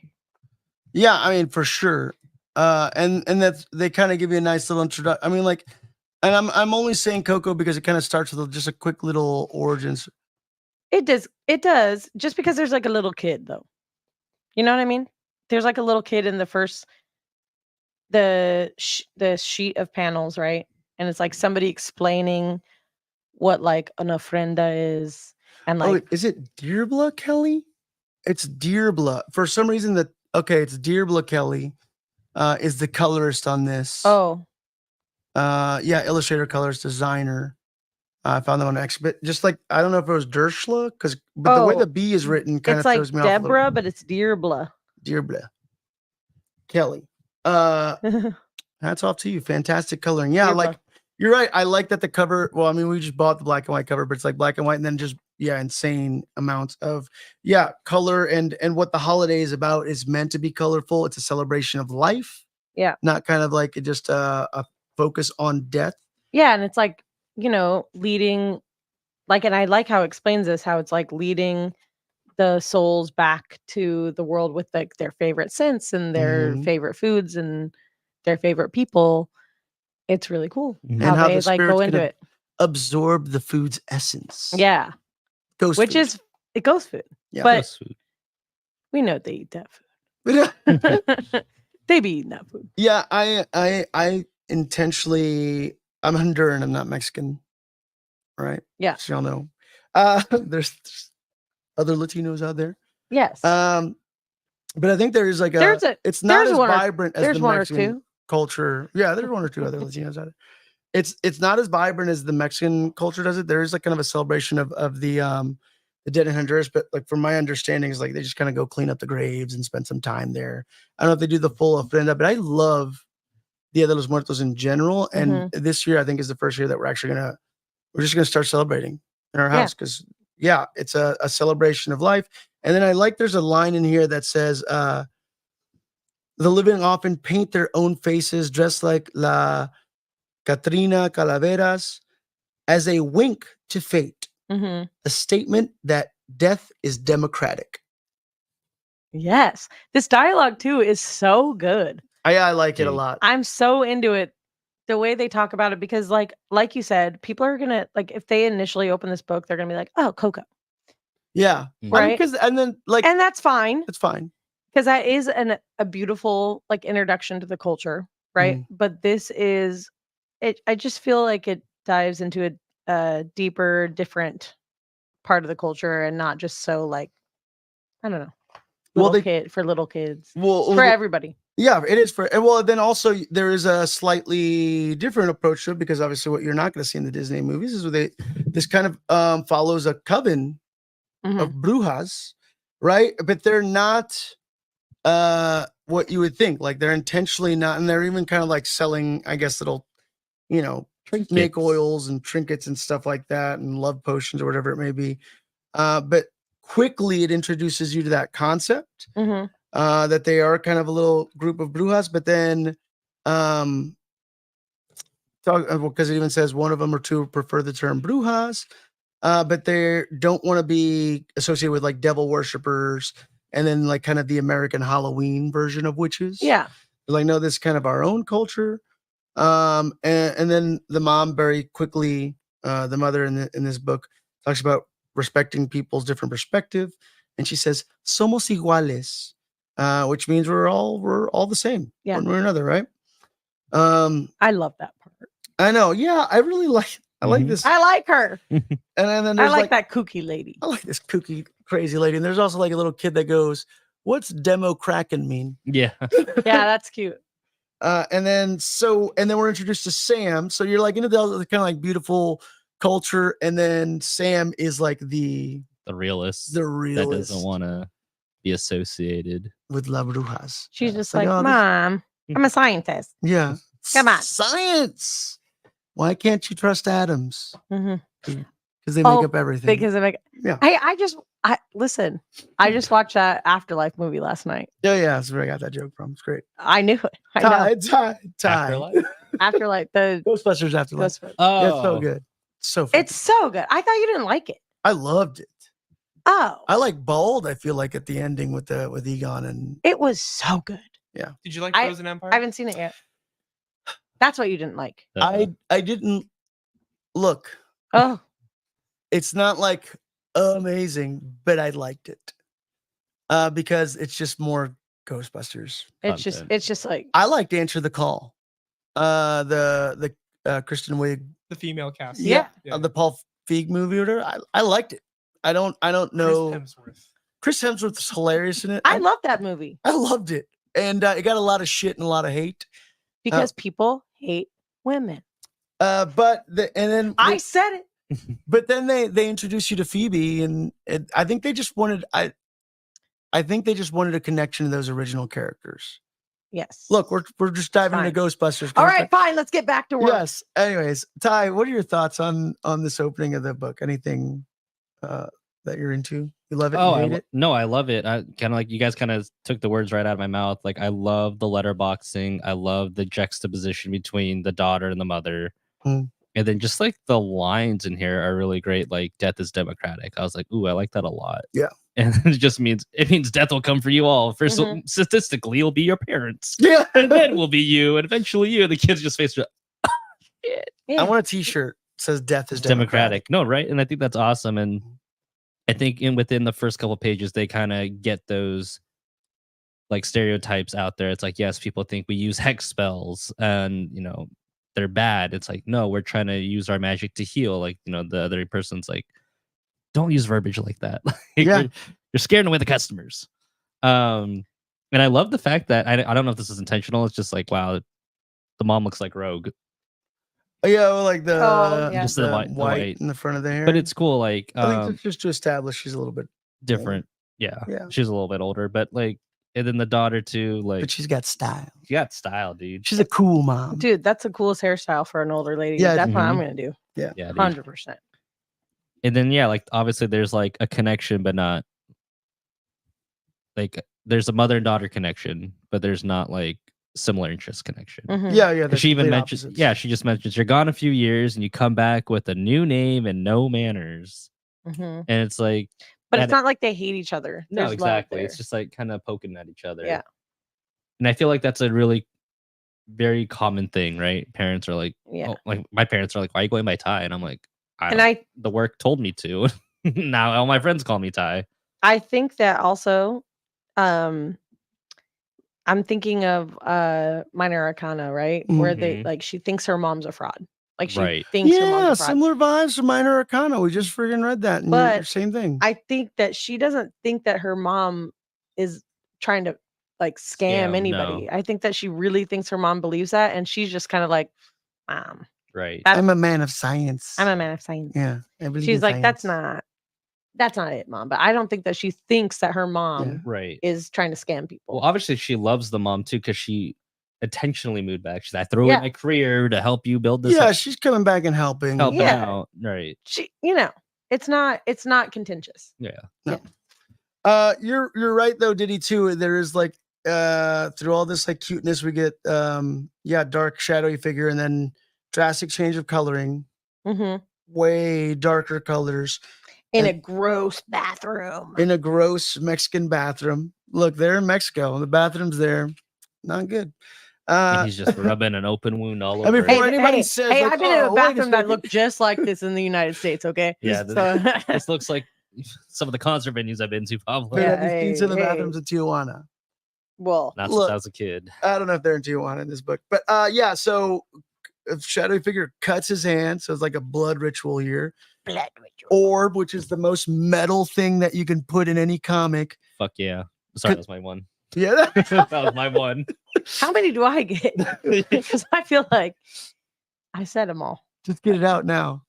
Speaker 1: Yeah, I mean, for sure. And that's, they kind of give you a nice little introduction. I mean, like, and I'm only saying Coco because it kind of starts with just a quick little origins.
Speaker 3: It does, just because there's like a little kid though. You know what I mean? There's like a little kid in the first, the sheet of panels, right? And it's like somebody explaining what like an ofrenda is, and like,
Speaker 1: Is it Deirbla Kelly? It's Deirbla. For some reason it's Deirbla Kelly is the colorist on this. Illustrator, colorist, designer. I found them on Exhibit. Just like, I don't know if it was Dershla, but the way the B is written kind of
Speaker 3: it's like
Speaker 1: throws me
Speaker 3: Deborah,
Speaker 1: off.
Speaker 3: but it's Deirbla.
Speaker 1: Deirbla Kelly. Hats off to you. Fantastic coloring. Yeah,
Speaker 3: Deirbla.
Speaker 1: like you're right. I like that the cover. Well, I mean, we just bought the black and white cover, but it's like black and white, and then just insane amounts of color, and what the holiday is about is meant to be colorful. It's a celebration of life.
Speaker 3: Yeah.
Speaker 1: Not kind of like just a focus on death.
Speaker 3: Yeah, and it's like, leading, like, and I like how it explains this, how it's like leading the souls back to the world with like their favorite scents and their
Speaker 1: Mhm.
Speaker 3: favorite foods and their favorite people. It's really cool
Speaker 2: Mhm.
Speaker 3: how
Speaker 1: And how
Speaker 3: they
Speaker 1: the
Speaker 3: like go
Speaker 1: spirits
Speaker 3: into
Speaker 1: can
Speaker 3: it.
Speaker 1: absorb the food's essence.
Speaker 3: Yeah,
Speaker 1: Ghost
Speaker 3: which
Speaker 1: food.
Speaker 3: is it goes food,
Speaker 1: Yeah.
Speaker 3: but
Speaker 2: Ghost food.
Speaker 3: we know they eat that
Speaker 1: yeah,
Speaker 3: food. They be eating that food.
Speaker 1: I intentionally, I'm Honduran, I'm not Mexican, right?
Speaker 3: Yeah.
Speaker 1: So y'all know. There's other Latinos out there.
Speaker 3: Yes,
Speaker 1: But I think there is like
Speaker 3: there's
Speaker 1: it's not as
Speaker 3: one or-
Speaker 1: vibrant as
Speaker 3: there's
Speaker 1: the
Speaker 3: one or
Speaker 1: Mexican
Speaker 3: two.
Speaker 1: culture. Yeah, there's one or two other Latinos out there. It's not as vibrant as the Mexican culture does it. There is like kind of a celebration of the dead in Honduras, but like from my understanding is like they just kind of go clean up the graves and spend some time there. I don't know if they do the full ofrenda, but I love Dia de los Muertos in general. And this year I think is the first year that we're just gonna start celebrating in our
Speaker 3: Yeah.
Speaker 1: house because it's a celebration of life. And then I like there's a line in here that says the living often paint their own faces dressed like La Catrina Calaveras as a wink to fate,
Speaker 3: Mhm.
Speaker 1: a statement that death is democratic.
Speaker 3: Yes, this dialogue too is so good.
Speaker 1: I like it a
Speaker 2: Dude.
Speaker 1: lot.
Speaker 3: I'm so into it. The way they talk about it, because like you said, people are gonna like if they initially open this book, they're gonna be like, "Oh, Coco,"
Speaker 1: Yeah.
Speaker 2: Mhm.
Speaker 3: right?
Speaker 1: Because and then like
Speaker 3: And that's fine
Speaker 1: it's fine.
Speaker 3: because that is a beautiful like introduction to the culture, right?
Speaker 1: Mhm.
Speaker 3: But this is it. I just feel like it dives into a deeper, different part of the culture, and not just so like I don't know,
Speaker 1: Well,
Speaker 3: little kids,
Speaker 1: well,
Speaker 3: it's for everybody.
Speaker 1: yeah, it is for and well. Then also there is a slightly different approach to it because obviously what you're not going to see in the Disney movies is where this kind of follows a coven
Speaker 3: Mhm.
Speaker 1: of brujas, right? But they're not what you would think. Like they're intentionally not, and they're even kind of like selling, I guess, little, snake
Speaker 2: Trinkets.
Speaker 1: oils and trinkets and stuff like that, and love potions or whatever it may be. But quickly it introduces you to that concept
Speaker 3: Mhm.
Speaker 1: that they are kind of a little group of brujas, but then because it even says one of them or two prefer the term brujas, but they don't want to be associated with like devil worshippers and then like kind of the American Halloween version of witches.
Speaker 3: Yeah.
Speaker 1: They're like, no, this is kind of our own culture. And then the mom very quickly, the mother in this book talks about respecting people's different perspective, and she says, "Somos iguales," which means we're all the same,
Speaker 3: Yeah.
Speaker 1: one way or another, right?
Speaker 3: I love that part.
Speaker 1: I know, yeah, I really I like
Speaker 2: Mhm.
Speaker 1: this,
Speaker 3: I like her.
Speaker 1: and then
Speaker 3: I
Speaker 1: there's
Speaker 3: like that kooky lady.
Speaker 1: I like this kooky crazy lady, and there's also like a little kid that goes, "What's demo cracking mean?"
Speaker 2: Yeah.
Speaker 3: Yeah, that's cute.
Speaker 1: And then we're introduced to Sam. So you're like into the kind of like beautiful culture, and then Sam is like the
Speaker 2: realist.
Speaker 1: the
Speaker 2: That
Speaker 1: realist
Speaker 2: doesn't want to be associated.
Speaker 1: with La Brujas.
Speaker 3: She's
Speaker 1: Yeah,
Speaker 3: just
Speaker 1: it's
Speaker 3: like,
Speaker 1: oh, this-
Speaker 3: Mom, I'm a scientist.
Speaker 1: yeah,
Speaker 3: Come on.
Speaker 1: science. Why can't you trust atoms?
Speaker 3: Mhm.
Speaker 1: Because they make
Speaker 3: Oh,
Speaker 1: up everything.
Speaker 3: Because of like,
Speaker 1: Yeah.
Speaker 3: I listen. I just watched that Afterlife movie last night.
Speaker 1: Yeah, that's where I got that joke from. It's great.
Speaker 3: I knew it. I know.
Speaker 1: Tie.
Speaker 2: Afterlife?
Speaker 3: Afterlife, the
Speaker 1: Ghostbusters Afterlife.
Speaker 3: Ghostbusters.
Speaker 2: Oh,
Speaker 1: Yeah, it's so good. So fucking
Speaker 3: It's so good. I thought you didn't like it.
Speaker 1: I loved it.
Speaker 3: Oh,
Speaker 1: I like Bald. I feel like at the ending with Egon and
Speaker 3: it was so good.
Speaker 4: Did you like
Speaker 3: I-
Speaker 4: Frozen Empire?
Speaker 3: I haven't seen it yet. That's what you didn't like.
Speaker 1: I didn't look.
Speaker 3: Oh,
Speaker 1: It's not like amazing, but I liked it because it's just more Ghostbusters.
Speaker 2: Content.
Speaker 3: it's just like
Speaker 1: I liked Answer the Call. The Kristen Wiig,
Speaker 4: the female cast.
Speaker 3: Yeah.
Speaker 1: the Paul Feig movie or whatever. I liked it. I don't know. Chris Hemsworth is hilarious in it.
Speaker 3: I love that movie
Speaker 1: I loved it, and it got a lot of shit and a lot of hate.
Speaker 3: because people hate women.
Speaker 1: But
Speaker 3: I said it.
Speaker 1: But then they introduce you to Phoebe, and I think they just wanted I think they just wanted a connection to those original characters.
Speaker 3: Yes.
Speaker 1: Look, we're just diving into Ghostbusters.
Speaker 3: All right, fine. Let's get back to work.
Speaker 1: Yes. Anyways, Ty, what are your thoughts on this opening of the book? Anything that you're into? You love it?
Speaker 2: Oh,
Speaker 1: you hate it?
Speaker 2: No, I love it. I kind of like you guys kind of took the words right out of my mouth. Like I love the letterboxing. I love the juxtaposition between the daughter and the mother.
Speaker 1: Mm.
Speaker 2: And then just like the lines in here are really great. Like death is democratic. I was like, ooh, I like that a lot.
Speaker 1: Yeah.
Speaker 2: And it means death will come for you all. First, statistically, you'll be your parents.
Speaker 1: Yeah.
Speaker 2: And then will be you, and eventually you. The kids just face shit.
Speaker 1: I want a T-shirt that says "Death is
Speaker 2: Democratic." No, right? And I think that's awesome. And I think within the first couple pages, they kind of get those like stereotypes out there. It's like, yes, people think we use hex spells, and they're bad. It's like, no, we're trying to use our magic to heal. Like, the other person's like, don't use verbiage like that. Like,
Speaker 1: Yeah.
Speaker 2: you're scaring away the customers. And I love the fact that I don't know if this is intentional. It's just like, wow, the mom looks like Rogue.
Speaker 1: Yeah, well, like
Speaker 2: just the white
Speaker 1: in the front of the hair.
Speaker 2: But it's cool. Like,
Speaker 1: I think that's just to establish she's a little bit
Speaker 2: different. Yeah, she's a little bit older, but like, and then the daughter too. Like,
Speaker 1: but she's got style.
Speaker 2: She got style, dude.
Speaker 1: She's a cool mom,
Speaker 3: dude. That's the coolest hairstyle for an older lady.
Speaker 1: Yeah,
Speaker 3: that's what I'm gonna do.
Speaker 1: Yeah,
Speaker 3: 100%.
Speaker 2: And then like obviously there's like a connection, but not like there's a mother and daughter connection, but there's not like similar interest connection.
Speaker 1: Yeah.
Speaker 2: She even mentions, she just mentions you're gone a few years and you come back with a new name and no manners. And it's like,
Speaker 3: but it's not like they hate each other.
Speaker 2: No, exactly. It's just like kind of poking at each other.
Speaker 3: Yeah.
Speaker 2: And I feel like that's a really very common thing, right? Parents are like, like my parents are like, why are you going by Ty? And I'm like, the work told me to. Now all my friends call me Ty.
Speaker 3: I think that also, I'm thinking of Minor Arcana, right? Where they like she thinks her mom's a fraud. Like she thinks her mom's a fraud.
Speaker 1: Similar vibes to Minor Arcana. We just freaking read that. And same thing.
Speaker 3: I think that she doesn't think that her mom is trying to like scam anybody. No. I think that she really thinks her mom believes that, and she's just kind of like, Mom.
Speaker 2: Right.
Speaker 1: I'm a man of science.
Speaker 3: I'm a man of science.
Speaker 1: Yeah.
Speaker 3: She's like, that's not it, Mom. But I don't think that she thinks that her mom is trying to scam people.
Speaker 2: Well, obviously she loves the mom too, because she intentionally moved back. She's like, I threw in my career to help you build this.
Speaker 1: Yeah, she's coming back and helping
Speaker 2: out. Right.
Speaker 3: She, it's not contentious.
Speaker 2: Yeah.
Speaker 1: No. You're right though, Diddy too. There is like through all this like cuteness, we get dark shadowy figure and then drastic change of coloring. Way darker colors.
Speaker 3: In a gross bathroom.
Speaker 1: In a gross Mexican bathroom. Look, they're in Mexico. The bathroom's there. Not good.
Speaker 2: He's just rubbing an open wound all over.
Speaker 1: I mean, before anybody says,
Speaker 3: I've been in a bathroom that looked just like this in the United States. Okay.
Speaker 2: Yeah. This looks like some of the concert venues I've been to. Probably.
Speaker 1: Yeah. Have you seen some of the bathrooms in Tijuana?
Speaker 3: Well,
Speaker 2: not since I was a kid.
Speaker 1: I don't know if they're in Tijuana in this book, but so a shadowy figure cuts his hand, so it's like a blood ritual here.
Speaker 3: Blood ritual.
Speaker 1: Orb, which is the most metal thing that you can put in any comic.
Speaker 2: Fuck yeah. Sorry, that was my one.
Speaker 1: Yeah.
Speaker 2: That was my one.
Speaker 3: How many do I get? Because I feel like I said them all.
Speaker 1: Just get it out now.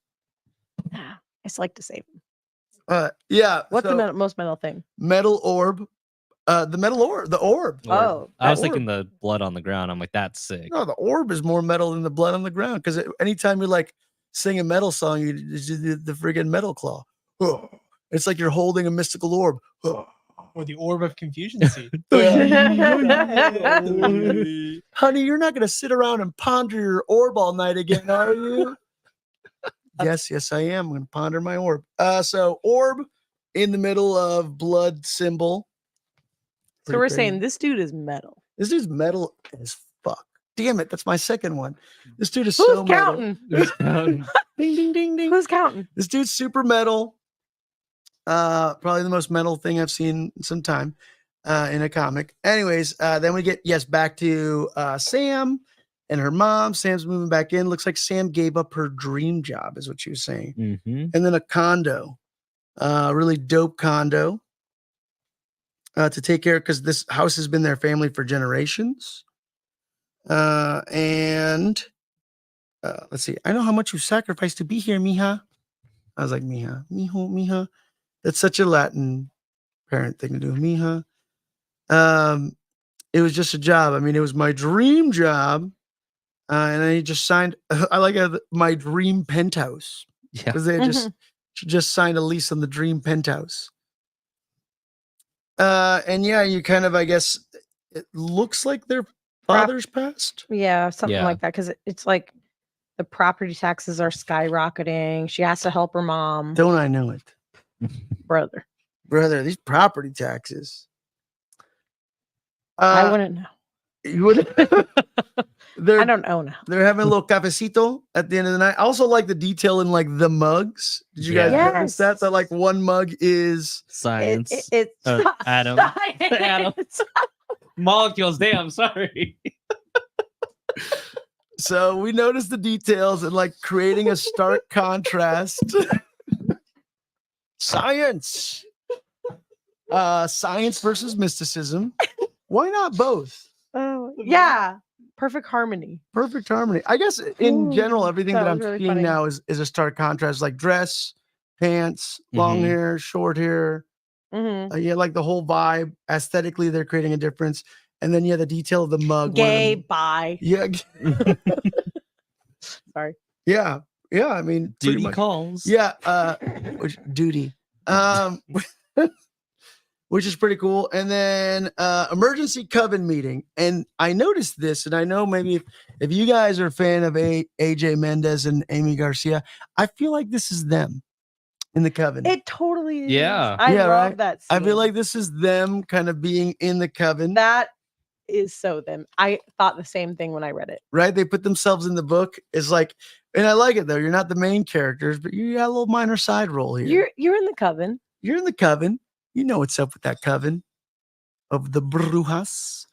Speaker 3: I just like to save them.
Speaker 1: What's
Speaker 3: the most metal thing?
Speaker 1: Metal orb. The metal orb. The orb.
Speaker 3: Oh.
Speaker 2: I was thinking the blood on the ground. I'm like, that's sick.
Speaker 1: No, the orb is more metal than the blood on the ground. Because anytime you're like sing a metal song, you do the friggin' metal claw. It's like you're holding a mystical orb.
Speaker 4: Or the orb of confusion seed.
Speaker 1: Honey, you're not going to sit around and ponder your orb all night again, are you? Yes, I am. I'm going to ponder my orb. So orb in the middle of blood symbol.
Speaker 3: So we're saying this dude is metal.
Speaker 1: This dude's metal as fuck. Damn it, that's my second one. This dude is so
Speaker 3: counting?
Speaker 1: Metal. Ding, ding, ding, ding.
Speaker 3: Who's counting?
Speaker 1: This dude's super metal. Probably the most metal thing I've seen in some time in a comic. Anyways, then we get back to Sam and her mom. Sam's moving back in. Looks like Sam gave up her dream job, is what she was saying. And then a condo, really dope condo to take care of, because this house has been their family for generations. And let's see. I know how much you sacrificed to be here, mija. I was like, mija, mijo, mija. That's such a Latin parent thing to do, mija. It was just a job. I mean, it was my dream job. And I just signed, I like my dream penthouse.
Speaker 2: Yeah.
Speaker 1: Because she just signed a lease on the dream penthouse. And you kind of, I guess, it looks like their father's passed.
Speaker 3: Yeah, something like that. Because it's like the property taxes are skyrocketing. She has to help her mom.
Speaker 1: Don't I know it?
Speaker 3: Brother.
Speaker 1: brother, these property taxes.
Speaker 3: I wouldn't know.
Speaker 1: You would.
Speaker 3: I
Speaker 1: They're
Speaker 3: don't know now.
Speaker 1: they're having a little cafecito at the end of the night. I also like the detail in like the mugs. Did you guys
Speaker 2: Yeah.
Speaker 1: notice that? That like one mug is
Speaker 2: Science.
Speaker 3: It's
Speaker 2: Atom.
Speaker 3: science.
Speaker 2: Atom. Molecules. Damn, sorry.
Speaker 1: so we noticed the details and like creating a stark contrast. Science. Science versus mysticism. Why not both?
Speaker 3: Oh, yeah. Perfect harmony.
Speaker 1: Perfect harmony. I guess in
Speaker 3: Ooh,
Speaker 1: general, everything
Speaker 3: that
Speaker 1: that I'm
Speaker 3: was really
Speaker 1: seeing
Speaker 3: funny.
Speaker 1: now is a stark contrast, like dress, pants, long
Speaker 2: Mhm.
Speaker 1: hair, short hair.
Speaker 3: Mhm.
Speaker 1: Yeah, like the whole vibe. Aesthetically, they're creating a difference. And then yeah, the detail of the mug. one of
Speaker 3: Gay,
Speaker 1: them-
Speaker 3: bi.
Speaker 1: Yeah,
Speaker 3: Sorry.
Speaker 1: yeah, yeah. I mean, pretty
Speaker 2: Duty
Speaker 1: much.
Speaker 2: calls.
Speaker 1: Yeah, which duty. Which is pretty cool. And then emergency coven meeting. And I noticed this, and I know maybe if you guys are a fan of AJ Mendez and Aimee Garcia, I feel like this is them in the coven.
Speaker 3: It totally is.
Speaker 2: Yeah.
Speaker 3: I
Speaker 1: Yeah,
Speaker 3: love
Speaker 1: right?
Speaker 3: that
Speaker 1: I
Speaker 3: scene.
Speaker 1: feel like this is them kind of being in the coven.
Speaker 3: that is so them. I thought the same thing when I read it.
Speaker 1: Right? They put themselves in the book. It's like, and I like it though. You're not the main characters, but you got a little minor side role here.
Speaker 3: You're in the coven.
Speaker 1: You're in the coven. You know what's up with that coven of the Brujas.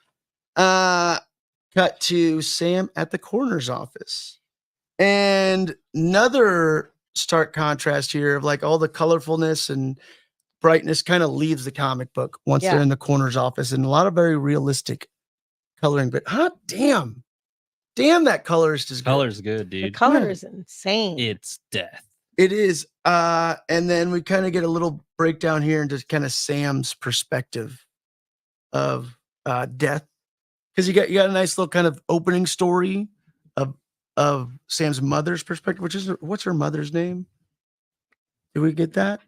Speaker 1: Cut to Sam at the coroner's office. And another stark contrast here of like all the colorfulness and brightness kind of leaves the comic book once
Speaker 3: Yeah.
Speaker 1: they're in the coroner's office, and a lot of very realistic coloring. But damn, that colorist is good.
Speaker 2: Color's good,
Speaker 3: The
Speaker 2: dude.
Speaker 3: color
Speaker 1: Yeah.
Speaker 3: is insane.
Speaker 2: It's death.
Speaker 1: It is. And then we kind of get a little breakdown here into kind of Sam's perspective of death. Because you got a nice little kind of opening story of Sam's mother's perspective, which is what's her mother's name? Did we get that?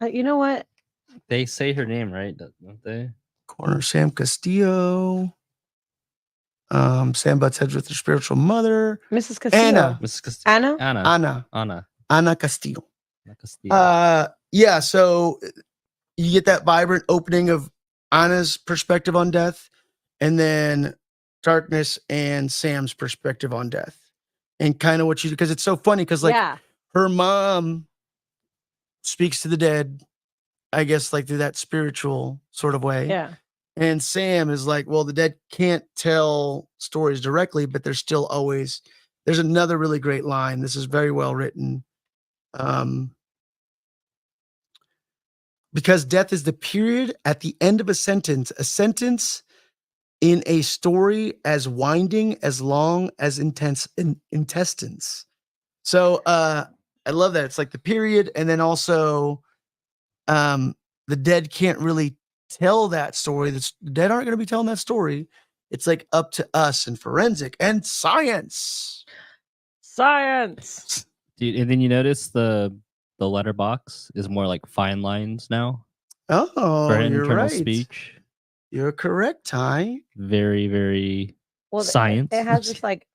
Speaker 3: You know what?
Speaker 2: They say her name, right? Don't they?
Speaker 1: Corner Sam Castillo. Sam butts heads with her spiritual mother,
Speaker 3: Mrs. Castillo.
Speaker 1: Anna.
Speaker 2: Mrs. Castillo.
Speaker 3: Anna?
Speaker 2: Anna.
Speaker 1: Anna
Speaker 2: Anna.
Speaker 1: Castillo.
Speaker 2: Anna Castillo.
Speaker 1: Yeah, so you get that vibrant opening of Anna's perspective on death, and then Darkness and Sam's perspective on death. And kind of what you, because it's so funny because like
Speaker 3: yeah.
Speaker 1: her mom speaks to the dead, I guess, like through that spiritual sort of way.
Speaker 3: Yeah.
Speaker 1: And Sam is like, well, the dead can't tell stories directly, but there's still always, there's another really great line. This is very well written. Because death is the period at the end of a sentence in a story as winding, as long as intense intestines. So I love that. It's like the period, and then also the dead can't really tell that story. The dead aren't going to be telling that story. It's like up to us and forensic and science.
Speaker 3: Science.
Speaker 2: Dude, and then you notice the letterbox is more like fine lines now
Speaker 1: Oh,
Speaker 2: for
Speaker 1: you're
Speaker 2: internal
Speaker 1: right.
Speaker 2: speech.
Speaker 1: You're correct, Ty.
Speaker 2: Very, very
Speaker 3: Well,
Speaker 2: science.
Speaker 3: It has just like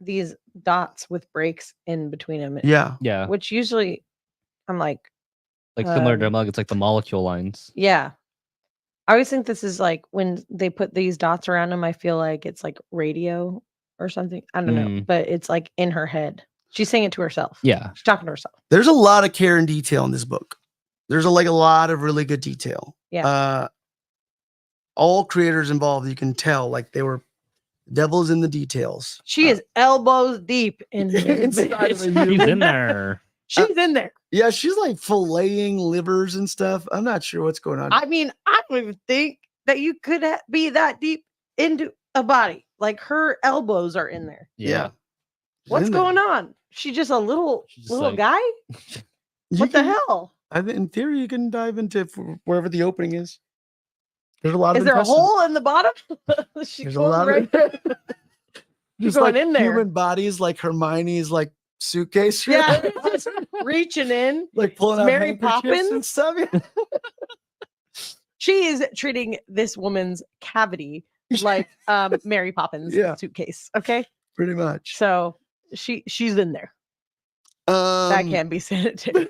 Speaker 3: these dots with breaks in between them.
Speaker 1: Yeah.
Speaker 2: Yeah,
Speaker 3: Which usually I'm like,
Speaker 2: like similar to a
Speaker 3: um,
Speaker 2: mug. It's like the molecule lines.
Speaker 3: yeah. I always think this is like when they put these dots around them, I feel like it's like radio or something. I don't know,
Speaker 2: Mm.
Speaker 3: but it's like in her head. She's saying it to herself.
Speaker 2: Yeah.
Speaker 3: She's talking to herself.
Speaker 1: There's a lot of care and detail in this book. There's a lot of really good detail.
Speaker 3: Yeah.
Speaker 1: All creators involved, you can tell, like they were devil's in the details.
Speaker 3: She is elbows deep in this
Speaker 1: Inside of
Speaker 3: bitch.
Speaker 1: a
Speaker 2: She's in there.
Speaker 3: She's in there.
Speaker 1: Yeah, she's like filleting livers and stuff. I'm not sure what's going on.
Speaker 3: I mean, I don't even think that you could be that deep into a body. Like her elbows are in there.
Speaker 1: Yeah.
Speaker 3: What's going on? She just a little
Speaker 2: She's just
Speaker 3: little
Speaker 2: like-
Speaker 3: guy?
Speaker 1: You
Speaker 3: What the
Speaker 1: can-
Speaker 3: hell?
Speaker 1: I think in theory, you can dive into wherever the opening is. There's a lot
Speaker 3: Is
Speaker 1: of
Speaker 3: there a
Speaker 1: intestines.
Speaker 3: hole in the bottom? She's
Speaker 1: There's a
Speaker 3: going
Speaker 1: lot
Speaker 3: right
Speaker 1: of
Speaker 3: She's
Speaker 1: just
Speaker 3: going
Speaker 1: like
Speaker 3: in there.
Speaker 1: human bodies, like Hermione's like suitcase.
Speaker 3: Yeah, just reaching in.
Speaker 1: like pulling out
Speaker 3: Mary
Speaker 1: handkerchiefs and
Speaker 3: Poppins.
Speaker 1: stuff.
Speaker 3: She is treating this woman's cavity like Mary Poppins
Speaker 1: Yeah.
Speaker 3: suitcase. Okay.
Speaker 1: Pretty much.
Speaker 3: So she's in there. That can't be sanitary.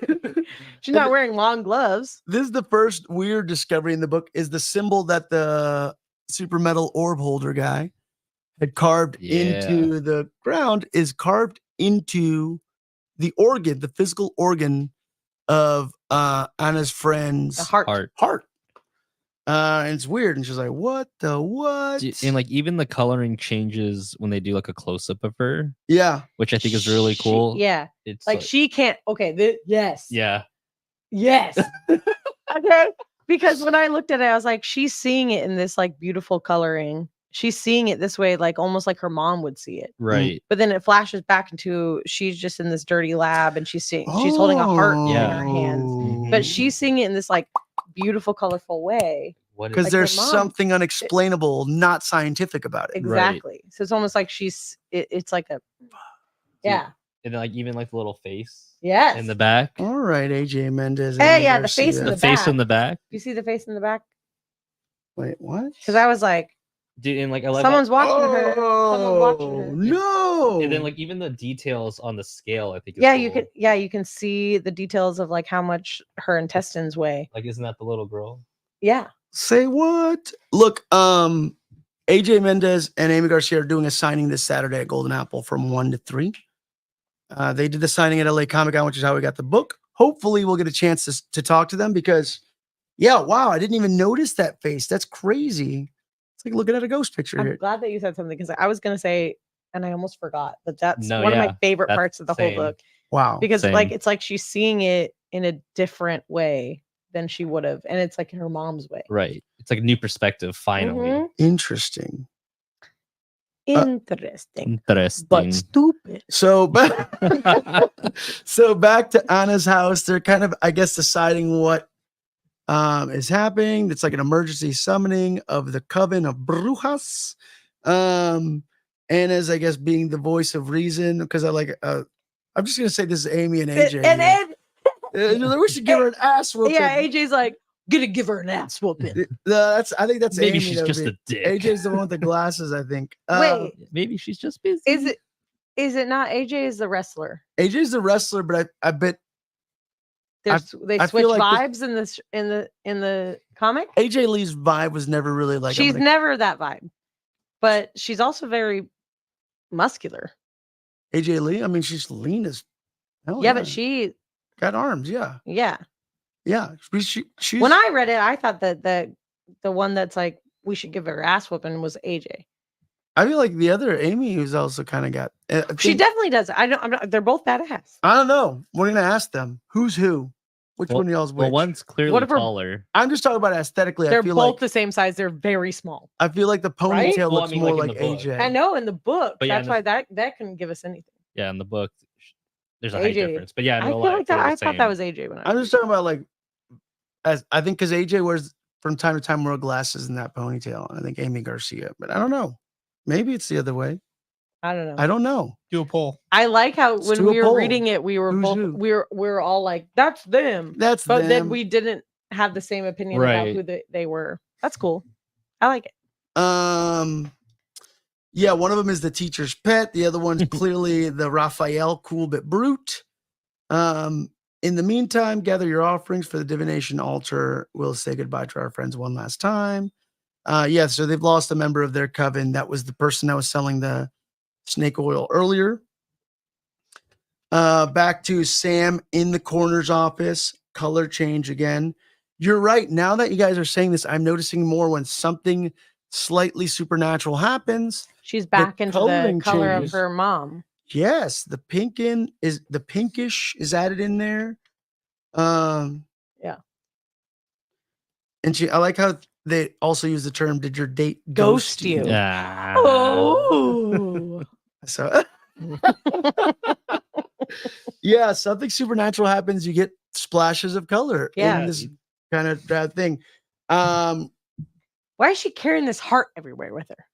Speaker 3: She's not wearing long gloves.
Speaker 1: This is the first weird discovery in the book, is the symbol that the super metal orb holder guy had carved into the ground is carved into the organ, the physical organ of Anna's friend's
Speaker 3: The heart.
Speaker 1: heart. And it's weird. And she's like, what the what?
Speaker 2: And like even the coloring changes when they do like a close up of her,
Speaker 1: Yeah.
Speaker 2: which I think is really cool.
Speaker 3: Yeah.
Speaker 2: It's
Speaker 3: Like she can't. Okay. Yes.
Speaker 2: yeah.
Speaker 3: Yes. Okay. Because when I looked at it, I was like, she's seeing it in this like beautiful coloring. She's seeing it this way, like almost like her mom would see it.
Speaker 2: Right.
Speaker 3: But then it flashes back into she's just in this dirty lab and she's holding a heart in her hands. But she's seeing it in this like beautiful, colorful way.
Speaker 1: Because
Speaker 3: like
Speaker 1: there's
Speaker 3: her mom.
Speaker 1: something unexplainable, not scientific about it.
Speaker 3: Exactly. So it's almost like it's like a yeah.
Speaker 2: And then like even like the little face
Speaker 3: Yes.
Speaker 2: in the back.
Speaker 1: All right, AJ Mendez.
Speaker 3: Hey,
Speaker 1: Aimee
Speaker 3: yeah, the face in
Speaker 1: Garcia.
Speaker 2: The face in the back.
Speaker 3: You see the face in the back?
Speaker 1: Wait, what?
Speaker 3: Because I was like,
Speaker 2: Dude, and like I love
Speaker 3: someone's watching her. Someone's watching
Speaker 1: Oh,
Speaker 3: her.
Speaker 1: no.
Speaker 2: and then like even the details on the scale, I think is
Speaker 3: Yeah,
Speaker 2: cool.
Speaker 3: you can see the details of like how much her intestines weigh.
Speaker 2: Like isn't that the little girl?
Speaker 3: Yeah.
Speaker 1: Say what? Look, AJ Mendez and Aimee Garcia are doing a signing this Saturday at Golden Apple from 1 to 3. They did the signing at LA Comic Con, which is how we got the book. Hopefully we'll get a chance to talk to them because, yeah, wow, I didn't even notice that face. That's crazy. It's like looking at a ghost picture
Speaker 3: I'm
Speaker 1: here.
Speaker 3: glad that you said something because I was gonna say, and I almost forgot, but that's
Speaker 2: No,
Speaker 3: one of
Speaker 2: yeah,
Speaker 3: my favorite
Speaker 2: that's
Speaker 3: parts of the
Speaker 2: same.
Speaker 3: whole book.
Speaker 1: Wow.
Speaker 3: Because
Speaker 2: Same.
Speaker 3: like it's like she's seeing it in a different way than she would have, and it's like in her mom's way.
Speaker 2: Right. It's like a new perspective, finally.
Speaker 3: Mhm.
Speaker 1: Interesting.
Speaker 3: Interesting.
Speaker 2: Interesting.
Speaker 3: But stupid.
Speaker 1: So, so back to Anna's house. They're kind of, I guess, deciding what is happening. It's like an emergency summoning of the coven of brujas. Anna's, I guess, being the voice of reason because I'm just gonna say this is Aimee and AJ.
Speaker 3: And
Speaker 1: here. We should give her an ass whooping.
Speaker 3: yeah, AJ's like, gonna give her an ass whooping.
Speaker 1: I think that's
Speaker 2: Maybe
Speaker 1: Aimee
Speaker 2: she's
Speaker 1: that would
Speaker 2: just
Speaker 1: be-
Speaker 2: a dick.
Speaker 1: AJ's the one with the glasses, I think.
Speaker 3: Wait,
Speaker 2: Maybe she's just busy.
Speaker 3: is it not AJ is the wrestler?
Speaker 1: AJ's the wrestler, but I bet
Speaker 3: They
Speaker 1: I
Speaker 3: switch
Speaker 1: feel like
Speaker 3: vibes in the comic.
Speaker 1: AJ Lee's vibe was never really like
Speaker 3: She's never that vibe, but she's also very muscular.
Speaker 1: AJ Lee. I mean, she's lean as hell.
Speaker 3: Yeah, but she
Speaker 1: got arms. Yeah,
Speaker 3: yeah.
Speaker 1: she's
Speaker 3: When I read it, I thought that the one that's like we should give her ass whooping was AJ.
Speaker 1: I feel like the other Aimee, who's also kind of got.
Speaker 3: She definitely does. I'm not, they're both badass.
Speaker 1: I don't know. We're gonna ask them who's who. Which one of y'all's which?
Speaker 2: Well, one's clearly
Speaker 3: What if her-
Speaker 2: taller.
Speaker 1: I'm just talking about aesthetically.
Speaker 3: They're
Speaker 1: I feel
Speaker 3: both
Speaker 1: like
Speaker 3: the same size. They're very small.
Speaker 1: I feel like the ponytail
Speaker 3: Right?
Speaker 2: Well, I
Speaker 1: looks
Speaker 2: mean,
Speaker 1: more
Speaker 2: like
Speaker 1: like
Speaker 2: in the book.
Speaker 1: AJ.
Speaker 3: I know in the book.
Speaker 2: But yeah,
Speaker 3: That's why that couldn't give us anything.
Speaker 2: Yeah, in the book, there's a height
Speaker 3: AJ.
Speaker 2: difference. But yeah, in
Speaker 3: I
Speaker 2: real
Speaker 3: feel
Speaker 2: life,
Speaker 3: like
Speaker 2: they're
Speaker 3: that.
Speaker 2: the
Speaker 3: I thought that
Speaker 2: same.
Speaker 3: was AJ when I.
Speaker 1: I'm just talking about like, as I think because AJ wears from time to time wear glasses in that ponytail, and I think Aimee Garcia, but I don't know. Maybe it's the other way.
Speaker 3: I don't know.
Speaker 1: I don't know.
Speaker 4: Do a poll.
Speaker 3: I like how
Speaker 1: Let's
Speaker 3: when
Speaker 1: do a
Speaker 3: we were
Speaker 1: poll.
Speaker 3: reading it, we were
Speaker 1: Who's
Speaker 3: both
Speaker 1: who?
Speaker 3: we were all like, "That's them,"
Speaker 1: That's
Speaker 3: but
Speaker 1: them.
Speaker 3: then we didn't have the same opinion about
Speaker 2: Right.
Speaker 3: who they were. That's cool. I like it.
Speaker 1: Yeah, one of them is the teacher's pet. The other one's clearly the Raphael cool but brute. In the meantime, gather your offerings for the divination altar. We'll say goodbye to our friends one last time. Yeah, so they've lost a member of their coven. That was the person that was selling the snake oil earlier. Back to Sam in the coroner's office. Color change again. You're right. Now that you guys are saying this, I'm noticing more when something slightly supernatural happens.
Speaker 3: She's back into the
Speaker 1: coloring
Speaker 3: color of
Speaker 1: changes.
Speaker 3: her mom.
Speaker 1: Yes, the pinkish is added in there.
Speaker 3: Yeah.
Speaker 1: And I like how they also use the term "Did your date
Speaker 3: Ghost
Speaker 1: ghost
Speaker 3: you?"
Speaker 2: Yeah.
Speaker 3: Oh.
Speaker 1: So, yeah, something supernatural happens. You get splashes of color.
Speaker 3: Yeah.
Speaker 1: in this kind of bad thing.
Speaker 3: Why is she carrying this heart everywhere with her?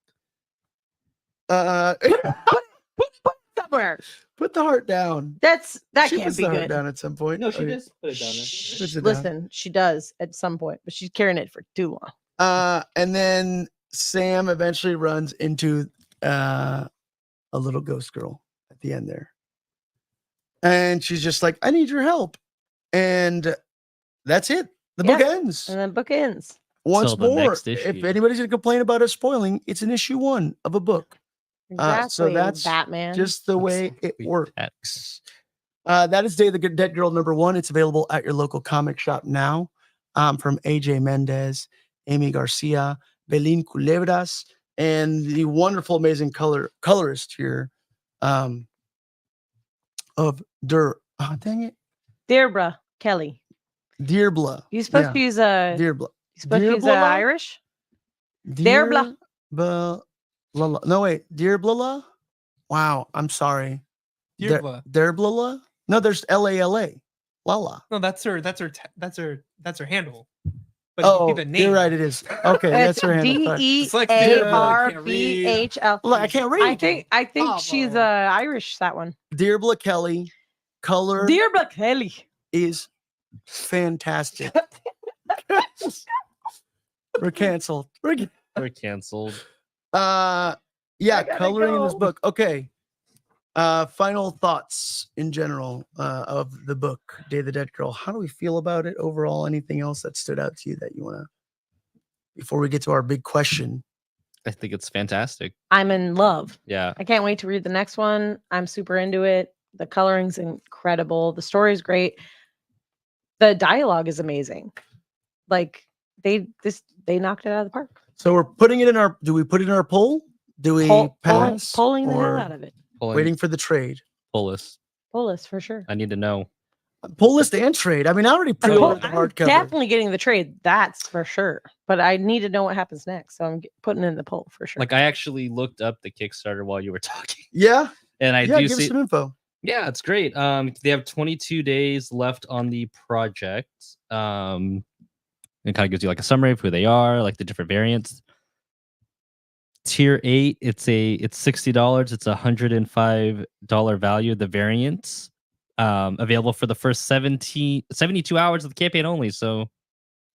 Speaker 3: Put it somewhere.
Speaker 1: Put the heart down.
Speaker 3: That
Speaker 1: She
Speaker 3: can't
Speaker 1: puts
Speaker 3: be
Speaker 1: the heart
Speaker 3: good.
Speaker 1: down at some point.
Speaker 2: No, she
Speaker 1: Okay.
Speaker 2: just put it down there.
Speaker 1: Puts it down.
Speaker 3: Listen, she does at some point, but she's carrying it for too long.
Speaker 1: And then Sam eventually runs into a little ghost girl at the end there. And she's just like, I need your help. And that's it. The book ends.
Speaker 3: And then book ends.
Speaker 1: Once
Speaker 2: Till the
Speaker 1: more,
Speaker 2: next
Speaker 1: if
Speaker 2: issue.
Speaker 1: anybody's going to complain about us spoiling, it's an issue 1 of a book.
Speaker 3: Exactly.
Speaker 1: So that's
Speaker 3: Batman.
Speaker 1: just the way it
Speaker 2: Exactly.
Speaker 1: works. That is Day of the Dead Girl #1. It's available at your local comic shop now. From AJ Mendez, Aimee Garcia, Belén Culebras, and the wonderful, amazing colorist here of dang it,
Speaker 3: Deirdre Kelly.
Speaker 1: Deirdre.
Speaker 3: You supposed to use a
Speaker 1: Deirdre.
Speaker 3: you supposed to use
Speaker 1: Deirdre?
Speaker 3: Irish? Deirdre.
Speaker 1: No, wait. Deirdre? Wow, I'm sorry.
Speaker 4: Deirdre.
Speaker 1: Deirdre? No, there's Lala. Lala.
Speaker 4: No, that's her handle. But you see the name.
Speaker 1: You're right. It is. Okay, that's her handle. Sorry.
Speaker 3: DEARBHL.
Speaker 1: Look, I can't read.
Speaker 3: I think she's Irish. That one.
Speaker 1: Deirdre Kelly. Color
Speaker 3: Deirdre Kelly
Speaker 1: is fantastic. We're canceled.
Speaker 2: We're canceled.
Speaker 1: Yeah, coloring in this book. Okay. Final thoughts in general of the book, Day of the Dead Girl. How do we feel about it overall? Anything else that stood out to you that you want to, before we get to our big question?
Speaker 2: I think it's fantastic.
Speaker 3: I'm in love.
Speaker 2: Yeah.
Speaker 3: I can't wait to read the next one. I'm super into it. The coloring's incredible. The story's great. The dialogue is amazing. Like they knocked it out of the park.
Speaker 1: So we're putting it in our, do we put it in our poll? Do we pass?
Speaker 3: Pulling the
Speaker 1: or
Speaker 3: hell out of it.
Speaker 1: waiting for the trade?
Speaker 2: Pull us.
Speaker 3: Pull us for sure.
Speaker 2: I need to know.
Speaker 1: Pull list and trade. I mean, I already pre-ordered the
Speaker 3: I'm
Speaker 1: hardcover.
Speaker 3: definitely getting the trade. That's for sure. But I need to know what happens next. So I'm putting in the poll for sure.
Speaker 2: Like I actually looked up the Kickstarter while you were talking.
Speaker 1: Yeah.
Speaker 2: And I
Speaker 1: Yeah,
Speaker 2: do
Speaker 1: give us
Speaker 2: see
Speaker 1: some info.
Speaker 2: Yeah, it's great. They have 22 days left on the project. It kind of gives you like a summary of who they are, like the different variants. Tier 8, it's $60. It's $105 value. The variants available for the first 72 hours of the campaign only. So,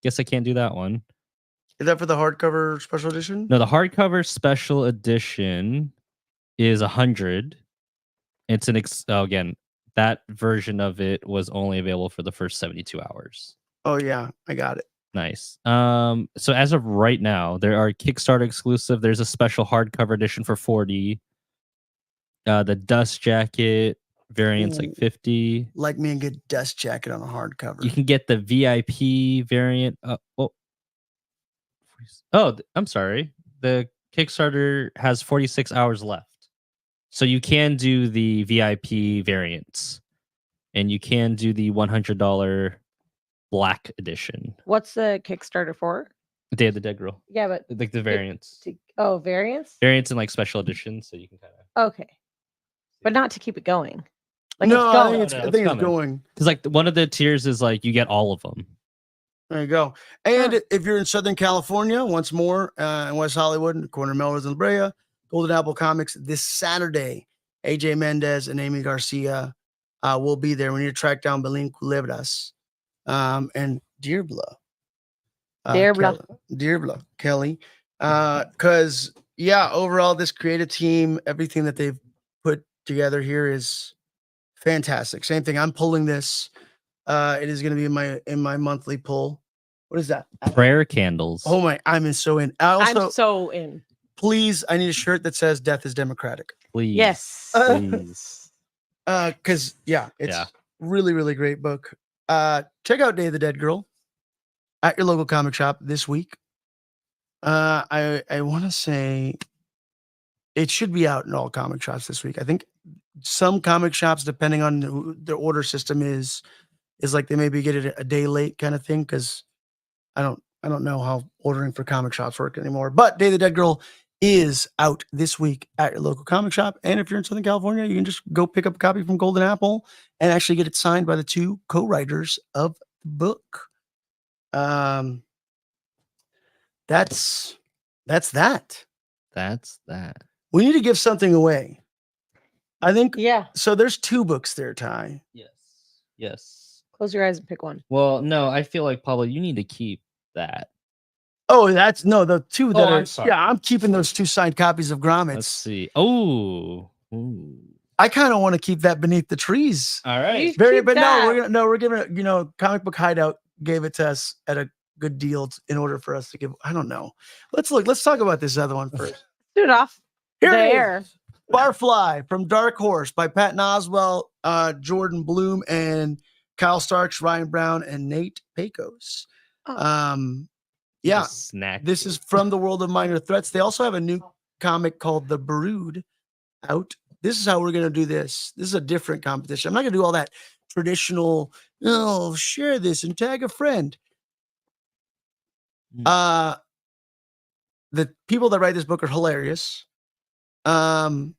Speaker 2: guess I can't do that one.
Speaker 1: Is that for the hardcover special edition?
Speaker 2: No, the hardcover special edition is 100. It's again, that version of it was only available for the first 72 hours.
Speaker 1: Oh yeah, I got it.
Speaker 2: Nice. So as of right now, there are Kickstarter exclusive. There's a special hardcover edition for 40. The dust jacket variant's like 50.
Speaker 1: Like me and get dust jacket on a hardcover.
Speaker 2: You can get the VIP variant. I'm sorry. The Kickstarter has 46 hours left. So you can do the VIP variants, and you can do the $100 black edition.
Speaker 3: What's the Kickstarter for?
Speaker 2: Day of the Dead Girl.
Speaker 3: Yeah, but
Speaker 2: Like the variants.
Speaker 3: Variants?
Speaker 2: Variants and like special editions, so you can kind of.
Speaker 3: Okay. But not to keep it going. Like
Speaker 1: no,
Speaker 3: it's
Speaker 1: I
Speaker 3: going.
Speaker 1: think it's going.
Speaker 2: Because like one of the tiers is like you get all of them.
Speaker 1: There you go. And if you're in Southern California, once more, in West Hollywood, in the corner of Melrose and La Brea, Golden Apple Comics this Saturday, AJ Mendez and Aimee Garcia will be there. We need to track down Belén Culebras and Deirdre Kelly. Because, overall, this creative team, everything that they've put together here is fantastic. Same thing. I'm pulling this. It is going to be in my monthly pull. What is that?
Speaker 2: Prayer candles.
Speaker 1: Oh my! I'm so in.
Speaker 3: I'm so in.
Speaker 1: Please, I need a shirt that says "Death is Democratic."
Speaker 2: Please.
Speaker 3: Yes.
Speaker 2: Please.
Speaker 1: Because it's really, really great book. Check out Day of the Dead Girl at your local comic shop this week. I want to say it should be out in all comic shops this week. I think some comic shops, depending on who their order system is like they maybe get it a day late kind of thing. Because I don't know how ordering for comic shops work anymore. But Day of the Dead Girl is out this week at your local comic shop. And if you're in Southern California, you can just go pick up a copy from Golden Apple and actually get it signed by the two co-writers of the book. That's that.
Speaker 2: That's that.
Speaker 1: We need to give something away. I think.
Speaker 3: Yeah.
Speaker 1: So there's 2 books there, Ty.
Speaker 2: Yes.
Speaker 3: Close your eyes and pick one.
Speaker 2: Well, no, I feel like Pablo, you need to keep that.
Speaker 1: Oh, that's no, the 2 that
Speaker 2: I'm
Speaker 1: are.
Speaker 2: sorry.
Speaker 1: Yeah, I'm keeping those 2 signed copies of Grommets.
Speaker 2: Let's see. Oh. Ooh.
Speaker 1: I kind of want to keep that beneath the trees.
Speaker 2: All right.
Speaker 3: You
Speaker 1: Very,
Speaker 3: keep
Speaker 1: but
Speaker 3: that.
Speaker 1: we're giving it. Comic Book Hideout gave it to us at a good deal in order for us to give. I don't know. Let's talk about this other one first.
Speaker 3: Shoot off
Speaker 1: Here
Speaker 3: there.
Speaker 1: it is. Barfly from Dark Horse by Pat Oswalt, Jordan Bloom, and Kyle Starks, Ryan Brown, and Nate Pecos.
Speaker 3: Oh.
Speaker 1: Yeah,
Speaker 2: Just snack.
Speaker 1: this is from the world of Minor Threats. They also have a new comic called The Brood out. This is how we're going to do this. This is a different competition. I'm not going to do all that traditional, share this and tag a friend. The people that write this book are hilarious. And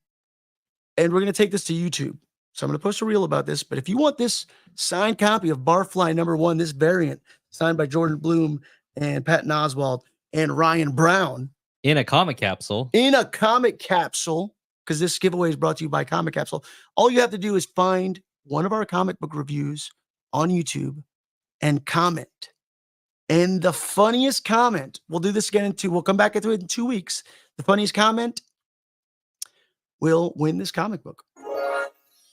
Speaker 1: we're going to take this to YouTube. So I'm going to post a reel about this. But if you want this signed copy of Barfly #1, this variant signed by Jordan Bloom and Pat Oswalt and Ryan Brown
Speaker 2: in a comic capsule,
Speaker 1: because this giveaway is brought to you by Comic Capsule. All you have to do is find one of our comic book reviews on YouTube and comment. And the funniest comment, we'll do this again we'll come back into it in 2 weeks. The funniest comment will win this comic book.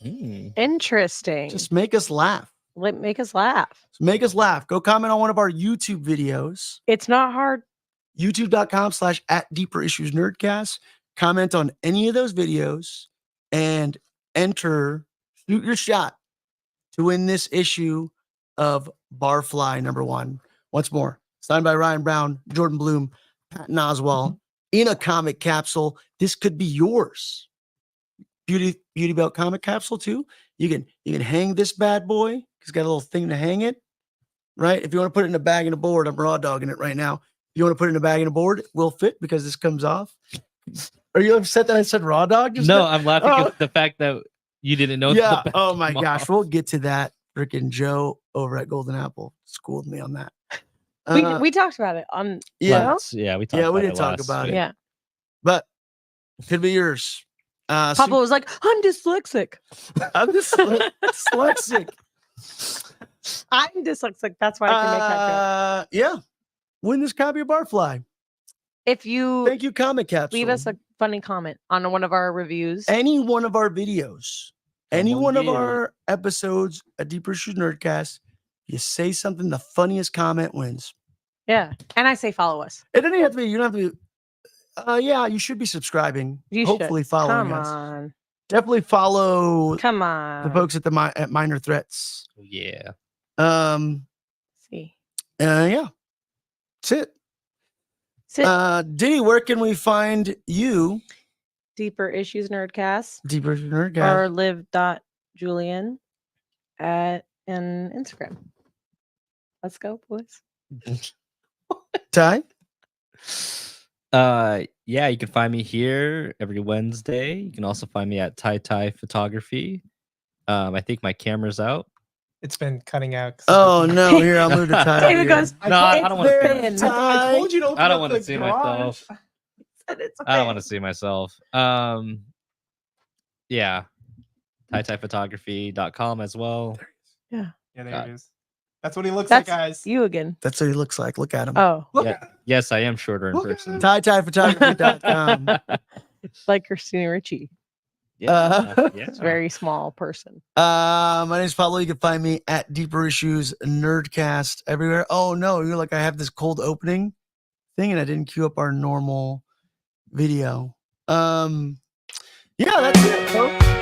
Speaker 3: Interesting.
Speaker 1: Just make us laugh.
Speaker 3: Make us laugh.
Speaker 1: Make us laugh. Go comment on one of our YouTube videos.
Speaker 3: It's not hard.
Speaker 1: YouTube.com/@deeperissuesnerdcast. Comment on any of those videos and shoot your shot to win this issue of Barfly #1. Once more, signed by Ryan Brown, Jordan Bloom, Pat Oswalt, in a comic capsule. This could be yours. Beauty Belt comic capsule too. You can hang this bad boy. It's got a little thing to hang it, right? If you want to put it in a bag and a board, I'm raw dogging it right now. If you want to put it in a bag and a board, it will fit because this comes off. Are you upset that I said raw dog?
Speaker 2: No, I'm laughing at the fact that you didn't know.
Speaker 1: Yeah. Oh my gosh. We'll get to that. Freaking Joe over at Golden Apple schooled me on that.
Speaker 3: We talked about it on.
Speaker 1: Yeah.
Speaker 2: We talked.
Speaker 1: We did talk about it.
Speaker 3: Yeah.
Speaker 1: But could be yours.
Speaker 3: Papa was like, I'm dyslexic.
Speaker 1: I'm dyslexic.
Speaker 3: I'm dyslexic. That's why I can make that joke.
Speaker 1: Yeah. Win this copy of Barfly.
Speaker 3: If you
Speaker 1: Thank you, Comic Capsule.
Speaker 3: leave us a funny comment on one of our reviews.
Speaker 1: Any one of our videos, any one of our episodes, a Deeper Issues Nerdcast, you say something, the funniest comment wins.
Speaker 3: Yeah. And I say follow us.
Speaker 1: It doesn't have to be, you don't have to be. Yeah, you should be subscribing.
Speaker 3: You
Speaker 1: hopefully
Speaker 3: should.
Speaker 1: following
Speaker 3: Come
Speaker 1: us.
Speaker 3: on.
Speaker 1: Definitely follow
Speaker 3: Come on.
Speaker 1: the folks at at Minor Threats.
Speaker 2: Yeah.
Speaker 3: See.
Speaker 1: Yeah. That's it. Diddy, where can we find you?
Speaker 3: Deeper Issues Nerdcast.
Speaker 1: Deeper Issues Nerdcast.
Speaker 3: Or live.julian at an Instagram. Let's go, boys.
Speaker 1: Ty?
Speaker 2: Yeah, you can find me here every Wednesday. You can also find me at Ty Photography. I think my camera's out.
Speaker 4: It's been cutting out.
Speaker 1: Oh no! Here, I'll move to Ty.
Speaker 3: David goes,
Speaker 2: No, I don't want to.
Speaker 4: I told you to open
Speaker 2: I don't
Speaker 4: up
Speaker 2: want to
Speaker 4: the
Speaker 2: see
Speaker 4: garage.
Speaker 2: myself. I don't want to see myself. Yeah, typhotography.com as well.
Speaker 3: Yeah,
Speaker 4: there it is. That's what he looks
Speaker 3: That's
Speaker 4: like, guys.
Speaker 3: you again.
Speaker 1: That's what he looks like. Look at him.
Speaker 3: Oh,
Speaker 2: Yes, I am shorter in person.
Speaker 1: TyTyPhotography.com.
Speaker 3: like Christina Ricci.
Speaker 2: Yeah.
Speaker 3: It's a very small person.
Speaker 1: My name is Pablo. You can find me at Deeper Issues Nerdcast everywhere. Oh no, you're like, I have this cold opening thing and I didn't queue up our normal video. Yeah, that's it, folks.